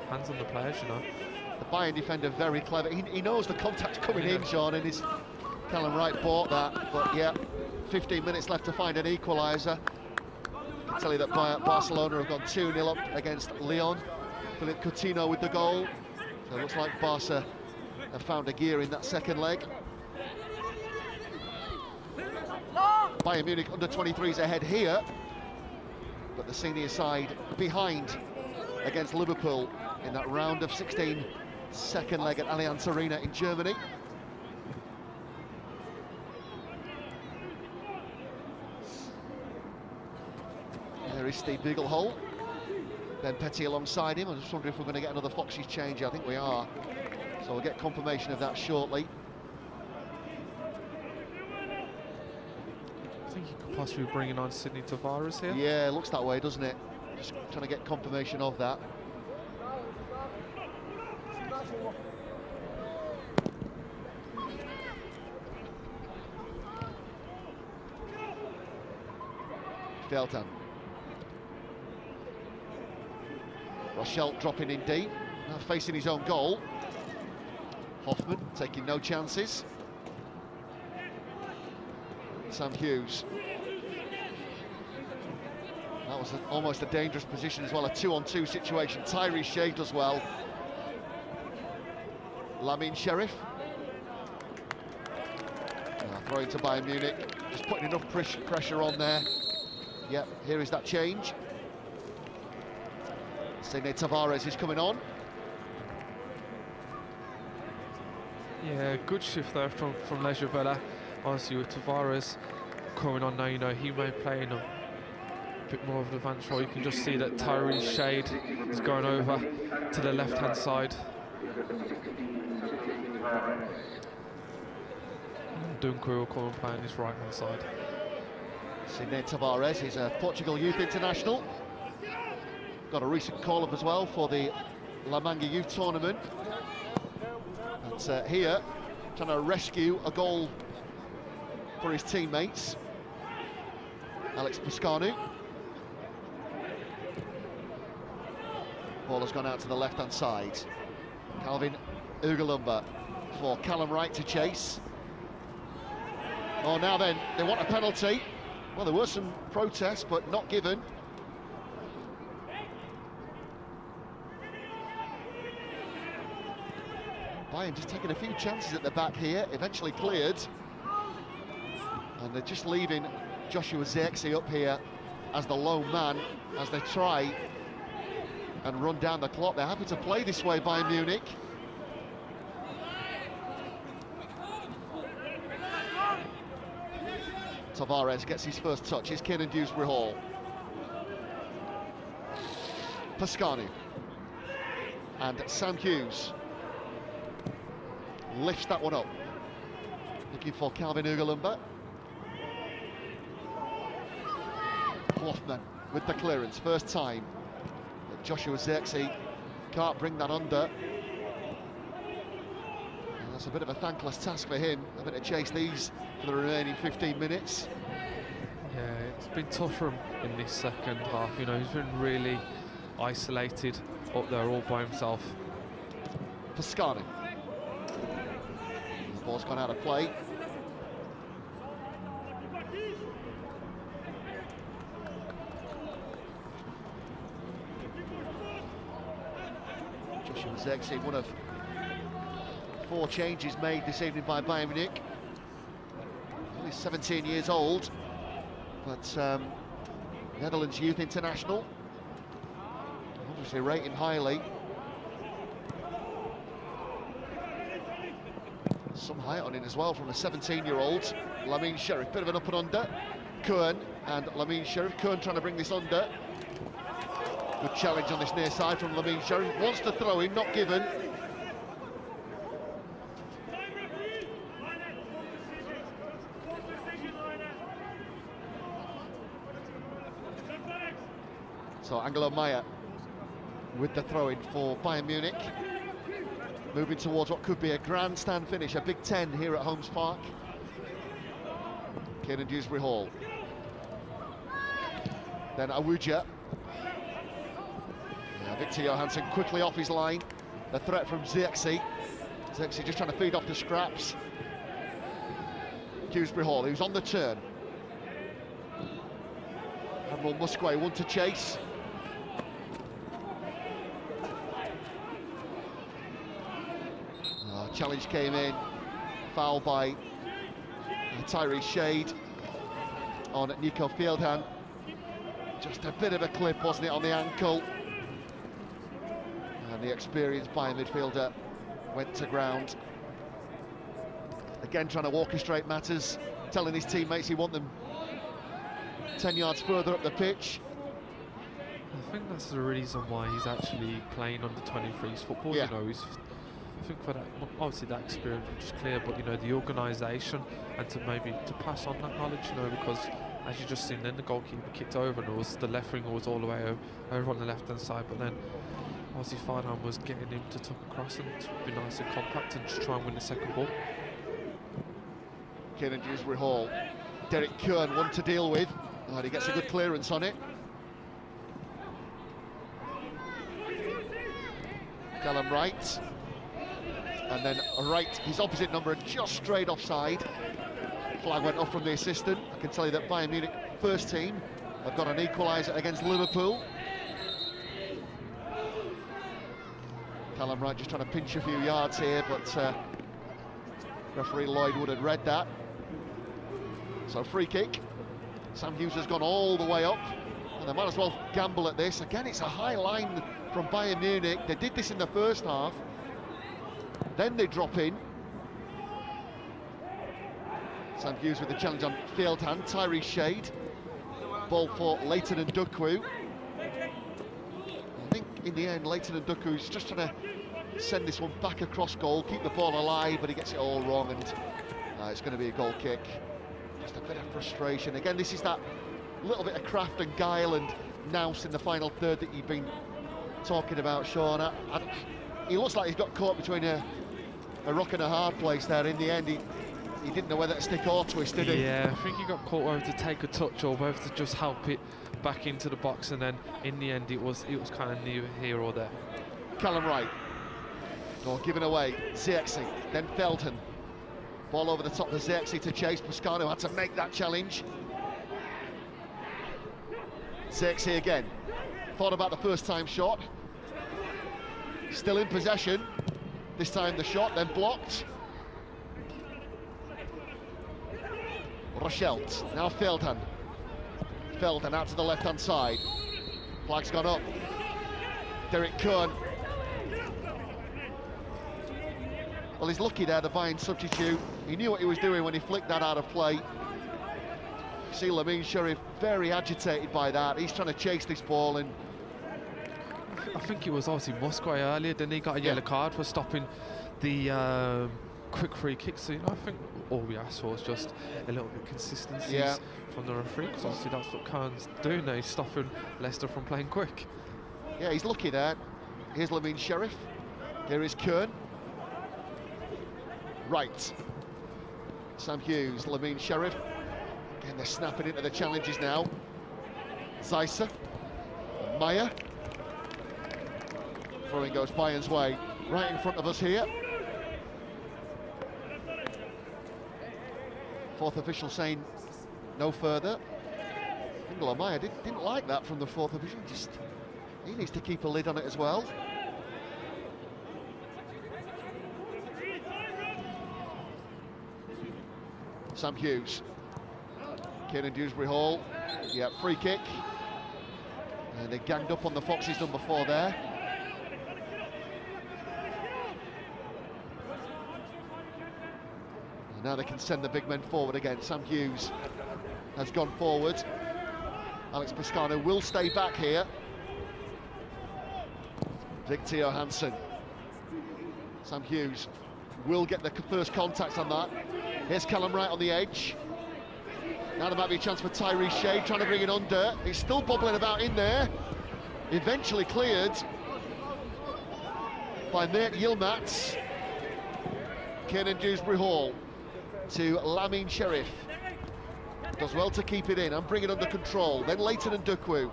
hands on the players, you know. The Bayern defender very clever. He knows the contact's coming in, Sean, and Callum Wright bought that. But yeah, 15 minutes left to find an equaliser. I can tell you that Barcelona have gone 2-0 up against Lyon. Philippe Coutinho with the goal. So it looks like Barca have found a gear in that second leg. Bayern Munich under 23s ahead here, but the senior side behind against Liverpool in that round of 16 second leg at Allianz Arena in Germany. There is Steve Beaglehole. Ben Petty alongside him. I just wonder if we're going to get another Foxes change. I think we are. So we'll get confirmation of that shortly. I think you could possibly bring in on Sydney Tavares here. Yeah, it looks that way, doesn't it? Just trying to get confirmation of that. Felton. Rochelle dropping in deep, now facing his own goal. Hoffman taking no chances. Sam Hughes. That was almost a dangerous position as well, a 2-on-2 situation. Tyree Shea does well. Lamin Sheriff. Throwing to Bayern Munich, just putting enough pressure on there. Yep, here is that change. Sydney Tavares is coming on. Yeah, good shift there from Leisure Villa. Honestly, with Tavares coming on now, you know, he may play in a bit more of an advanced role. You can just see that Tyree Shade is going over to the left-hand side. Dunker will come and play on his right-hand side. Sydney Tavares is a Portugal youth international. Got a recent call-up as well for the La Manga Youth Tournament. But here, trying to rescue a goal for his teammates. Alex Pascanu. Ball has gone out to the left-hand side. Calvin Ugalumba for Callum Wright to chase. Oh, now then, they want a penalty. Well, there were some protests, but not given. Bayern just taking a few chances at the back here, eventually cleared. And they're just leaving Joshua Zirkzee up here as the lone man as they try and run down the clock. They're happy to play this way, Bayern Munich. Tavares gets his first touch. Here's Kiernan Dewsbury Hall. Pascanu. And Sam Hughes lifts that one up. Looking for Calvin Ugalumba. Hoffman with the clearance. First time that Joshua Zirkzee can't bring that under. And that's a bit of a thankless task for him, having to chase these for the remaining 15 minutes. Yeah, it's been tough for him in this second half. You know, he's been really isolated up there all by himself. Pascanu. The ball's gone out of play. Joshua Zirkzee, one of 4 changes made this evening by Bayern Munich. Only 17 years old. but Netherlands youth international, obviously rating highly. Some height on it as well from a 17-year-old. Lamine Sheriff, bit of an up and under. Kern and Lamine Sheriff. Kern trying to bring this under. Good challenge on this near side from Lamine Sheriff. Wants to throw in, not given. So Angelo Maya with the throw-in for Bayern Munich. Moving towards what could be a grandstand finish, a Big Ten here at Holmes Park. Kiernan Dewsbury Hall. Then Awuja. Victor Johansson quickly off his line. The threat from Zirkzee. Zirkzee just trying to feed off the scraps. Dewsbury Hall, who's on the turn. Admiral Musquet, one to chase. Challenge came in, foul by Tyree Shade on Nico Fieldhan. Just a bit of a clip, wasn't it, on the ankle? And the experienced Bayern midfielder went to ground. Again, trying to orchestrate matters, telling his teammates he wants them 10 yards further up the pitch. I think that's the reason why he's actually playing under 23s football. Yeah. You know, I think for that, obviously that experience, which is clear, but you know, the organisation and to maybe to pass on that knowledge, you know, because as you just seen, then the goalkeeper kicked over and it was the left winger was all the way over on the left hand side, but then obviously Farnham was getting him to tuck across and to be nice and compact and just try and win the second ball. Kiernan Dewsbury Hall. Derek Kern, one to deal with. Oh, he gets a good clearance on it. Callum Wright. And then Wright, his opposite number, just straight offside. Flag went off from the assistant. I can tell you that Bayern Munich first team have got an equaliser against Liverpool. Callum Wright just trying to pinch a few yards here, but referee Lloyd Wood had read that. So free kick. Sam Hughes has gone all the way up, and they might as well gamble at this. Again, it's a high line from Bayern Munich. They did this in the first half. Then they drop in. Sam Hughes with the challenge on Fieldhand. Tyree Shade. Ball for Leighton and Duckwu. I think in the end, Leighton and Duckwu is just trying to send this one back across goal, keep the ball alive, but he gets it all wrong, and it's going to be a goal kick. Just a bit of frustration. Again, this is that little bit of craft and guile and nous in the final third that you've been talking about, Sean. He looks like he's got caught between a rock and a hard place there. In the end, he didn't know whether to stick or twist, did he? Yeah, I think he got caught whether to take a touch or whether to just help it back into the box, and then in the end it was kind of neither here or there. Callum Wright. Oh, given away. Zirkzee, then Felton. Ball over the top of Zirkzee to chase. Pascano had to make that challenge. Zirkzee again. Thought about the first time shot. Still in possession. This time the shot, then blocked. Rochelt, now Feldhan. Feldhan out to the left-hand side. Flag's gone up. Derek Kern. Well, he's lucky there, the Bayern substitute. He knew what he was doing when he flicked that out of play. See Lamine Sheriff very agitated by that. He's trying to chase this ball, and I think it was obviously Musquet earlier, then he got a yellow card for stopping the quick free kick. So, you know, I think all we asked for was just a little bit of consistency from the referee, because obviously that's what Kern's doing now. He's stopping Leicester from playing quick. Yeah, he's lucky there. Here's Lamine Sheriff. Here is Kern. Right. Sam Hughes, Lamine Sheriff. Again, they're snapping into the challenges now. Zeisser. Maya. Throwing goes Bayern's way. Right in front of us here. Fourth official saying no further. Angelo Maya didn't like that from the fourth official. Just he needs to keep a lid on it as well. Sam Hughes. Kiernan Dewsbury Hall. Yeah, free kick. And they ganged up on the Foxes, number 4 there. And now they can send the big men forward again. Sam Hughes has gone forward. Alex Pascano will stay back here. Victor Johansson. Sam Hughes will get the first contact on that. Here's Callum Wright on the edge. Now there might be a chance for Tyrese Shade, trying to bring it under. He's still bobbling about in there. Eventually cleared by Mert Yilmaz. Kiernan Dewsbury Hall to Lamine Sheriff. Does well to keep it in and bring it under control. Then Leighton and Dukwu.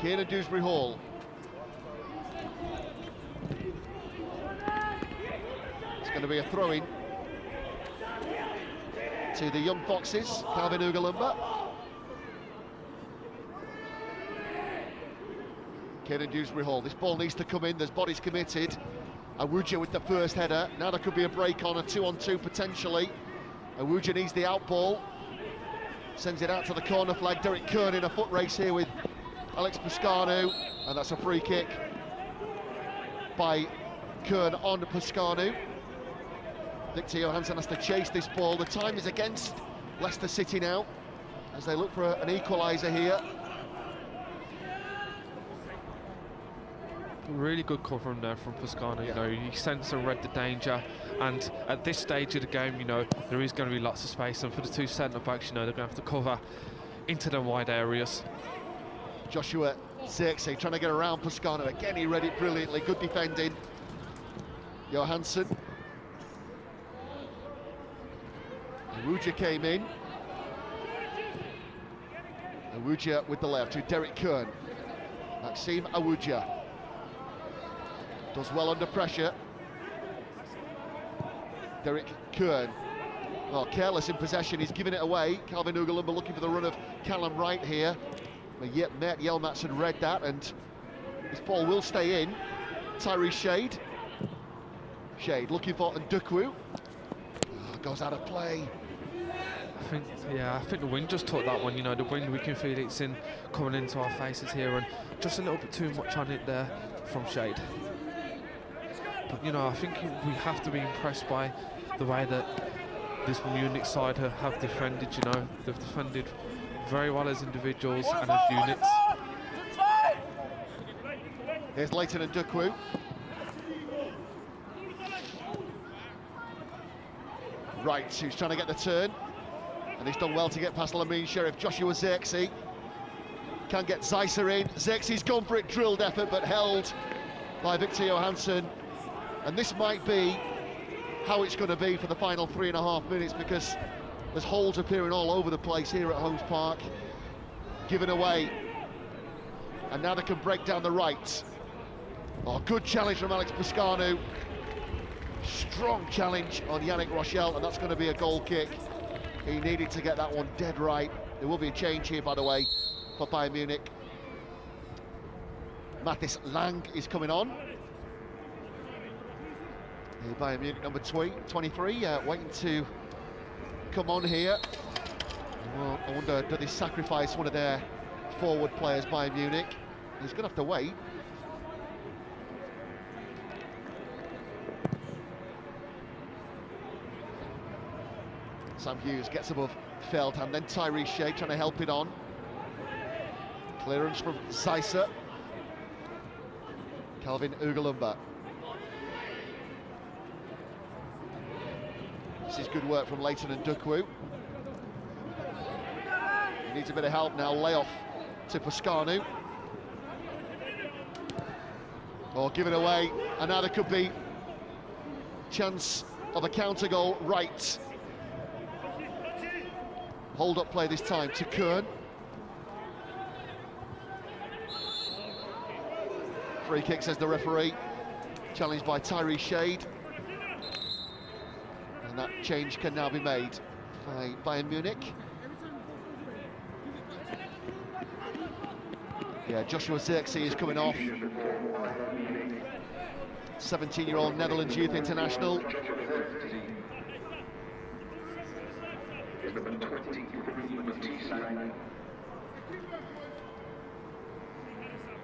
Kiernan Dewsbury Hall. It's going to be a throw-in to the young Foxes, Calvin Ugalumba. Kiernan Dewsbury Hall. This ball needs to come in, there's bodies committed. Awuja with the first header. Now there could be a break on, a 2-on-2 potentially. Awuja needs the out ball. Sends it out to the corner flag. Derek Kern in a foot race here with Alex Pascano. And that's a free kick by Kern on Pascano. Victor Johansson has to chase this ball. The time is against Leicester City now, as they look for an equaliser here. Really good covering there from Pascano. You know, he sensed and read the danger, and at this stage of the game, you know, there is going to be lots of space, and for the 2 centre-backs, you know, they're going to have to cover into the wide areas. Joshua Zirkzee trying to get around Pascano. Again, he read it brilliantly. Good defending. Johansson. Awuja came in. Awuja with the left to Derek Kern. Maxime Awuja does well under pressure. Derek Kern, well, careless in possession, he's giving it away. Calvin Ugalumba looking for the run of Callum Wright here. But yet Mert Yilmaz had read that, and this ball will stay in. Tyrese Shade. Shade looking for Ndukwu. Goes out of play. I think the wind just took that one. You know, the wind, we can feel it's coming into our faces here, and just a little bit too much on it there from Shade. But you know, I think we have to be impressed by the way that this Munich side have defended. You know, they've defended very well as individuals and as units. Here's Leighton and Dukwu. Right, who's trying to get the turn, and he's done well to get past Lamine Sheriff. Joshua Zirkzee can get Zeisser in. Zirkzee's gone for it, drilled effort, but held by Victor Johansson. And this might be how it's going to be for the final 3.5 minutes, because there's holes appearing all over the place here at Holmes Park. Given away, and now they can break down the right. Oh, good challenge from Alex Pascano. Strong challenge on Yannick Rochelle, and that's going to be a goal kick. He needed to get that one dead right. There will be a change here, by the way, for Bayern Munich. Mathis Lang is coming on. The Bayern Munich number 23, waiting to come on here. Well, I wonder, do they sacrifice one of their forward players, Bayern Munich? He's going to have to wait. Sam Hughes gets above Feldham, then Tyrese Shade trying to help it on. Clearance from Zeisser. Calvin Ugalumba. This is good work from Leighton and Dukwu. He needs a bit of help now. Layoff to Pascano. Oh, give it away, and now there could be chance of a counter goal. Right. Hold up play this time to Kern. Free kick, says the referee. Challenged by Tyrese Shade. And that change can now be made by Bayern Munich. Yeah, Joshua Zirkzee is coming off. 17-year-old Netherlands youth international.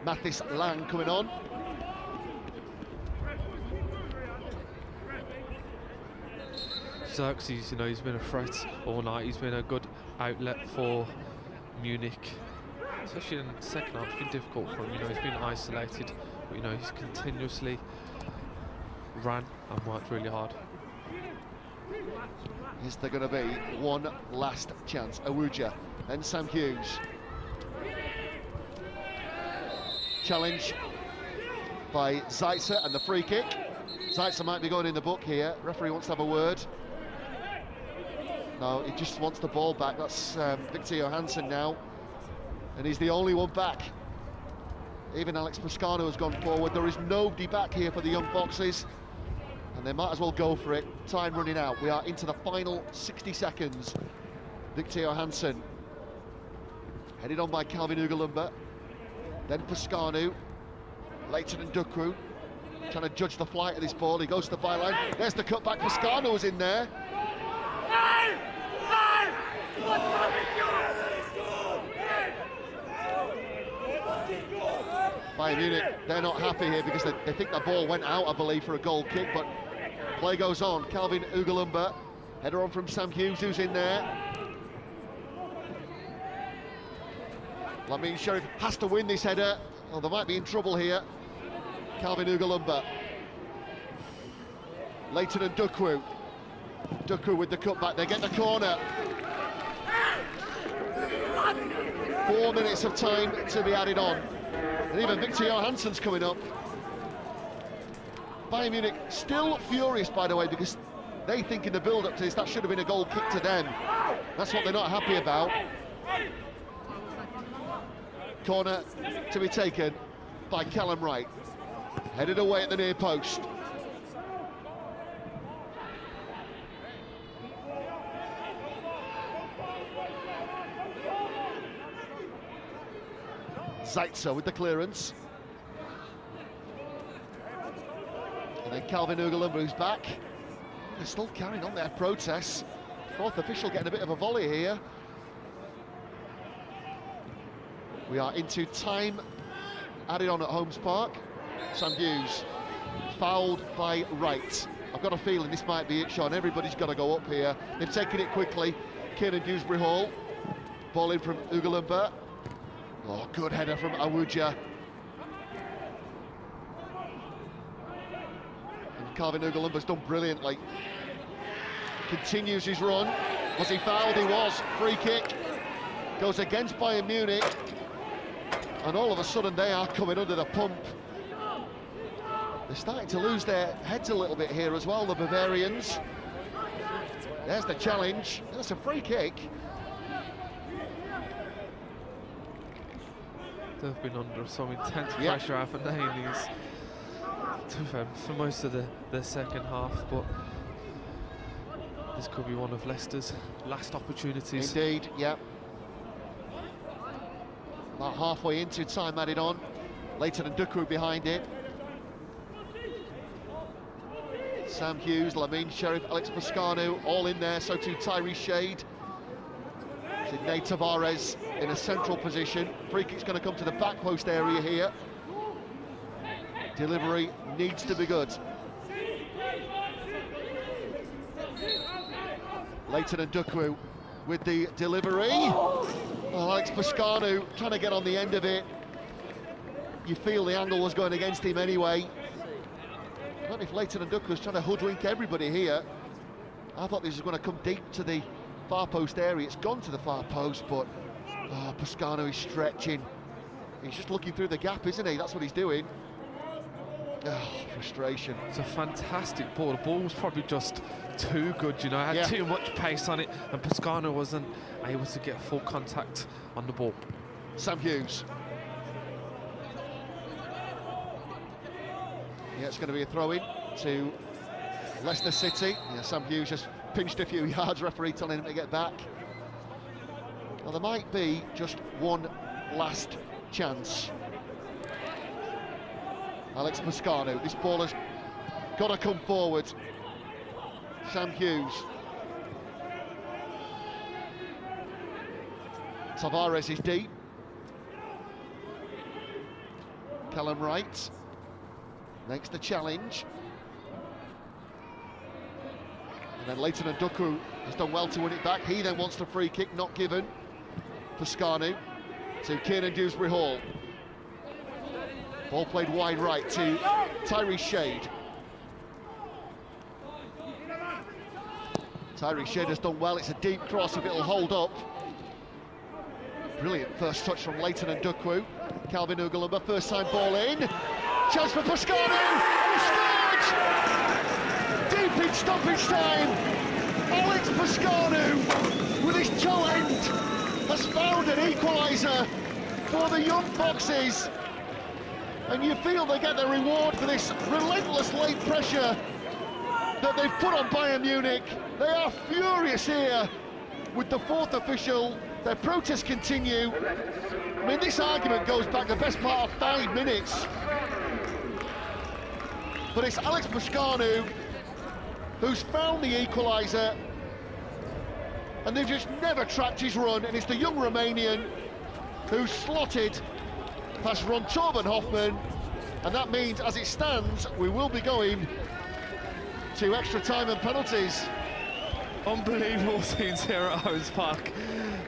Mathis Lang coming on. Xerxes, you know, he's been a threat all night. He's been a good outlet for Munich, especially in the second half. It's been difficult for him. You know, he's been isolated, but you know, he's continuously ran and worked really hard. Is there going to be one last chance? Awuja, then Sam Hughes. Challenge by Zaitzer and the free kick. Zaitzer might be going in the book here. Referee wants to have a word. No, he just wants the ball back. That's Victor Johansson now, and he's the only one back. Even Alex Pascano has gone forward. There is nobody back here for the Young Foxes, and they might as well go for it. Time running out. We are into the final 60 seconds. Victor Johansson, headed on by Calvin Ugalumba, then Pascano, Leighton and Dukru, trying to judge the flight of this ball. He goes to the byline. There's the cutback. Pascano's in there. Bayern Munich, they're not happy here because they think the ball went out, I believe, for a goal kick, but play goes on. Calvin Ugalumba, header on from Sam Hughes, who's in there. Lamin Sheriff has to win this header. Oh, they might be in trouble here. Calvin Ugalumba. Leighton and Dukru. Dukru with the cutback, they get the corner. 4 minutes of time to be added on. And even Victor Johansson's coming up. Bayern Munich still furious, by the way, because they think in the build-up to this, that should have been a goal kick to them. That's what they're not happy about. Corner to be taken by Callum Wright. Headed away at the near post. Zaitzer with the clearance. And then Calvin Ugalumba, who's back. They're still carrying on their protests. Fourth official getting a bit of a volley here. We are into time added on at Holmes Park. Sam Hughes fouled by Wright. I've got a feeling this might be it, Sean. Everybody's got to go up here. They've taken it quickly. Kieran Dewsbury Hall. Ball in from Ugalumba. Oh, good header from Awuja. And Calvin Ugalumba's done brilliantly. Continues his run. Was he fouled? He was. Free kick. Goes against Bayern Munich. And all of a sudden they are coming under the pump. They're starting to lose their heads a little bit here as well, the Bavarians. There's the challenge. That's a free kick. They've been under some intense pressure, haven't they, in these, for most of the second half, but this could be one of Leicester's last opportunities. Indeed, yeah. About halfway into time added on. Leighton and Dukru behind it. Sam Hughes, Lamin Sheriff, Alex Pascano, all in there, so too Tyree Shade. Sidney Tavares in a central position. Free kick's going to come to the back post area here. Delivery needs to be good. Leighton and Dukru with the delivery. Oh, Alex Pascano trying to get on the end of it. You feel the angle was going against him anyway. I don't know if Leighton and Dukru was trying to hoodwink everybody here. I thought this was going to come deep to the far post area. It's gone to the far post, but Pascano is stretching. He's just looking through the gap, isn't he? That's what he's doing. Oh, frustration. It's a fantastic ball. The ball was probably just too good, you know, it had too much pace on it, and Pascano wasn't able to get full contact on the ball. Sam Hughes. Yeah, it's going to be a throw-in to Leicester City. Yeah, Sam Hughes just pinched a few yards, referee telling him to get back. Well, there might be just one last chance. Alex Pascano, this ball has got to come forward. Sam Hughes. Tavares is deep. Callum Wright makes the challenge. And then Leighton Nduku has done well to win it back. He then wants the free kick, not given. Pascanu to Kiernan Dewsbury Hall. Ball played wide right to Tyrese Shade. Tyrese Shade has done well. It's a deep cross if it'll hold up. Brilliant first touch from Leighton Nduku. Calvin Ugalumba, first time ball in. Chance for Pascanu, and he scored! Deep in stoppage time. Alex Pascanu, with his toe end, has found an equaliser for the young Foxes. And you feel they get the reward for this relentless late pressure that they've put on Bayern Munich. They are furious here with the fourth official. Their protests continue. I mean, this argument goes back the best part of 5 minutes. But it's Alex Pascanu who's found the equaliser, and they've just never tracked his run, and it's the young Romanian who's slotted past Ron Torben Hoffman, and that means, as it stands, we will be going to extra time and penalties. Unbelievable scenes here at Holmes Park.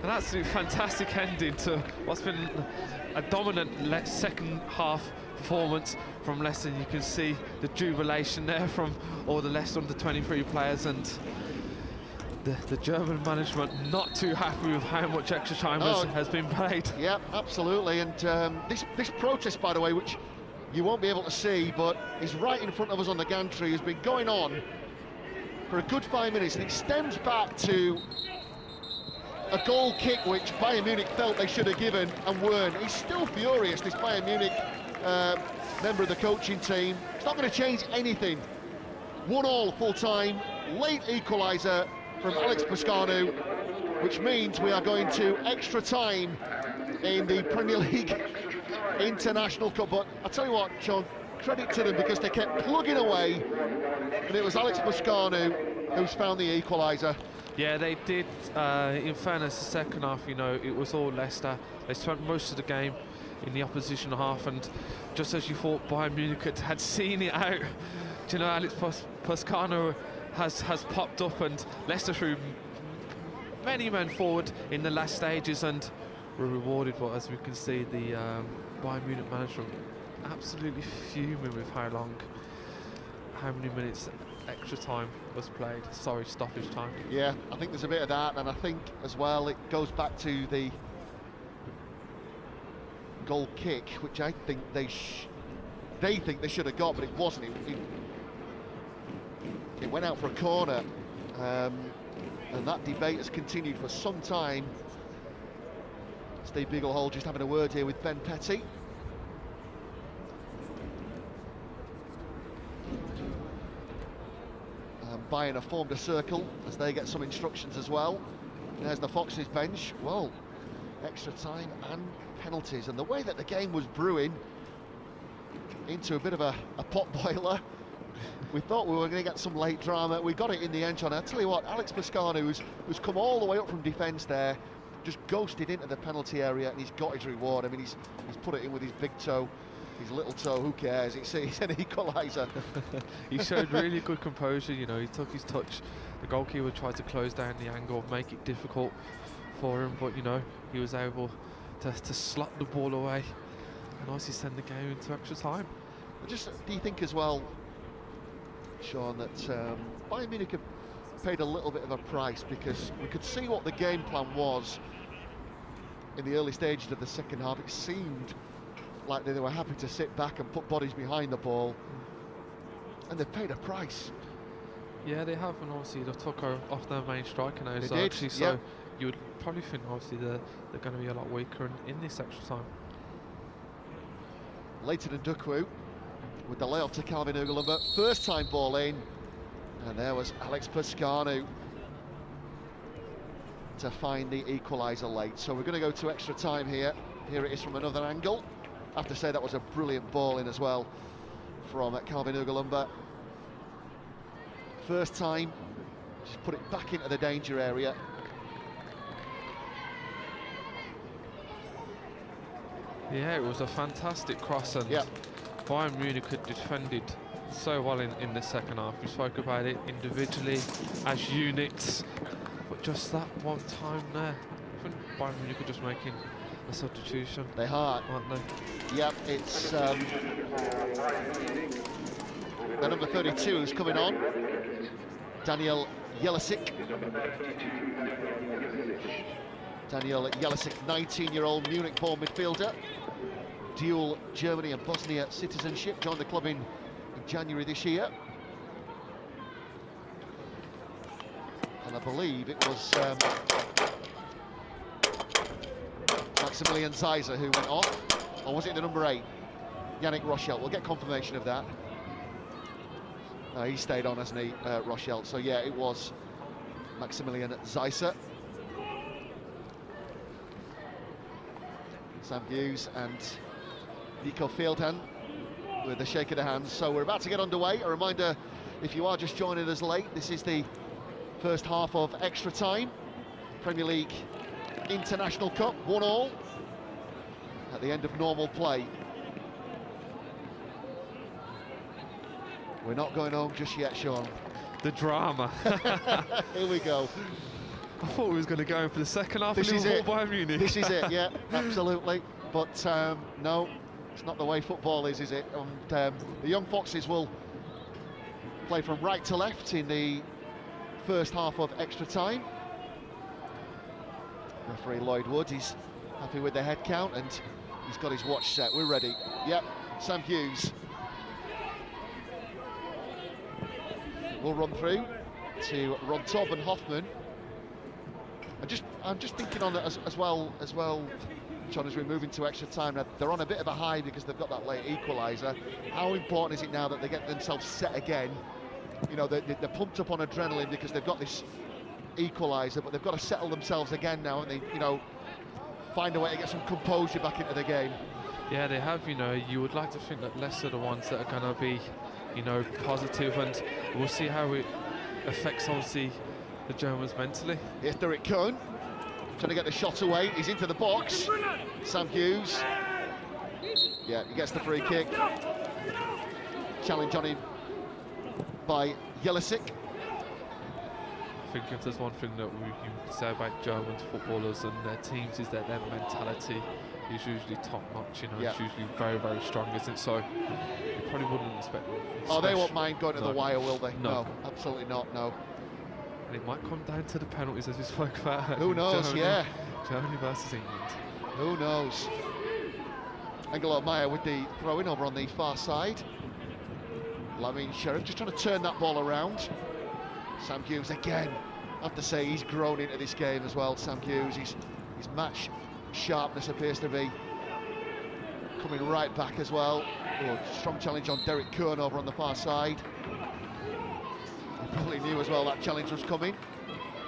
An absolute fantastic ending to what's been a dominant second half performance from Leicester. You can see the jubilation there from all the Leicester under-23 players, and the German management not too happy with how much extra time has been played. Yeah, absolutely. And this protest, by the way, which you won't be able to see, but is right in front of us on the gantry, has been going on for a good 5 minutes, and it stems back to a goal kick which Bayern Munich felt they should have given and weren't. He's still furious, this Bayern Munich member of the coaching team. It's not going to change anything. 1-1 full-time, late equaliser from Alex Pascanu, which means we are going to extra time in the Premier League International Cup. But I'll tell you what, Sean, credit to them, because they kept plugging away, and it was Alex Pascanu who's found the equaliser. Yeah, they did. In fairness, the second half, you know, it was all Leicester. They spent most of the game in the opposition half, and just as you thought Bayern Munich had seen it out, you know, Alex Pascanu has popped up, and Leicester threw many men forward in the last stages and were rewarded. But as we can see, the Bayern Munich management absolutely fuming with how many minutes extra time was played. Sorry, stoppage time. Yeah, I think there's a bit of that, and I think as well it goes back to the goal kick, which I think they think they should have got, but it wasn't. It went out for a corner, and that debate has continued for some time. Steve Beaglehole just having a word here with Ben Petty. Bayern have formed a circle as they get some instructions as well. There's the Foxes bench. Well, extra time and penalties, and the way that the game was brewing into a bit of a pot boiler, we thought we were going to get some late drama. We got it in the end, John. I tell you what, Alex Pascanu, who's come all the way up from defence there, just ghosted into the penalty area, and he's got his reward. I mean, he's put it in with his big toe. His little toe, who cares? He's an equaliser. He showed really good composure, you know, he took his touch. The goalkeeper tried to close down the angle, make it difficult for him, but, you know, he was able to slot the ball away and obviously send the game into extra time. Just, do you think as well, Sean, that Bayern Munich have paid a little bit of a price, because we could see what the game plan was in the early stages of the second half. It seemed like they were happy to sit back and put bodies behind the ball, and they've paid a price. Yeah, they have, and obviously they took off their main striker now. They so did, actually, so yep. You would probably think obviously they're going to be a lot weaker in this extra time. Leighton Nduku with the layoff to Calvin Ugalumba. First time ball in, and there was Alex Pascanu to find the equaliser late. So we're going to go to extra time here. Here it is from another angle. I have to say that was a brilliant ball in as well from Calvin Ugalumba. First time, just put it back into the danger area. Yeah, it was a fantastic cross, and Yep. Bayern Munich had defended so well in the second half. We spoke about it individually, as units, but just that one time there, I think Bayern Munich were just making a substitution, They are. aren't they? Yep, it's the number 32 who's coming on, Daniel Jelisic. Daniel Jelisic, 19-year-old Munich-born midfielder, dual Germany and Bosnia citizenship, joined the club in January this year. And I believe it was Maximilian Zeiser who went off, or was it the number 8, Yannick Rochelle? We'll get confirmation of that. No, he stayed on, hasn't he, Rochelle? So yeah, it was Maximilian Zeiser. Sam Hughes and Nico Fieldhan with a shake of the hands. So we're about to get underway. A reminder, if you are just joining us late, this is the first half of extra time. Premier League International Cup, 1-1 at the end of normal play. We're not going home just yet, Sean. The drama. Here we go. I thought we was going to go in for the second half This of is Liverpool it. Bayern Munich. This is it, yeah, absolutely. But no, it's not the way football is it? And the young Foxes will play from right to left in the first half of extra time. Referee Lloyd Wood, he's happy with the head count and he's got his watch set. We're ready. Yep, Sam Hughes will run through to Ron Torben Hoffman. I'm just thinking on it as well, John, as we move into extra time. Now, they're on a bit of a high because they've got that late equaliser. How important is it now that they get themselves set again? You know, they're pumped up on adrenaline because they've got this equaliser, but they've got to settle themselves again now, and they, you know, find a way to get some composure back into the game. Yeah, they have. You know, you would like to think that Leicester are the ones that are going to be, you know, positive, and we'll see how it affects, obviously, the Germans mentally. Here's Derek Cohn, trying to get the shot away. He's into the box. Sam Hughes. Yeah, he gets the free kick. Challenge on him by Jelisic. I think if there's one thing that you can say about German footballers and their teams is that their mentality is usually top-notch. You know, Yeah. it's usually very, very strong, isn't it? So you probably wouldn't expect them. Oh, they won't mind going to the No. wire, will they? No. Absolutely not, no. And it might come down to the penalties, as we spoke about. Who knows, Germany, yeah. Germany versus England. Who knows? Angelo Meyer with the throw-in over on the far side. Lamine Sheriff just trying to turn that ball around. Sam Hughes again. I have to say, he's grown into this game as well, Sam Hughes. His match sharpness appears to be coming right back as well. Oh, strong challenge on Derek Cohn over on the far side. He probably knew as well that challenge was coming.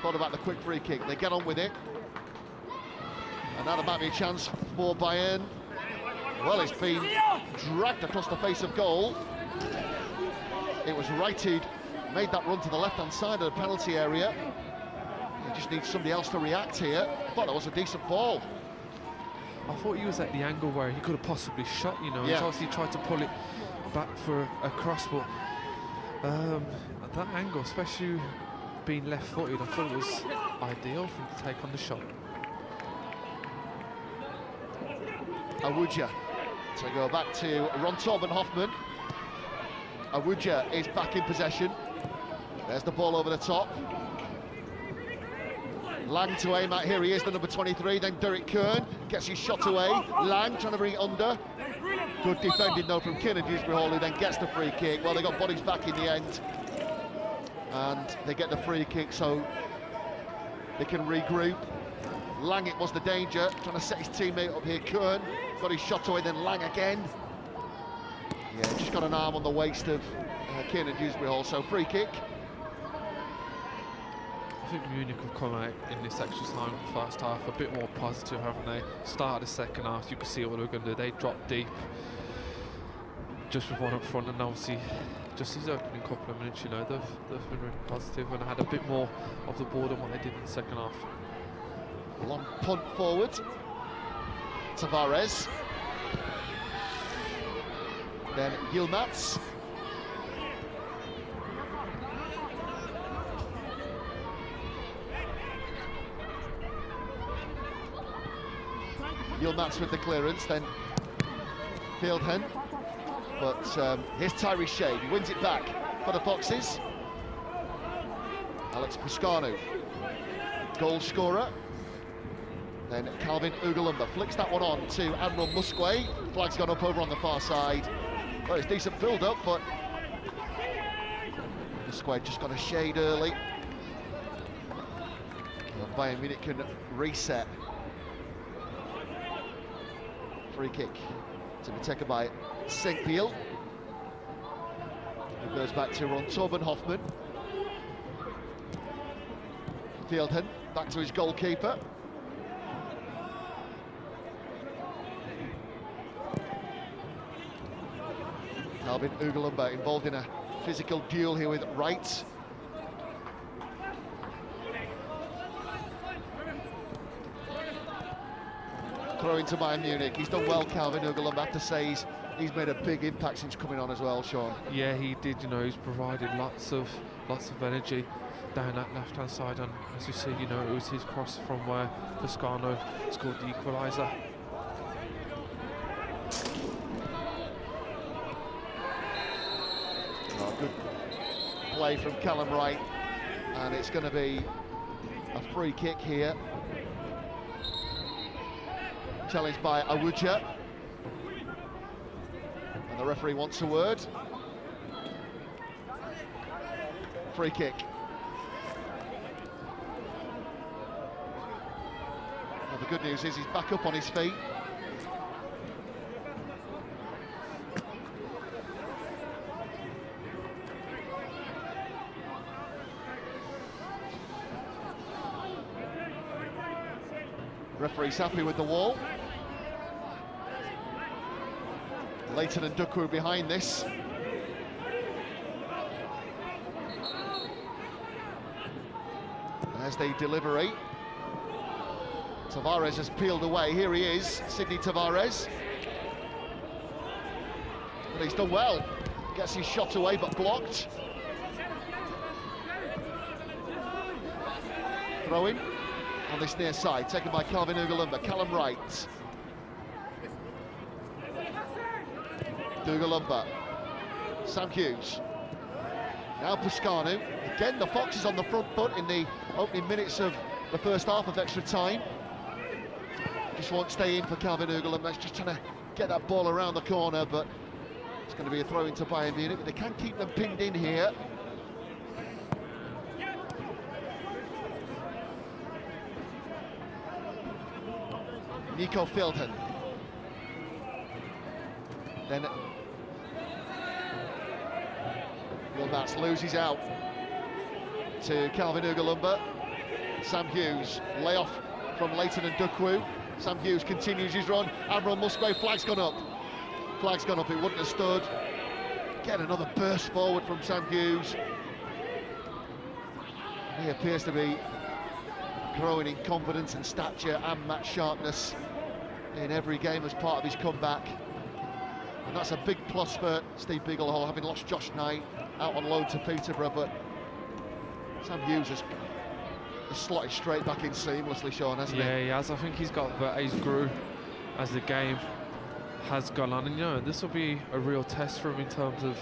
Thought about the quick free kick. They get on with it. And now there might be a chance for Bayern. Well, it's been dragged across the face of goal. It was righted, made that run to the left-hand side of the penalty area. He just needs somebody else to react here. I thought that was a decent ball. I thought he was at the angle where he could have possibly shot, you know. Yeah. He's obviously tried to pull it back for a cross, but at that angle, especially being left-footed, I thought it was ideal for him to take on the shot. Awuja. So go back to Ron Torben Hoffman. Awuja is back in possession. There's the ball over the top. Lang to aim at, here he is, the number 23, then Derek Cohn gets his shot away. Lang trying to bring it under. Good defending though from Kiernan Dewsbury Hall, who then gets the free kick. Well, they got bodies back in the end. And they get the free kick, so they can regroup. Lang, it was the danger, trying to set his teammate up here. Cohn got his shot away, then Lang again. Yeah, just got an arm on the waist of Kiernan Dewsbury Hall, so free kick. I think Munich have come out in this extra time, first half, a bit more positive, haven't they? Start of the second half, you can see what they're going to do. They dropped deep, just with one up front, and obviously, just these opening couple of minutes, you know, they've been really positive and had a bit more of the ball than what they did in the second half. Long punt forward. Tavares. Then Yilmaz. Yilmaz with the clearance, then Fieldhen. But here's Tyree Shade, he wins it back for the Foxes. Alex Pascanu, goal scorer. Then Calvin Ugalumba flicks that one on to Admiral Musquay. Flag's gone up over on the far side. Well, it's decent build-up, but Musquay just got a shade early. And Bayern Munich can reset. Free kick to be taken by Senkpiel. It goes back to Ron Torben Hoffman. Fieldhen back to his goalkeeper. Calvin Ugalumba involved in a physical duel here with Wright. Throw into Bayern Munich. He's done well, Calvin Ugalumba. I have to say he's made a big impact since coming on as well, Sean. Yeah, he did. You know, he's provided lots of energy down that left-hand side, and as you see, you know, it was his cross from where Pascano scored the equaliser. Good play from Callum Wright, and it's going to be a free kick here. Challenged by Awuja, and the referee wants a word. Free kick. Well, the good news is he's back up on his feet. Referee's happy with the wall. Leighton and Duckworth behind this. There's the delivery. Tavares has peeled away. Here he is, Sidney Tavares. But he's done well. Gets his shot away, but blocked. Throw in on this near side, taken by Calvin Ugalumba. Callum Wright. Ugalumba. Sam Hughes. Now Pascanu. Again, the Fox is on the front foot in the opening minutes of the first half of extra time. Just won't stay in for Calvin Ugalumba. He's just trying to get that ball around the corner, but it's going to be a throw into Bayern Munich. They can keep them pinned in here. Nico Fieldhen. Then Yilmaz loses out to Calvin Ugalumba. Sam Hughes, layoff from Leighton and Duckworth. Sam Hughes continues his run. Admiral Musgrave, flag's gone up. Flag's gone up, it wouldn't have stood. Get another burst forward from Sam Hughes. He appears to be growing in confidence and stature and match sharpness in every game as part of his comeback. And that's a big plus for Steve Bigelhall, having lost Josh Knight out on loan to Peterborough, but Sam Hughes has slotted straight back in seamlessly, Sean, hasn't he? Yeah, he has. I think he's grew as the game has gone on, and you know, this will be a real test for him in terms of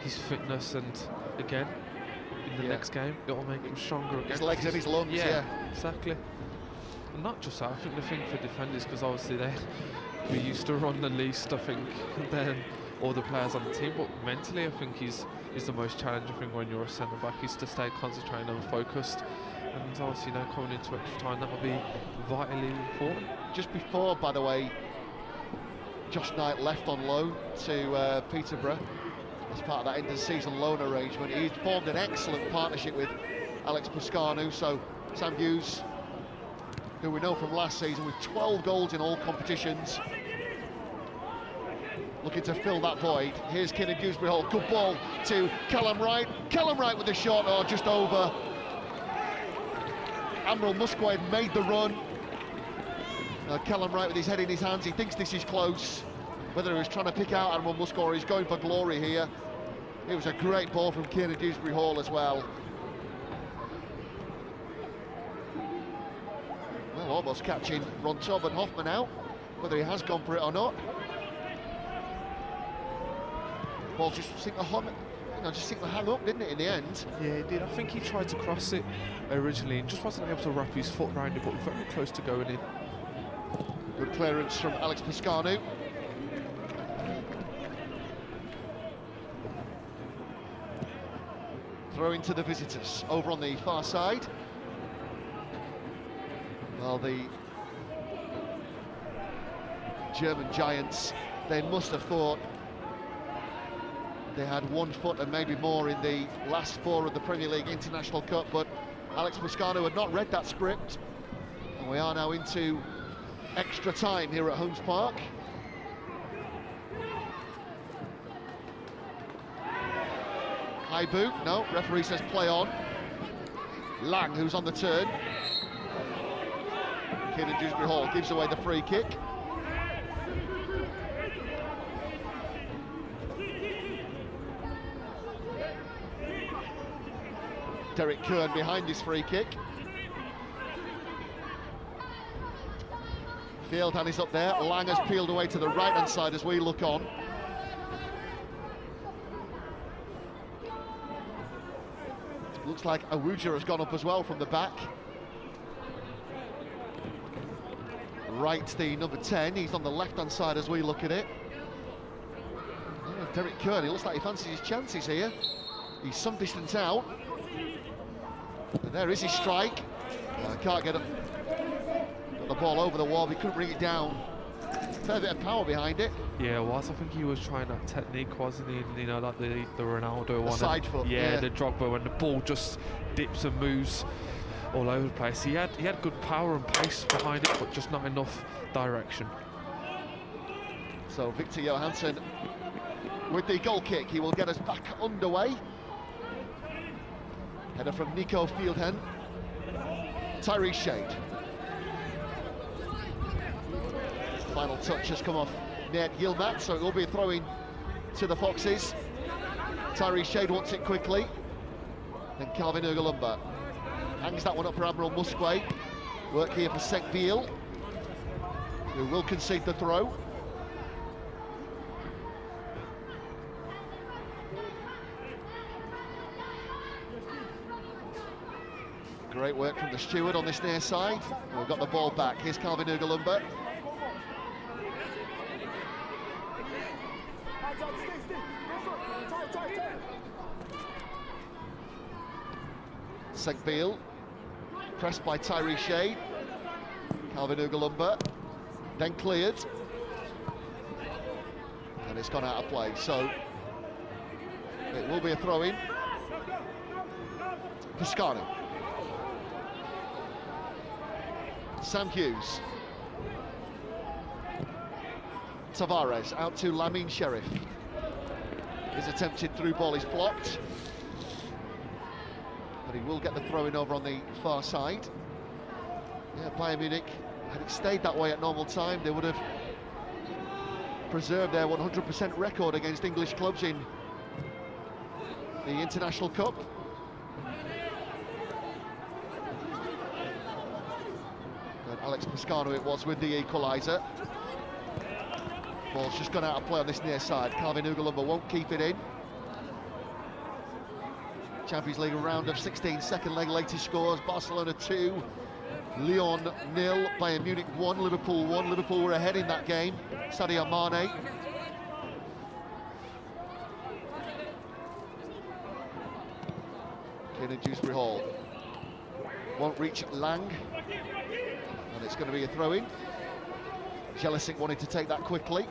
his fitness, and again, in the next game, it will make him stronger again. His legs and his lungs, yeah. Exactly. And not just that, I think the thing for defenders, because obviously we used to run the least, I think, than all the players on the team, but mentally I think he's the most challenging thing when you're a centre-back, is to stay concentrated and focused. And obviously now coming into extra time, that will be vitally important. Just before, by the way, Josh Knight left on loan to Peterborough as part of that end-of-season loan arrangement. He's formed an excellent partnership with Alex Pascanu, so Sam Hughes, who we know from last season with 12 goals in all competitions, looking to fill that void. Here's Kinnan Dewsbury Hall, good ball to Callum Wright. Callum Wright with the shot, or just over. Admiral Musquay made the run. Callum Wright with his head in his hands, he thinks this is close. whether he was trying to pick out Admiral Musk or he's going for glory here. It was a great ball from Kieran Dewsbury Hall as well. Well, almost catching Ron Torben Hoffman out, whether he has gone for it or not. Ball just seemed to hang up, didn't it, in the end? Yeah, it did. I think he tried to cross it originally and just wasn't able to wrap his foot around it, but very close to going in. Good clearance from Alex Piscanu. Throw into the visitors over on the far side. Well, the German giants, they must have thought they had 1 foot and maybe more in the last 4 of the Premier League International Cup, but Alex Piscanu had not read that script. And we are now into extra time here at Holmes Park. High boot, no, referee says play on. Lang, who's on the turn. Kieran Dewsbury Hall gives away the free kick. Derek Kern behind his free kick. Fieldhand is up there. Lang has peeled away to the right-hand side as we look on. Looks like Awuja has gone up as well from the back. Right, the number 10, he's on the left-hand side as we look at it. Oh, Derek Kern, he looks like he fancies his chances here. He's some distance out. And there is his strike. Can't get the ball over the wall, but he couldn't bring it down. Fair bit of power behind it. Yeah, it was. I think he was trying that technique, wasn't he? You know, like the Ronaldo one. Side foot. Yeah, the Drogba, when the ball just dips and moves all over the place. He had good power and pace behind it, but just not enough direction. So Victor Johansson with the goal kick, he will get us back underway. Header from Nico Fieldhen. Tyrese Shade. Final touch has come off Ned Yilmaz, so it will be a throw-in to the Foxes. Tyrese Shade wants it quickly. Then Calvin Ugalumba hangs that one up for Admiral Musquay. Work here for Sek Biel, who will concede the throw. Great work from the steward on this near side. We've got the ball back. Here's Calvin Ugalumba. Sek Biel, pressed by Tyrese Shade. Calvin Ugalumba, then cleared. And it's gone out of play, so it will be a throw-in. Piscanu. Sam Hughes. Tavares out to Lamine Sheriff. His attempted through ball is blocked, but he will get the throw in over on the far side. Yeah, Bayern Munich, had it stayed that way at normal time, they would have preserved their 100% record against English clubs in the International Cup. And Alex Piscanu it was with the equaliser. Ball's just gone out of play on this near side. Calvin Ugalumba won't keep it in. Champions League round of 16, second leg latest scores. Barcelona 2, Lyon 0, Bayern Munich 1, Liverpool 1. Liverpool were ahead in that game. Sadio Mane. Kieran Dewsbury Hall won't reach Lang, and it's going to be a throw-in. Jelisic wanted to take that quickly.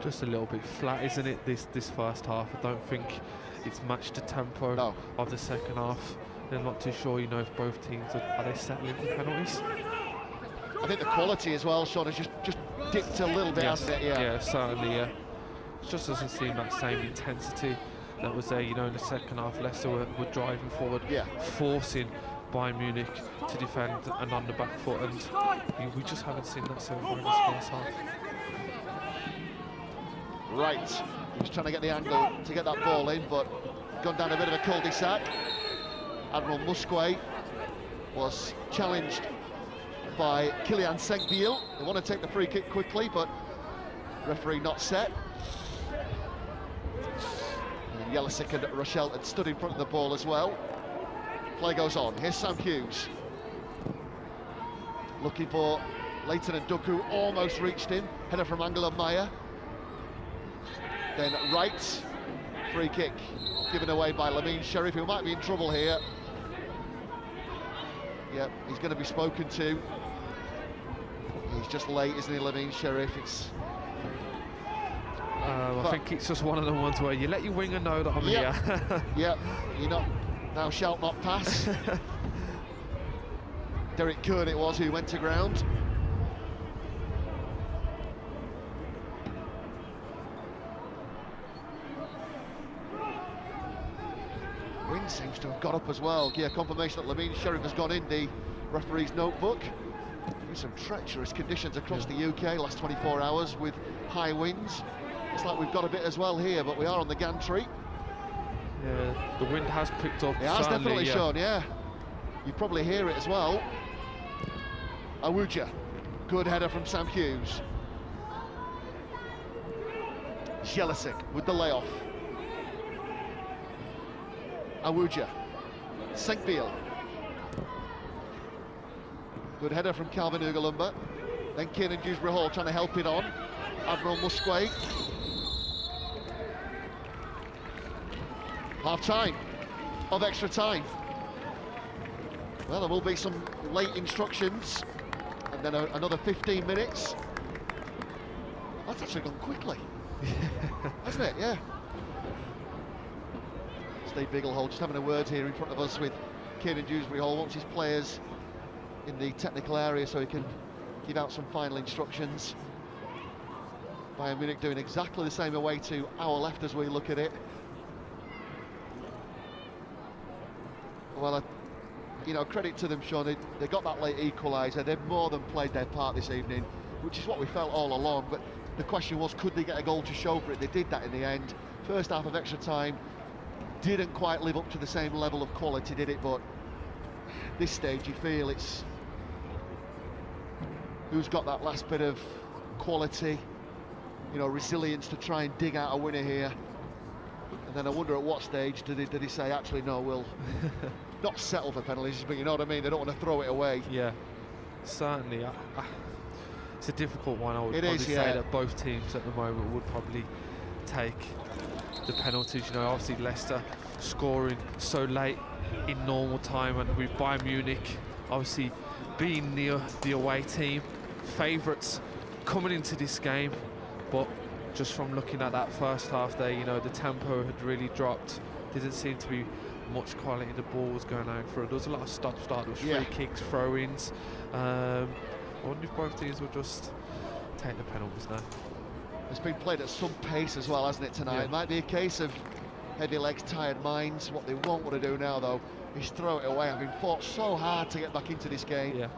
Just a little bit flat, isn't it, this first half? I don't think it's matched the tempo of the second half. I'm not too sure, you know, if both teams are they settling for penalties. I think the quality as well, Sean, has just dipped a little bit, hasn't it? Yeah, certainly, yeah. It just doesn't seem that same intensity that was there, you know, in the second half. Leicester were driving forward, forcing Bayern Munich to defend and on the back foot, and we just haven't seen that so far in this first half. Right, he was trying to get the angle to get that ball in, but gone down a bit of a cul-de-sac. Admiral Musquet was challenged by Kylian Senkbiel. They want to take the free kick quickly, but referee not set. And Jeličić and Rochelle had stood in front of the ball as well. Play goes on. Here's Sam Hughes. Looking for Leighton and Duku, almost reached him. Header from Angela Meyer. Then right, free kick given away by Lamine Sheriff, who might be in trouble here. Yep, he's going to be spoken to. He's just late, isn't he, Lamine Sheriff? It's. I think it's just one of the ones where you let your winger know that I'm here. Yep, you're not. Thou shalt not pass. Derek Kern it was who went to ground. Wind seems to have got up as well. Yeah, confirmation that Lamine Sheriff has gone in the referee's notebook. There's some treacherous conditions across the UK last 24 hours with high winds. It's like we've got a bit as well here, but we are on the gantry. Yeah, the wind has picked up. It has definitely shown, yeah. You probably hear it as well. Awuja, good header from Sam Hughes. Jeličić with the layoff. Awuja, Senkbiel. Good header from Calvin Ugalumba. Then Kiernan Dewsbury-Hall trying to help it on. Admiral Musquet. Half time of extra time. Well, there will be some late instructions, and then another 15 minutes. That's actually gone quickly, hasn't it? Yeah. Steve Bigelhold just having a word here in front of us with Kiernan Dewsbury-Hall, wants his players in the technical area so he can give out some final instructions. Bayern Munich doing exactly the same away to our left as we look at it. Well, you know, credit to them, Sean. They got that late equaliser. They've more than played their part this evening, which is what we felt all along. But the question was, could they get a goal to show for it? They did that in the end. First half of extra time didn't quite live up to the same level of quality, did it? But this stage, you feel it's who's got that last bit of quality, you know, resilience to try and dig out a winner here. And then I wonder at what stage did he say, actually, no, we'll not settle for penalties, but you know what I mean? They don't want to throw it away. Yeah, certainly. It's a difficult one. I would probably say that both teams at the moment would probably take the penalties. You know, obviously Leicester scoring so late in normal time, and with Bayern Munich obviously being the away team, favourites coming into this game, but just from looking at that first half there, you know, the tempo had really dropped. Didn't seem to be much quality. The ball was going out for it. There was a lot of stop-start. There was free kicks, throw-ins. I wonder if both teams will just take the penalties now. It's been played at some pace as well, hasn't it, tonight? Yeah. It might be a case of heavy legs, tired minds. What they won't want to do now, though, is throw it away. I've been fought so hard to get back into this game. Yeah.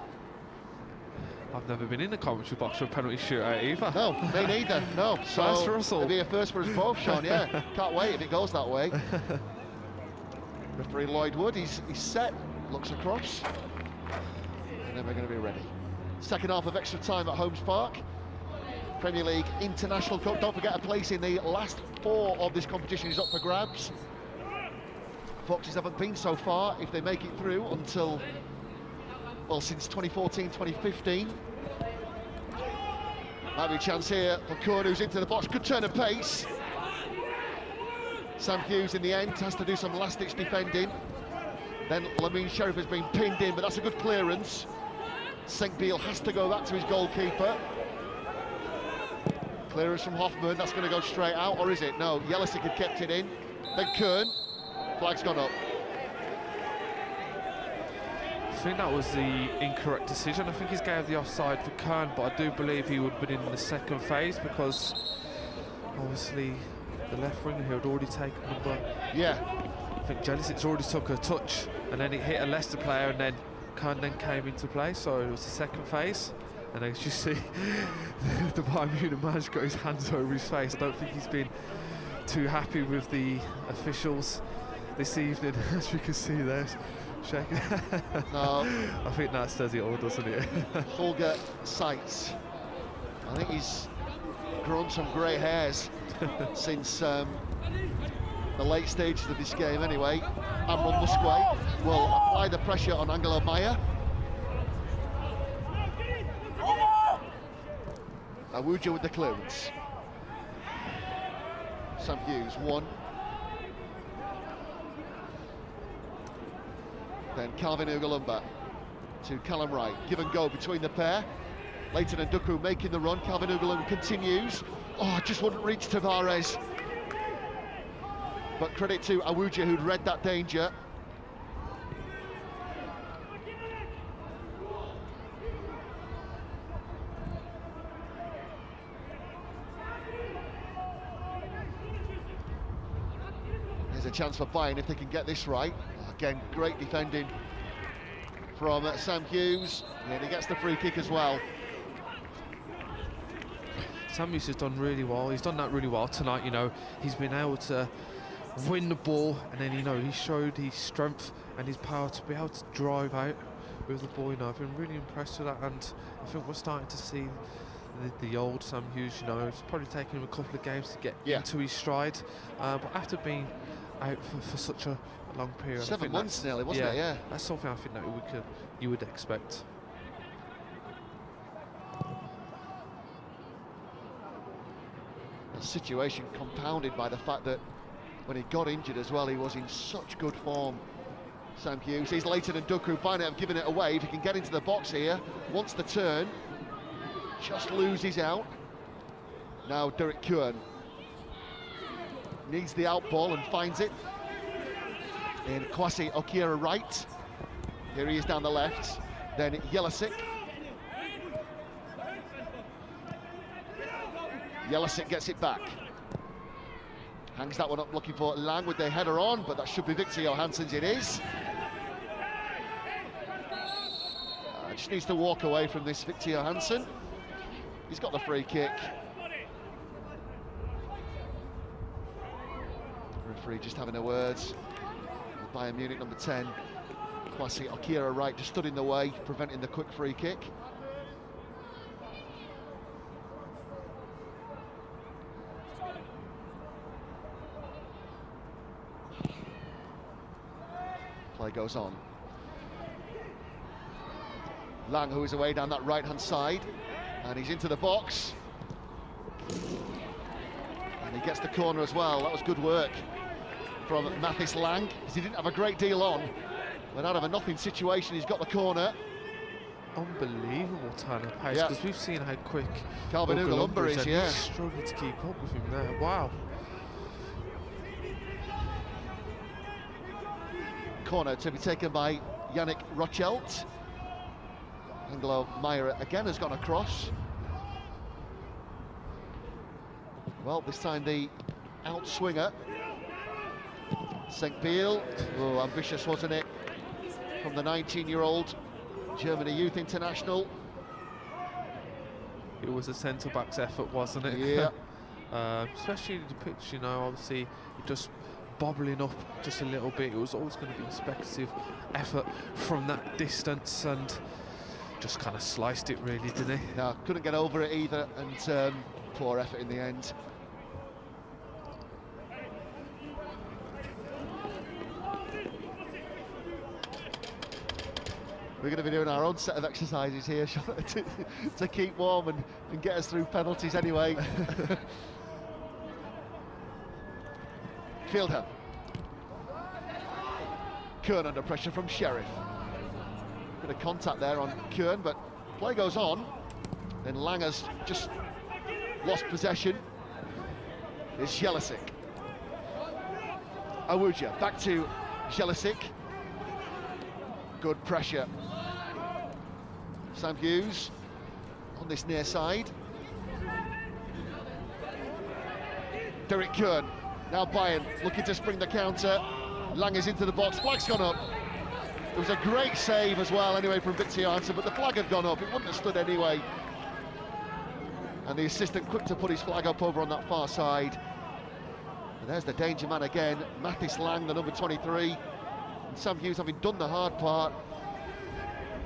I've never been in the commentary box for a penalty shootout either. No, me neither, no. So first for us all. It'll be a first for us both, Sean, yeah. Can't wait if it goes that way. Referee Lloyd Wood, he's set, looks across. And then we're going to be ready. Second half of extra time at Holmes Park. Premier League International Cup. Don't forget, a place in the last 4 of this competition is up for grabs. Foxes haven't been so far, if they make it through, until, well, since 2014, 2015. Might be a chance here for Kern, who's into the box. Good turn of pace. Sam Hughes in the end has to do some last-ditch defending. Then Lamine Sheriff has been pinned in, but that's a good clearance. Senkbiel has to go back to his goalkeeper. Clearance from Hoffman, that's going to go straight out, or is it? No, Jeličić had kept it in. Then Kern, flag's gone up. I think that was the incorrect decision. I think he's gave the offside for Kern, but I do believe he would have been in the second phase, because obviously the left winger here had already taken number. Yeah. I think Jeličić already took a touch, and then it hit a Leicester player, and then Kern then came into play, so it was the second phase. And as you see, the Bayern Munich manager got his hands over his face. I don't think he's been too happy with the officials this evening, as we can see there. Shaking. No. I think that says it all, doesn't it? Holger Seitz. I think he's grown some grey hairs since the late stages of this game anyway. Admiral Musquet will apply the pressure on Angelo Meyer. Awuja with the clearance. Sam Hughes, 1. Then Calvin Ugalumba to Callum Wright. Give and go between the pair. Leighton and Duku making the run. Calvin Ugalumba continues. Oh, just wouldn't reach Tavares. But credit to Awuja, who'd read that danger. There's a chance for Bayern if they can get this right. Again, great defending from Sam Hughes, and he gets the free kick as well. Sam Hughes has done really well. He's done that really well tonight. You know, he's been able to win the ball, and then, you know, he showed his strength and his power to be able to drive out with the ball. You know, I've been really impressed with that, and I think we're starting to see the old Sam Hughes. You know, it's probably taken him a couple of games to get into his stride, but after being out for such a long period, 7 months nearly, wasn't it? Yeah, that's something I think that you would expect. A situation compounded by the fact that when he got injured as well, he was in such good form. Sam Hughes, he's Leighton and Duku. Bayern have given it away. If he can get into the box here, wants the turn, just loses out. Now Derek Kuhn needs the out ball and finds it in Kwasi Okira right. Here he is down the left. Then Jelisic. Jelisic gets it back. Hangs that one up, looking for Lang with the header on, but that should be Victor Johansson's. It is. Just needs to walk away from this, Victor Johansson. He's got the free kick. Referee just having a word with Bayern Munich number 10. Kwasi Okira right just stood in the way, preventing the quick free kick. Play goes on. Lang, who is away down that right-hand side, and he's into the box. And he gets the corner as well. That was good work from Mathis Lang. He didn't have a great deal on, but out of a nothing situation, he's got the corner. Unbelievable turn of pace, because we've seen how quick Calvin Ugalumba is, He's struggled to keep up with him there. Wow. Corner to be taken by Yannick Rochelt. Angelo Meyer again has gone across. Well, this time the outswinger. St. Biel, oh, ambitious, wasn't it? From the 19-year-old Germany Youth International. It was a centre-back's effort, wasn't it? Yeah. Especially the pitch, you know, obviously just bobbling up just a little bit. It was always going to be a speculative effort from that distance, and just kind of sliced it really, didn't he? No, couldn't get over it either, and poor effort in the end. We're going to be doing our own set of exercises here to keep warm and get us through penalties anyway. Fieldham. Kuhn under pressure from Sheriff. Bit of contact there on Kuhn, but play goes on. Then Lang has just lost possession. It's Jelisic. Awuja back to Jelisic. Good pressure. Sam Hughes on this near side. Derek Kuhn. Now Bayern looking to spring the counter. Lang is into the box. Flag's gone up. It was a great save as well, anyway, from Victor Johansson, but the flag had gone up. It wouldn't have stood anyway. And the assistant quick to put his flag up over on that far side. And there's the danger man again, Mathis Lang, the number 23. And Sam Hughes, having done the hard part,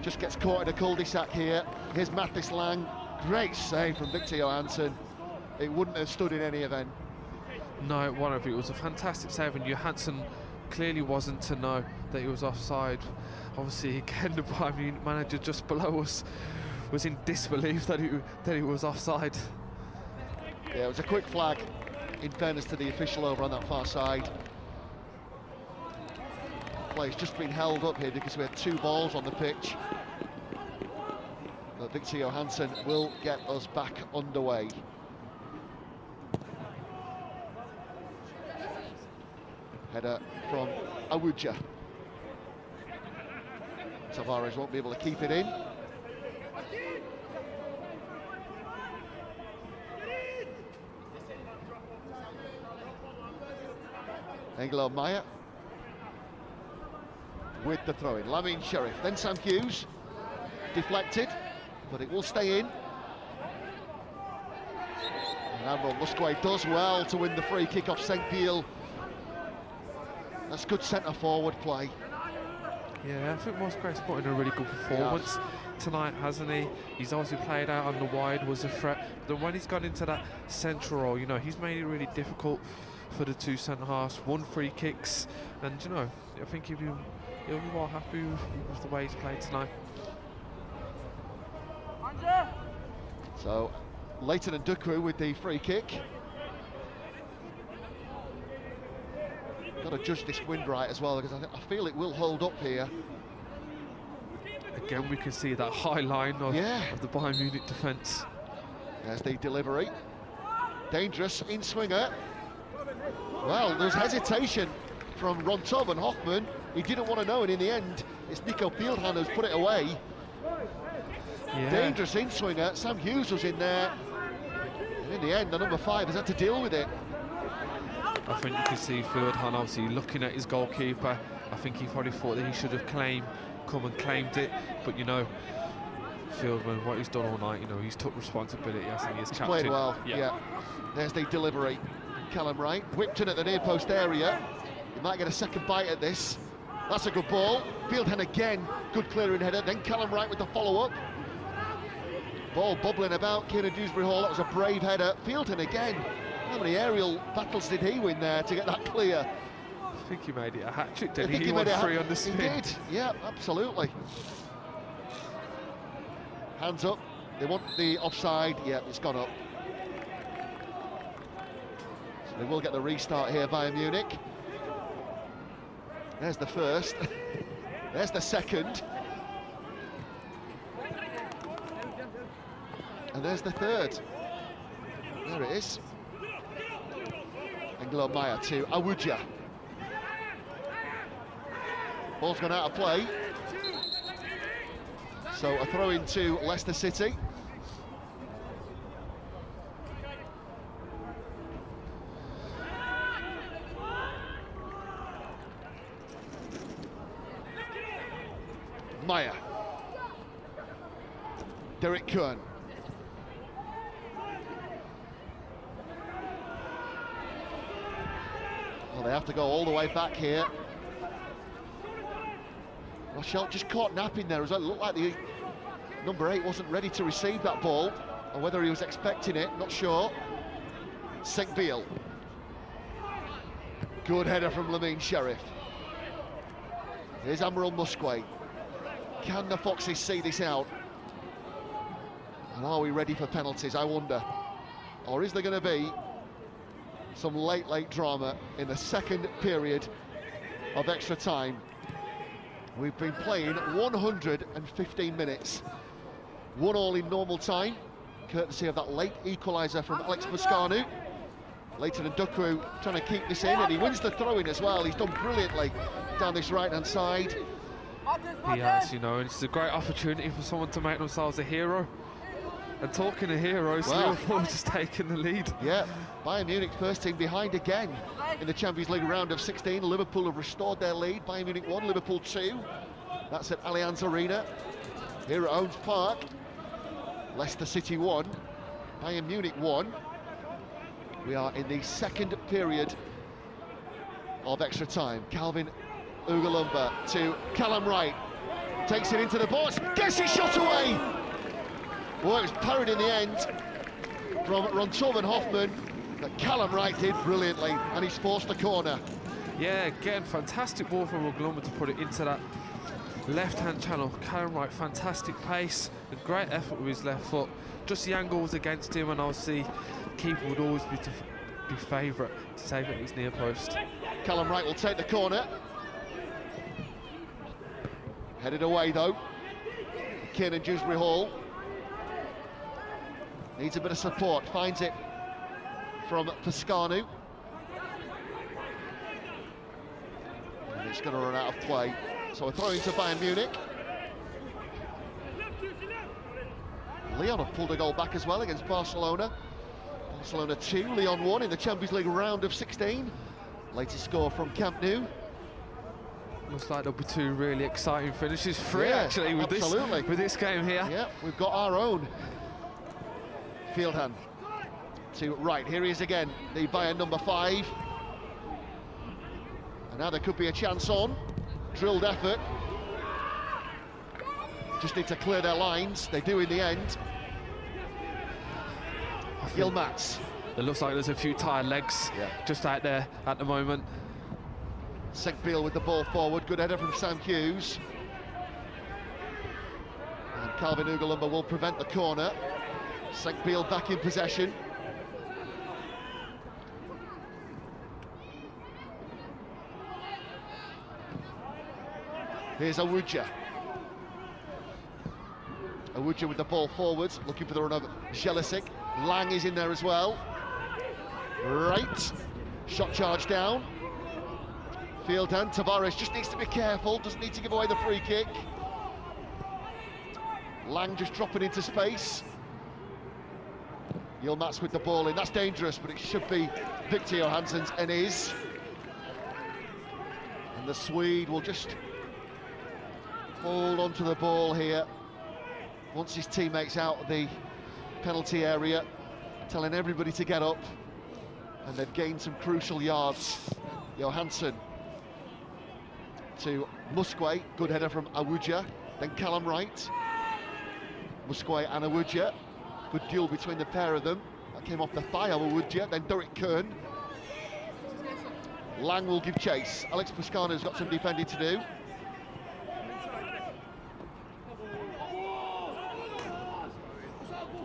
just gets caught in a cul-de-sac here. Here's Mathis Lang, great save from Victor Johansson. It wouldn't have stood in any event. No, it won't have. It was a fantastic save, and Johansson clearly wasn't to know that he was offside. Obviously, again, the Bayern Munich manager just below us was in disbelief that he was offside. Yeah, it was a quick flag, in fairness to the official over on that far side. Play's just been held up here because we had 2 balls on the pitch. But Victor Johansson will get us back underway. Header from Awuja. Tavares won't be able to keep it in. Angelo Maya with the throw-in. Lamine Sheriff, then Sam Hughes, deflected, but it will stay in. And Admiral Musquet does well to win the free kick off St. Piel. That's good centre-forward play. Yeah, I think Musquet's put in a really good performance tonight, hasn't he? He's obviously played out on the wide, was a threat. But then when he's gone into that central role, you know, he's made it really difficult for the 2 centre-halves, 1 free kicks, and you know, I think he'll be well happy with the way he's played tonight. So, Leighton and Dukru with the free kick. Got to judge this wind right as well, because I feel it will hold up here. Again, we can see that high line of the Bayern Munich defence. There's the delivery. Dangerous in swinger. Well, there's hesitation from Rontov and Hoffman. He didn't want to know, and in the end, it's Nico Fieldhand who's put it away. Yeah. Dangerous in swinger. Sam Hughes was in there. And in the end, the number 5 has had to deal with it. I think you can see Fieldhand obviously looking at his goalkeeper. I think he probably thought that he should have come and claimed it, but you know, Fieldman, what he's done all night, you know, he's took responsibility. I think he's captain. Played well. Yeah. There's the delivery. Callum Wright whipped in at the near post area. He might get a second bite at this. That's a good ball. Fieldhand again, good clearing header. Then Callum Wright with the follow-up. Ball bubbling about. Kieran Dewsbury Hall. That was a brave header. Fieldhand again. How many aerial battles did he win there to get that clear? I think he made it a hat-trick, didn't I think he? he made it 3 on the spin. He did, yeah, absolutely. Hands up. They want the offside. Yeah, it's gone up. So they will get the restart here, Bayern Munich. There's the first. There's the second. And there's the third. There it is. Angelo Maya to Awuja. Ball's gone out of play. So a throw into Leicester City. Maya. Derek Kern. Well, they have to go all the way back here. Rochelle just caught napping there as well. It looked like the number 8 wasn't ready to receive that ball, or whether he was expecting it, not sure. St. Biel. Good header from Lamine Sheriff. Here's Admiral Musquet. Can the Foxes see this out? And are we ready for penalties, I wonder? Or is there going to be some late drama in the second period of extra time? We've been playing 115 minutes. 1-1 in normal time, courtesy of that late equaliser from Alex Mascanu. Leighton and Dukru trying to keep this in, and he wins the throw-in as well. He's done brilliantly down this right-hand side. He has, you know, and it's a great opportunity for someone to make themselves a hero. And talking of heroes, Liverpool just taking the lead. Yeah, Bayern Munich first team behind again in the Champions League round of 16. Liverpool have restored their lead. Bayern Munich 1, Liverpool 2. That's at Allianz Arena, here at Holmes Park. Leicester City 1, Bayern Munich 1. We are in the second period of extra time. Calvin Ugalumba to Callum Wright. Takes it into the box, gets it shot away! Well, it was parried in the end from Rontoven Hoffman, but Callum Wright did brilliantly, and he's forced a corner. Yeah, again, fantastic ball from Ugalumba to put it into that left-hand channel. Callum Wright, fantastic pace, a great effort with his left foot. Just the angle was against him, and obviously keeper would always be favourite to save it at his near post. Callum Wright will take the corner. Headed away though. Kiernan Dewsbury Hall needs a bit of support, finds it from Pascanu. And it's going to run out of play. So we're throwing to Bayern Munich. Lyon have pulled a goal back as well against Barcelona. Barcelona 2, Lyon 1 in the Champions League round of 16. Latest score from Camp Nou. Looks like there'll be two really exciting finishes. Three actually with this game here. Yeah, we've got our own. Fieldhand to Wright. Here he is again, the Bayern number 5. And now there could be a chance on. Drilled effort. Just need to clear their lines. They do in the end. Yilmaz. It looks like there's a few tired legs just out there at the moment. Senkbeil with the ball forward. Good header from Sam Hughes. And Calvin Ugalumba will prevent the corner. Senkbeil back in possession. Here's Awuja. Awuja with the ball forwards, looking for the run of Jelisic. Lang is in there as well. Right. Shot charge down. Fieldhand. Tavares just needs to be careful, doesn't need to give away the free kick. Lang just dropping into space. Yilmaz with the ball in. That's dangerous, but it should be Victor Johansson's, and is. And the Swede will just hold on to the ball here once his teammates out of the penalty area, telling everybody to get up, and they've gained some crucial yards. Johansson to Musquet, good header from Awuja, then Callum Wright. Musquet and Awuja, good duel between the pair of them. That came off the thigh of Awuja, then Derek Kern. Lang will give chase. Alex Pascano's got some defending to do.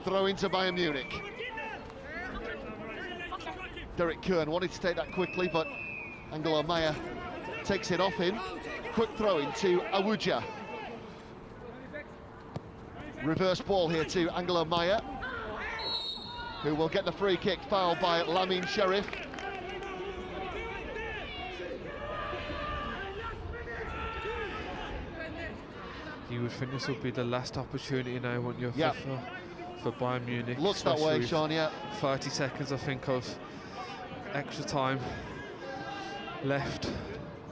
Throw into Bayern Munich. Derek Kern wanted to take that quickly, but Angelo Maya takes it off him. Quick throw into Awuja. Reverse ball here to Angelo Maya, who will get the free kick, fouled by Lamine Sheriff. You would think this would be the last opportunity now, wouldn't you, for Bayern Munich? Looks that way, Sean, yeah. 30 seconds, I think, of extra time left.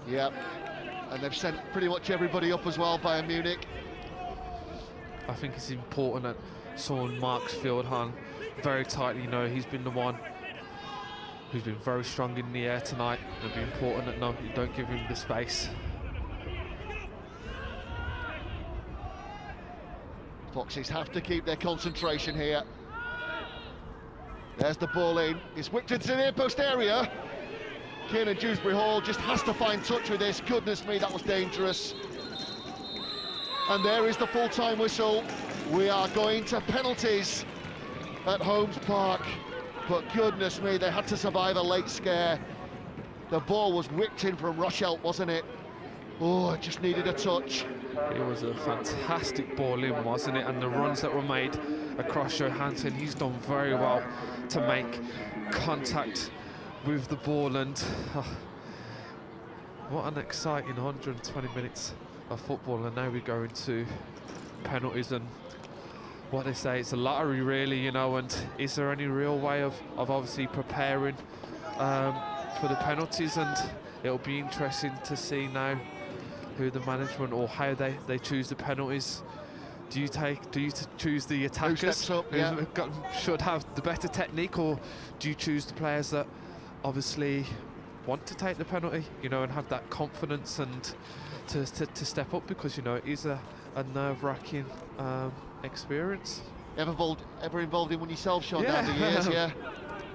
Yeah, and they've sent pretty much everybody up as well, Bayern Munich. I think it's important that someone marks Fieldhand very tightly. You know, he's been the one who's been very strong in the air tonight. It'll be important that you don't give him the space. Foxes have to keep their concentration here. There's the ball in. It's whipped into the near post area. Kiernan Dewsbury Hall just has to find touch with this. Goodness me, that was dangerous. And there is the full-time whistle. We are going to penalties at Holmes Park. But goodness me, they had to survive a late scare. The ball was whipped in from Rochelle, wasn't it? Oh, it just needed a touch. It was a fantastic ball in, wasn't it? And the runs that were made across Johansson, he's done very well to make contact with the ball. And what an exciting 120 minutes of football. And now we go into penalties, and what they say, it's a lottery really, you know. And is there any real way of obviously preparing for the penalties? And it'll be interesting to see now who the management or how they choose the penalties. Do you choose the attackers Who steps up, yeah. should have the better technique, or do you choose the players that obviously want to take the penalty, you know, and have that confidence and to step up, because, you know, it is a nerve-wracking experience. Ever involved in one yourself, Sean, down the years? Yeah.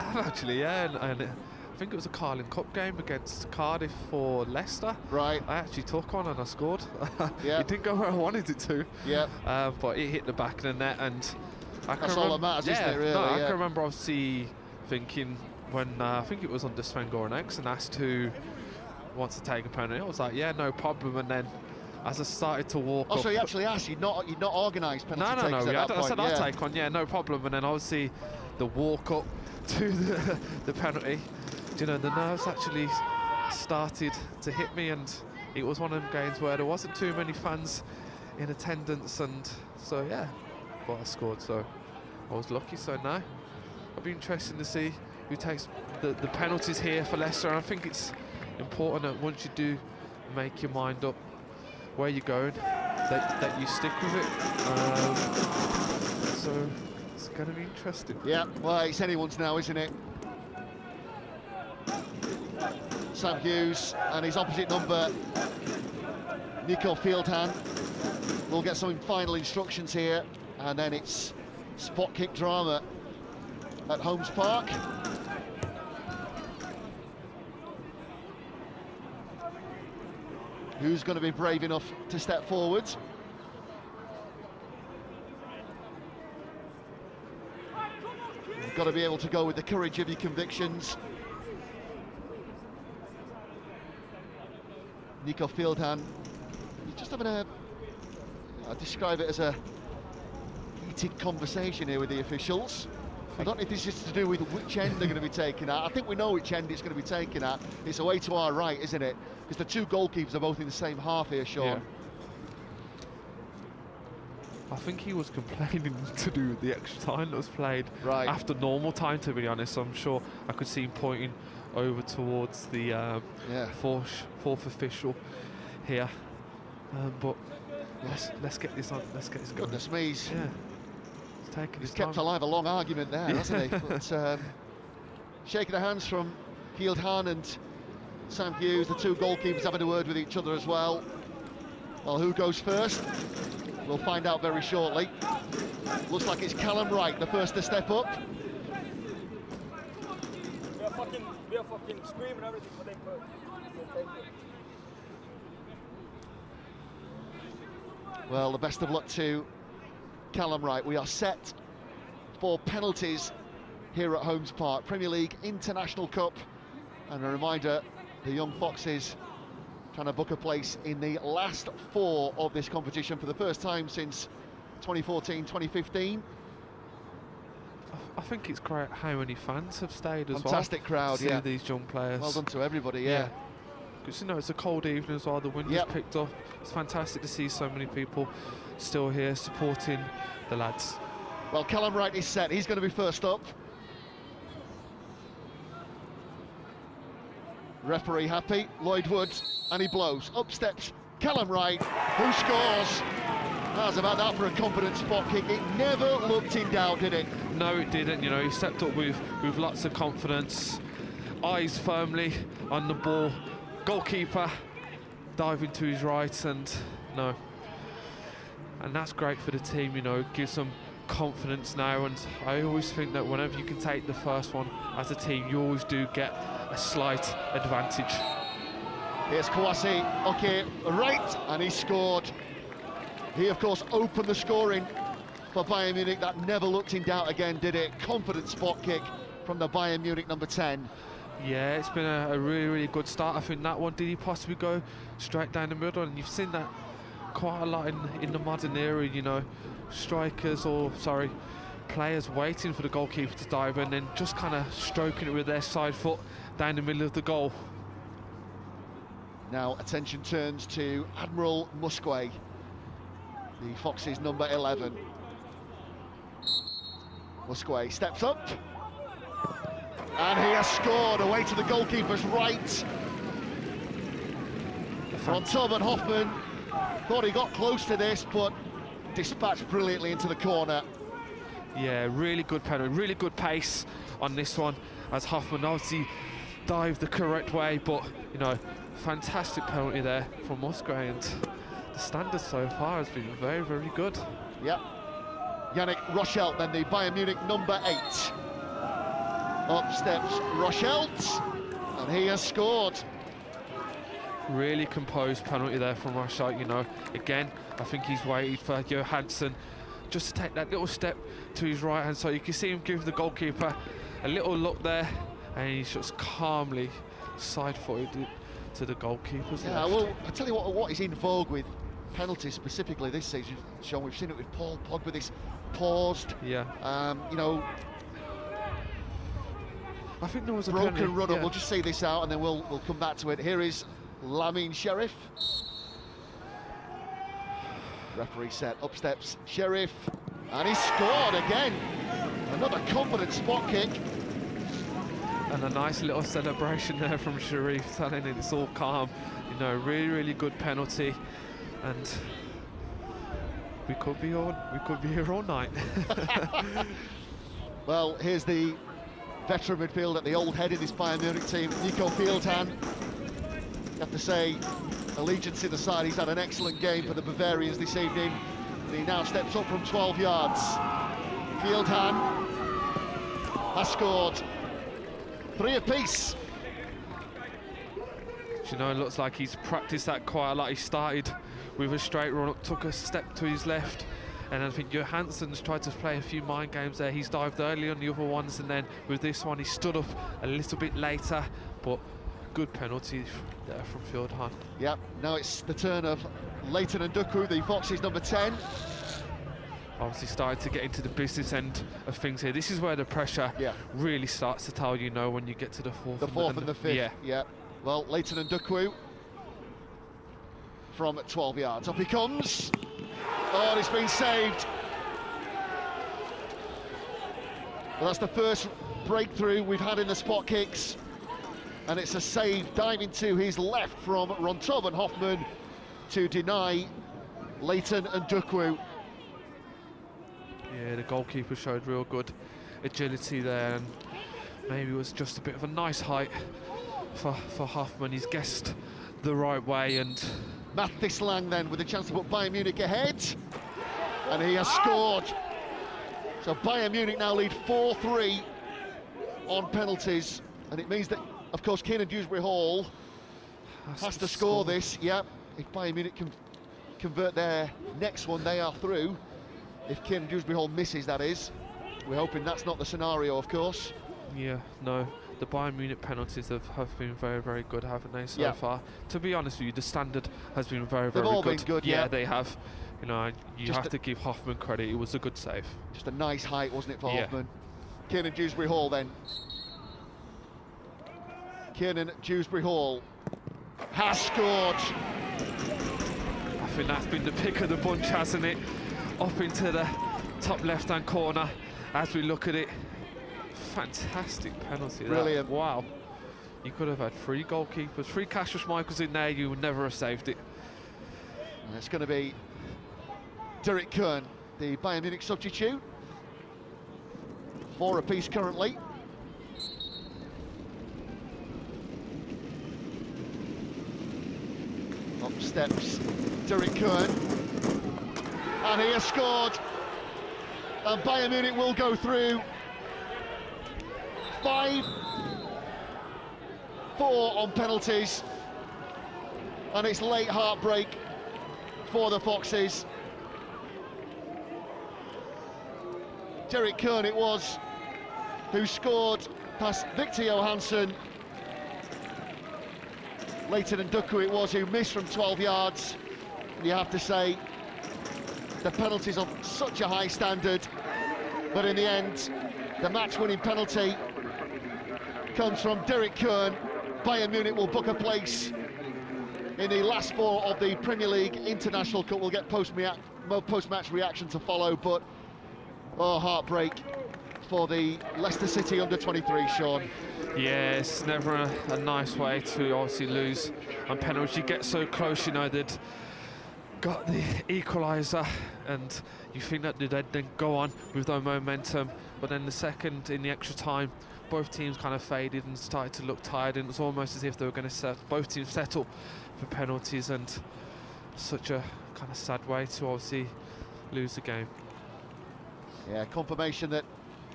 Actually, yeah, and I think it was a Carling Cup game against Cardiff for Leicester. Right. I actually took one and I scored. Yeah. It didn't go where I wanted it to. Yeah. But it hit the back of the net, and That's all that matters, isn't it, really? No, I Yeah. can remember obviously thinking when I think it was under Sven Goran X, and asked who wants to take a penalty. I was like, yeah, no problem. And then as I started to walk up, So you actually asked, you'd not organised penalty takers no. at Yeah, that I said point, I'll take one. Yeah, no problem. And then obviously the walk up to the penalty, you know, the nerves actually started to hit me, and it was one of them games where there wasn't too many fans in attendance, and so yeah, but I scored, so I was lucky. So now it'll be interesting to see who takes the penalties here for Leicester, and I think it's important that once you do make your mind up where you're going, that you stick with it. So it's going to be interesting. Yeah, well, it's anyone's now, isn't it? Sam Hughes and his opposite number, Nico Fieldhand, will get some final instructions here, and then it's spot kick drama at Holmes Park. Who's going to be brave enough to step forward? You've got to be able to go with the courage of your convictions. Nico Fieldhand, he's just having I describe it as a heated conversation here with the officials. I don't know if this is to do with which end they're going to be taken at. I think we know which end it's going to be taken at. It's away to our right, isn't it? Because the two goalkeepers are both in the same half here, Sean. Yeah. I think he was complaining to do with the extra time that was played after normal time, to be honest. I'm sure I could see him pointing over towards the fourth official here. But let's get this on. Let's get this going. Goodness me. Yeah. He's kept alive a long argument there, hasn't he? But, shaking the hands from Fieldhand and Sam Hughes, the two goalkeepers having a word with each other as well. Well, who goes first? We'll find out very shortly. Looks like it's Callum Wright, the first to step up. We are fucking screaming everything, but they take it. Well, the best of luck to Callum Wright. We are set for penalties here at Holmes Park. Premier League International Cup. And a reminder, the Young Foxes trying to book a place in the last four of this competition for the first time since 2014-2015. I think it's great how many fans have stayed as well. Fantastic crowd, See these young players. Well done to everybody, yeah. Because, you know, it's a cold evening as well, the wind has picked up. It's fantastic to see so many people still here supporting the lads. Well, Callum Wright is set. He's going to be first up. Referee happy, Lloyd Wood, and he blows. Up steps Callum Wright, who scores. How's about that for a confident spot kick? It never looked in doubt, did it? No, it didn't. You know, he stepped up with lots of confidence, eyes firmly on the ball. Goalkeeper diving to his right, and that's great for the team. You know, gives them confidence now. And I always think that whenever you can take the first one as a team, you always do get a slight advantage. Here's Kouassi, okay, right, and he scored. He, of course, opened the scoring for Bayern Munich. That never looked in doubt again, did it? Confident spot kick from the Bayern Munich number 10. Yeah, it's been a really, really good start. I think that one, did he possibly go straight down the middle? And you've seen that quite a lot in the modern era, you know, players waiting for the goalkeeper to dive in and just kind of stroking it with their side foot down the middle of the goal. Now attention turns to Admiral Musquet, the Foxes number 11. Musquet steps up, and he has scored away to the goalkeeper's right. Ron Tobin Hoffman thought he got close to this, but dispatched brilliantly into the corner. Yeah, really good penalty, really good pace on this one, as Hoffman obviously dived the correct way, but, you know, fantastic penalty there from Musgrave, and the standard so far has been very, very good. Yep. Yannick Rochelt, then the Bayern Munich number 8. Up steps Rochelt, and he has scored. Really composed penalty there from Rochelt, you know. Again, I think he's waited for Johansson just to take that little step to his right hand, so you can see him give the goalkeeper a little look there, and he's just calmly side-footed to the goalkeeper's Yeah, left. well, I tell you what is in vogue with penalties specifically this season, Sean. We've seen it with Paul Pogba, this paused, Yeah. you know, I think there was a broken penalty, run-up. yeah. We'll just see this out and then we'll come back to it. Here is Lamine Sheriff. Referee set, up steps Sheriff, and he scored again. Another confident spot kick. And a nice little celebration there from Sharif, telling it it's all calm. You know, really, really good penalty, and we could be here all night. Well, here's the veteran midfielder, the old head in this Bayern Munich team, Nico Fieldhan. You have to say, allegiance in the side, he's had an excellent game for the Bavarians this evening. And he now steps up from 12 yards. Fieldhan has scored. 3 apiece. You know, it looks like he's practiced that quite a lot. He started with a straight run up, took a step to his left, and I think Johansson's tried to play a few mind games there. He's dived early on the other ones, and then with this one he stood up a little bit later, but good penalty there from Fieldhan. Yep, now it's the turn of Leighton and Duku, the Foxes number 10. Obviously started to get into the business end of things here. This is where the pressure really starts to tell, you know, when you get to the fourth. The fourth and the fifth. Yeah. Well, Leighton and Duku from 12 yards. Up he comes. Oh, and it's been saved. Well, that's the first breakthrough we've had in the spot kicks. And it's a save diving to his left from Ron Tobin Hoffman to deny Leighton and Duku. Yeah, the goalkeeper showed real good agility there, and maybe it was just a bit of a nice height for Hoffman. He's guessed the right way, and Mathis Lang then with a chance to put Bayern Munich ahead, and he has scored. So Bayern Munich now lead 4-3 on penalties, and it means that, of course, Kiernan Dewsbury Hall has to score this. Yep, if Bayern Munich can convert their next one, they are through. If Kiernan Dewsbury Hall misses, that is. We're hoping that's not the scenario, of course. yeah, no, the Bayern Munich penalties have been very, very good, haven't they, so far? To be honest with you, the standard has been very, very good. They've all been good, yeah. They have. You know, you Just have to give Hoffman credit. It was a good save. Just a nice height, wasn't it, for Hoffman? Kiernan Dewsbury Hall then. Kiernan Dewsbury Hall has scored. I think that's been the pick of the bunch, hasn't it? Up into the top left-hand corner as we look at it. Fantastic penalty. Brilliant. Wow. You could have had 3 goalkeepers, 3 Cassius Michaels in there, you would never have saved it. And it's going to be Derek Kern, the Bayern Munich substitute. 4 apiece currently. Up steps Derek Kern. And he has scored. And Bayern Munich will go through. 5-4 on penalties. And it's late heartbreak for the Foxes. Derek Kern it was who scored past Victor Johansson. Leighton and Duku it was who missed from 12 yards. And you have to say, the penalties of such a high standard, but in the end, the match-winning penalty comes from Derek Kern. Bayern Munich will book a place in the last 4 of the Premier League International Cup. We'll get post-match reaction to follow, but heartbreak for the Leicester City under-23, Sean. Yeah, it's never a nice way to obviously lose on penalties. You get so close, you know, they'd got the equaliser, and you think that they'd then go on with no momentum, but then the second in the extra time, both teams kind of faded and started to look tired, and it was almost as if they were going to both teams settle for penalties, and such a kind of sad way to obviously lose the game. Yeah, confirmation that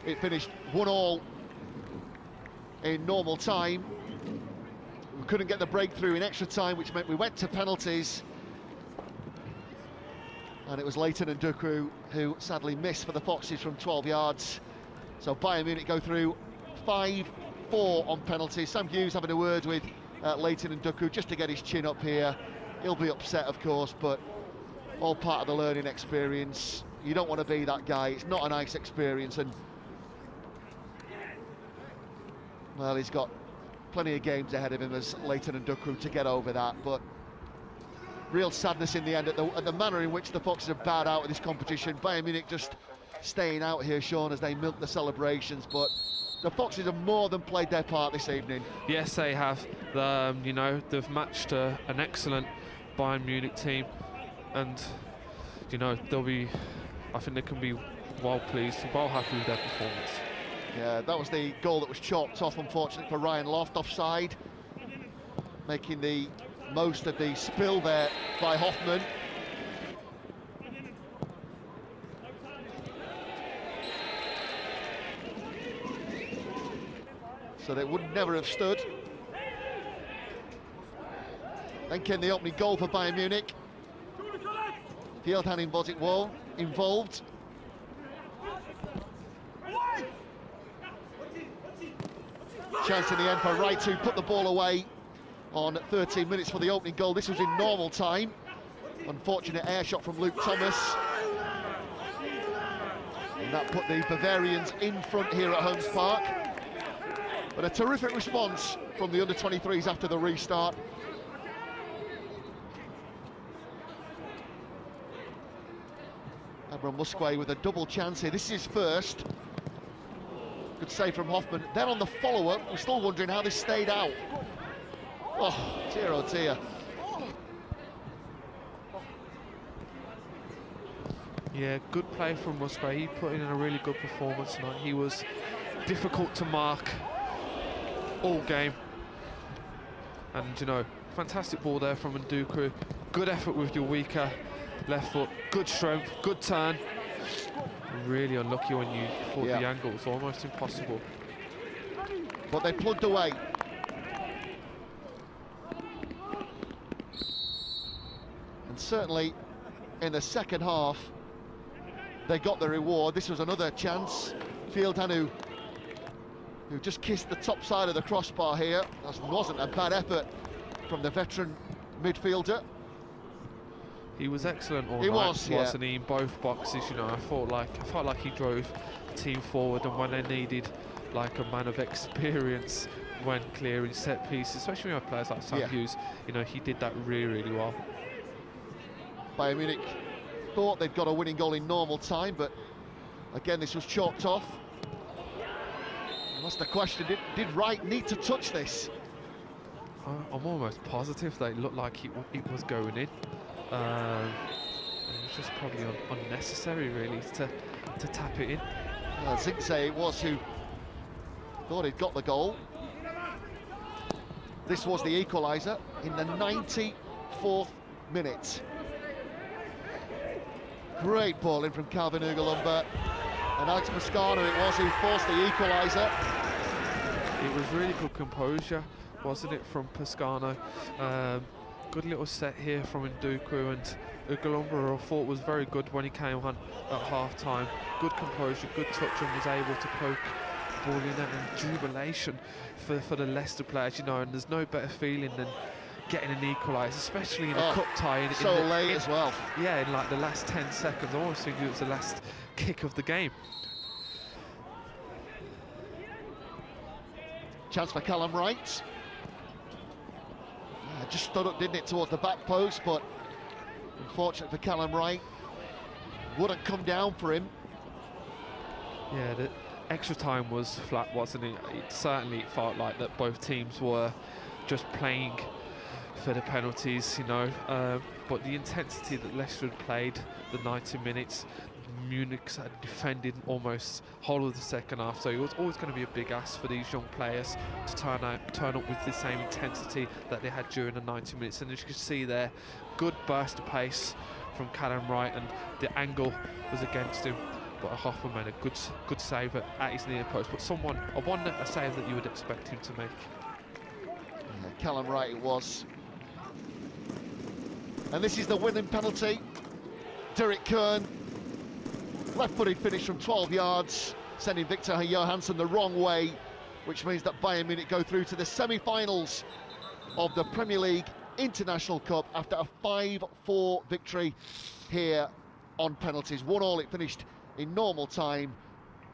it finished 1-1 in normal time. We couldn't get the breakthrough in extra time, which meant we went to penalties. And it was Leighton and Ducru who sadly missed for the Foxes from 12 yards. So Bayern Munich go through 5-4 on penalties. Sam Hughes having a word with Leighton and Ducru just to get his chin up here. He'll be upset, of course, but all part of the learning experience. You don't want to be that guy. It's not a nice experience, and well, he's got plenty of games ahead of him as Leighton and Ducru to get over that. But real sadness in the end at the manner in which the Foxes have bowed out of this competition. Bayern Munich just staying out here, Sean, as they milk the celebrations, but the Foxes have more than played their part this evening. Yes, they have. You know, they've matched an excellent Bayern Munich team, and you know, I think they can be well pleased, well happy with their performance. Yeah, that was the goal that was chalked off, unfortunately, for Ryan Loft, offside, making the most of the spill there by Hoffman. So they would never have stood. Then came the opening goal for Bayern Munich. Fieldhand involved. Chance in the end for Wright, who put the ball away on 13 minutes for the opening goal. This was in normal time. Unfortunate air shot from Luke Thomas. And that put the Bavarians in front here at Holmes Park. But a terrific response from the under-23s after the restart. Admiral Musquet with a double chance here. This is his first. Good save from Hoffman. Then on the follow-up, we're still wondering how this stayed out. Oh dear. Yeah, good play from Musquet. He put in a really good performance tonight. He was difficult to mark all game. And, you know, fantastic ball there from Nduku. Good effort with your weaker left foot. Good strength, good turn. Really unlucky when you thought the angle was almost impossible. But they plugged away. And certainly in the second half, they got the reward. This was another chance. Fieldhand who just kissed the top side of the crossbar here. That wasn't a bad effort from the veteran midfielder. He was excellent all night, wasn't he, in both boxes. You know, I felt like he drove the team forward, and when they needed like a man of experience when clearing set pieces, especially with players like Sam Hughes, you know, he did that really well. Bayern Munich thought they'd got a winning goal in normal time, but again this was chalked off. And that's the question, did Wright need to touch this? I'm almost positive that it looked like it was going in. It was just probably unnecessary really to tap it in. Zingze it was who thought he'd got the goal. This was the equaliser in the 94th minute. Great ball in from Calvin Ugalumba, and Alex Mascano it was who forced the equaliser. It was really good composure, wasn't it, from Pascano? Good little set here from Nduku, and Ugalumba I thought was very good when he came on at half-time. Good composure, good touch, and was able to poke the ball in, and jubilation for the Leicester players, you know, and there's no better feeling than getting an equaliser, especially in a cup tie. Late as well. Yeah, in like the last 10 seconds. I almost think it was the last kick of the game. Chance for Callum Wright. Just stood up, didn't it, towards the back post, but unfortunately for Callum Wright, wouldn't come down for him. Yeah, extra time was flat, wasn't it? It certainly felt like that both teams were just playing for the penalties, you know. But the intensity that Leicester had played, the 90 minutes, Munich had defended almost whole of the second half, so it was always going to be a big ask for these young players to turn up with the same intensity that they had during the 90 minutes. And as you can see there, good burst of pace from Callum Wright, and the angle was against him, but Hoffman made a good save at his near post. But a save that you would expect him to make. Yeah, Callum Wright it was. And this is the winning penalty. Derek Kern, left-footed finish from 12 yards, sending Victor Johansson the wrong way, which means that Bayern Munich go through to the semi-finals of the Premier League International Cup after a 5-4 victory here on penalties. 1-1 it finished in normal time,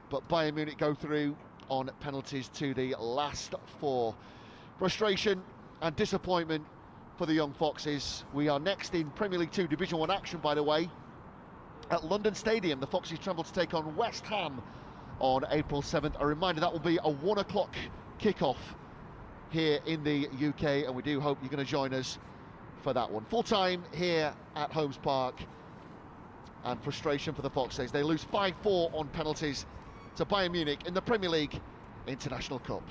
but Bayern Munich go through on penalties to the last 4. Frustration and disappointment for the young Foxes. We are next in Premier League 2 Division 1 action, by the way. At London Stadium, the Foxes travel to take on West Ham on April 7th. A reminder, that will be a 1 o'clock kickoff here in the UK, and we do hope you're going to join us for that one. Full time here at Holmes Park, and frustration for the Foxes. They lose 5-4 on penalties to Bayern Munich in the Premier League International Cup.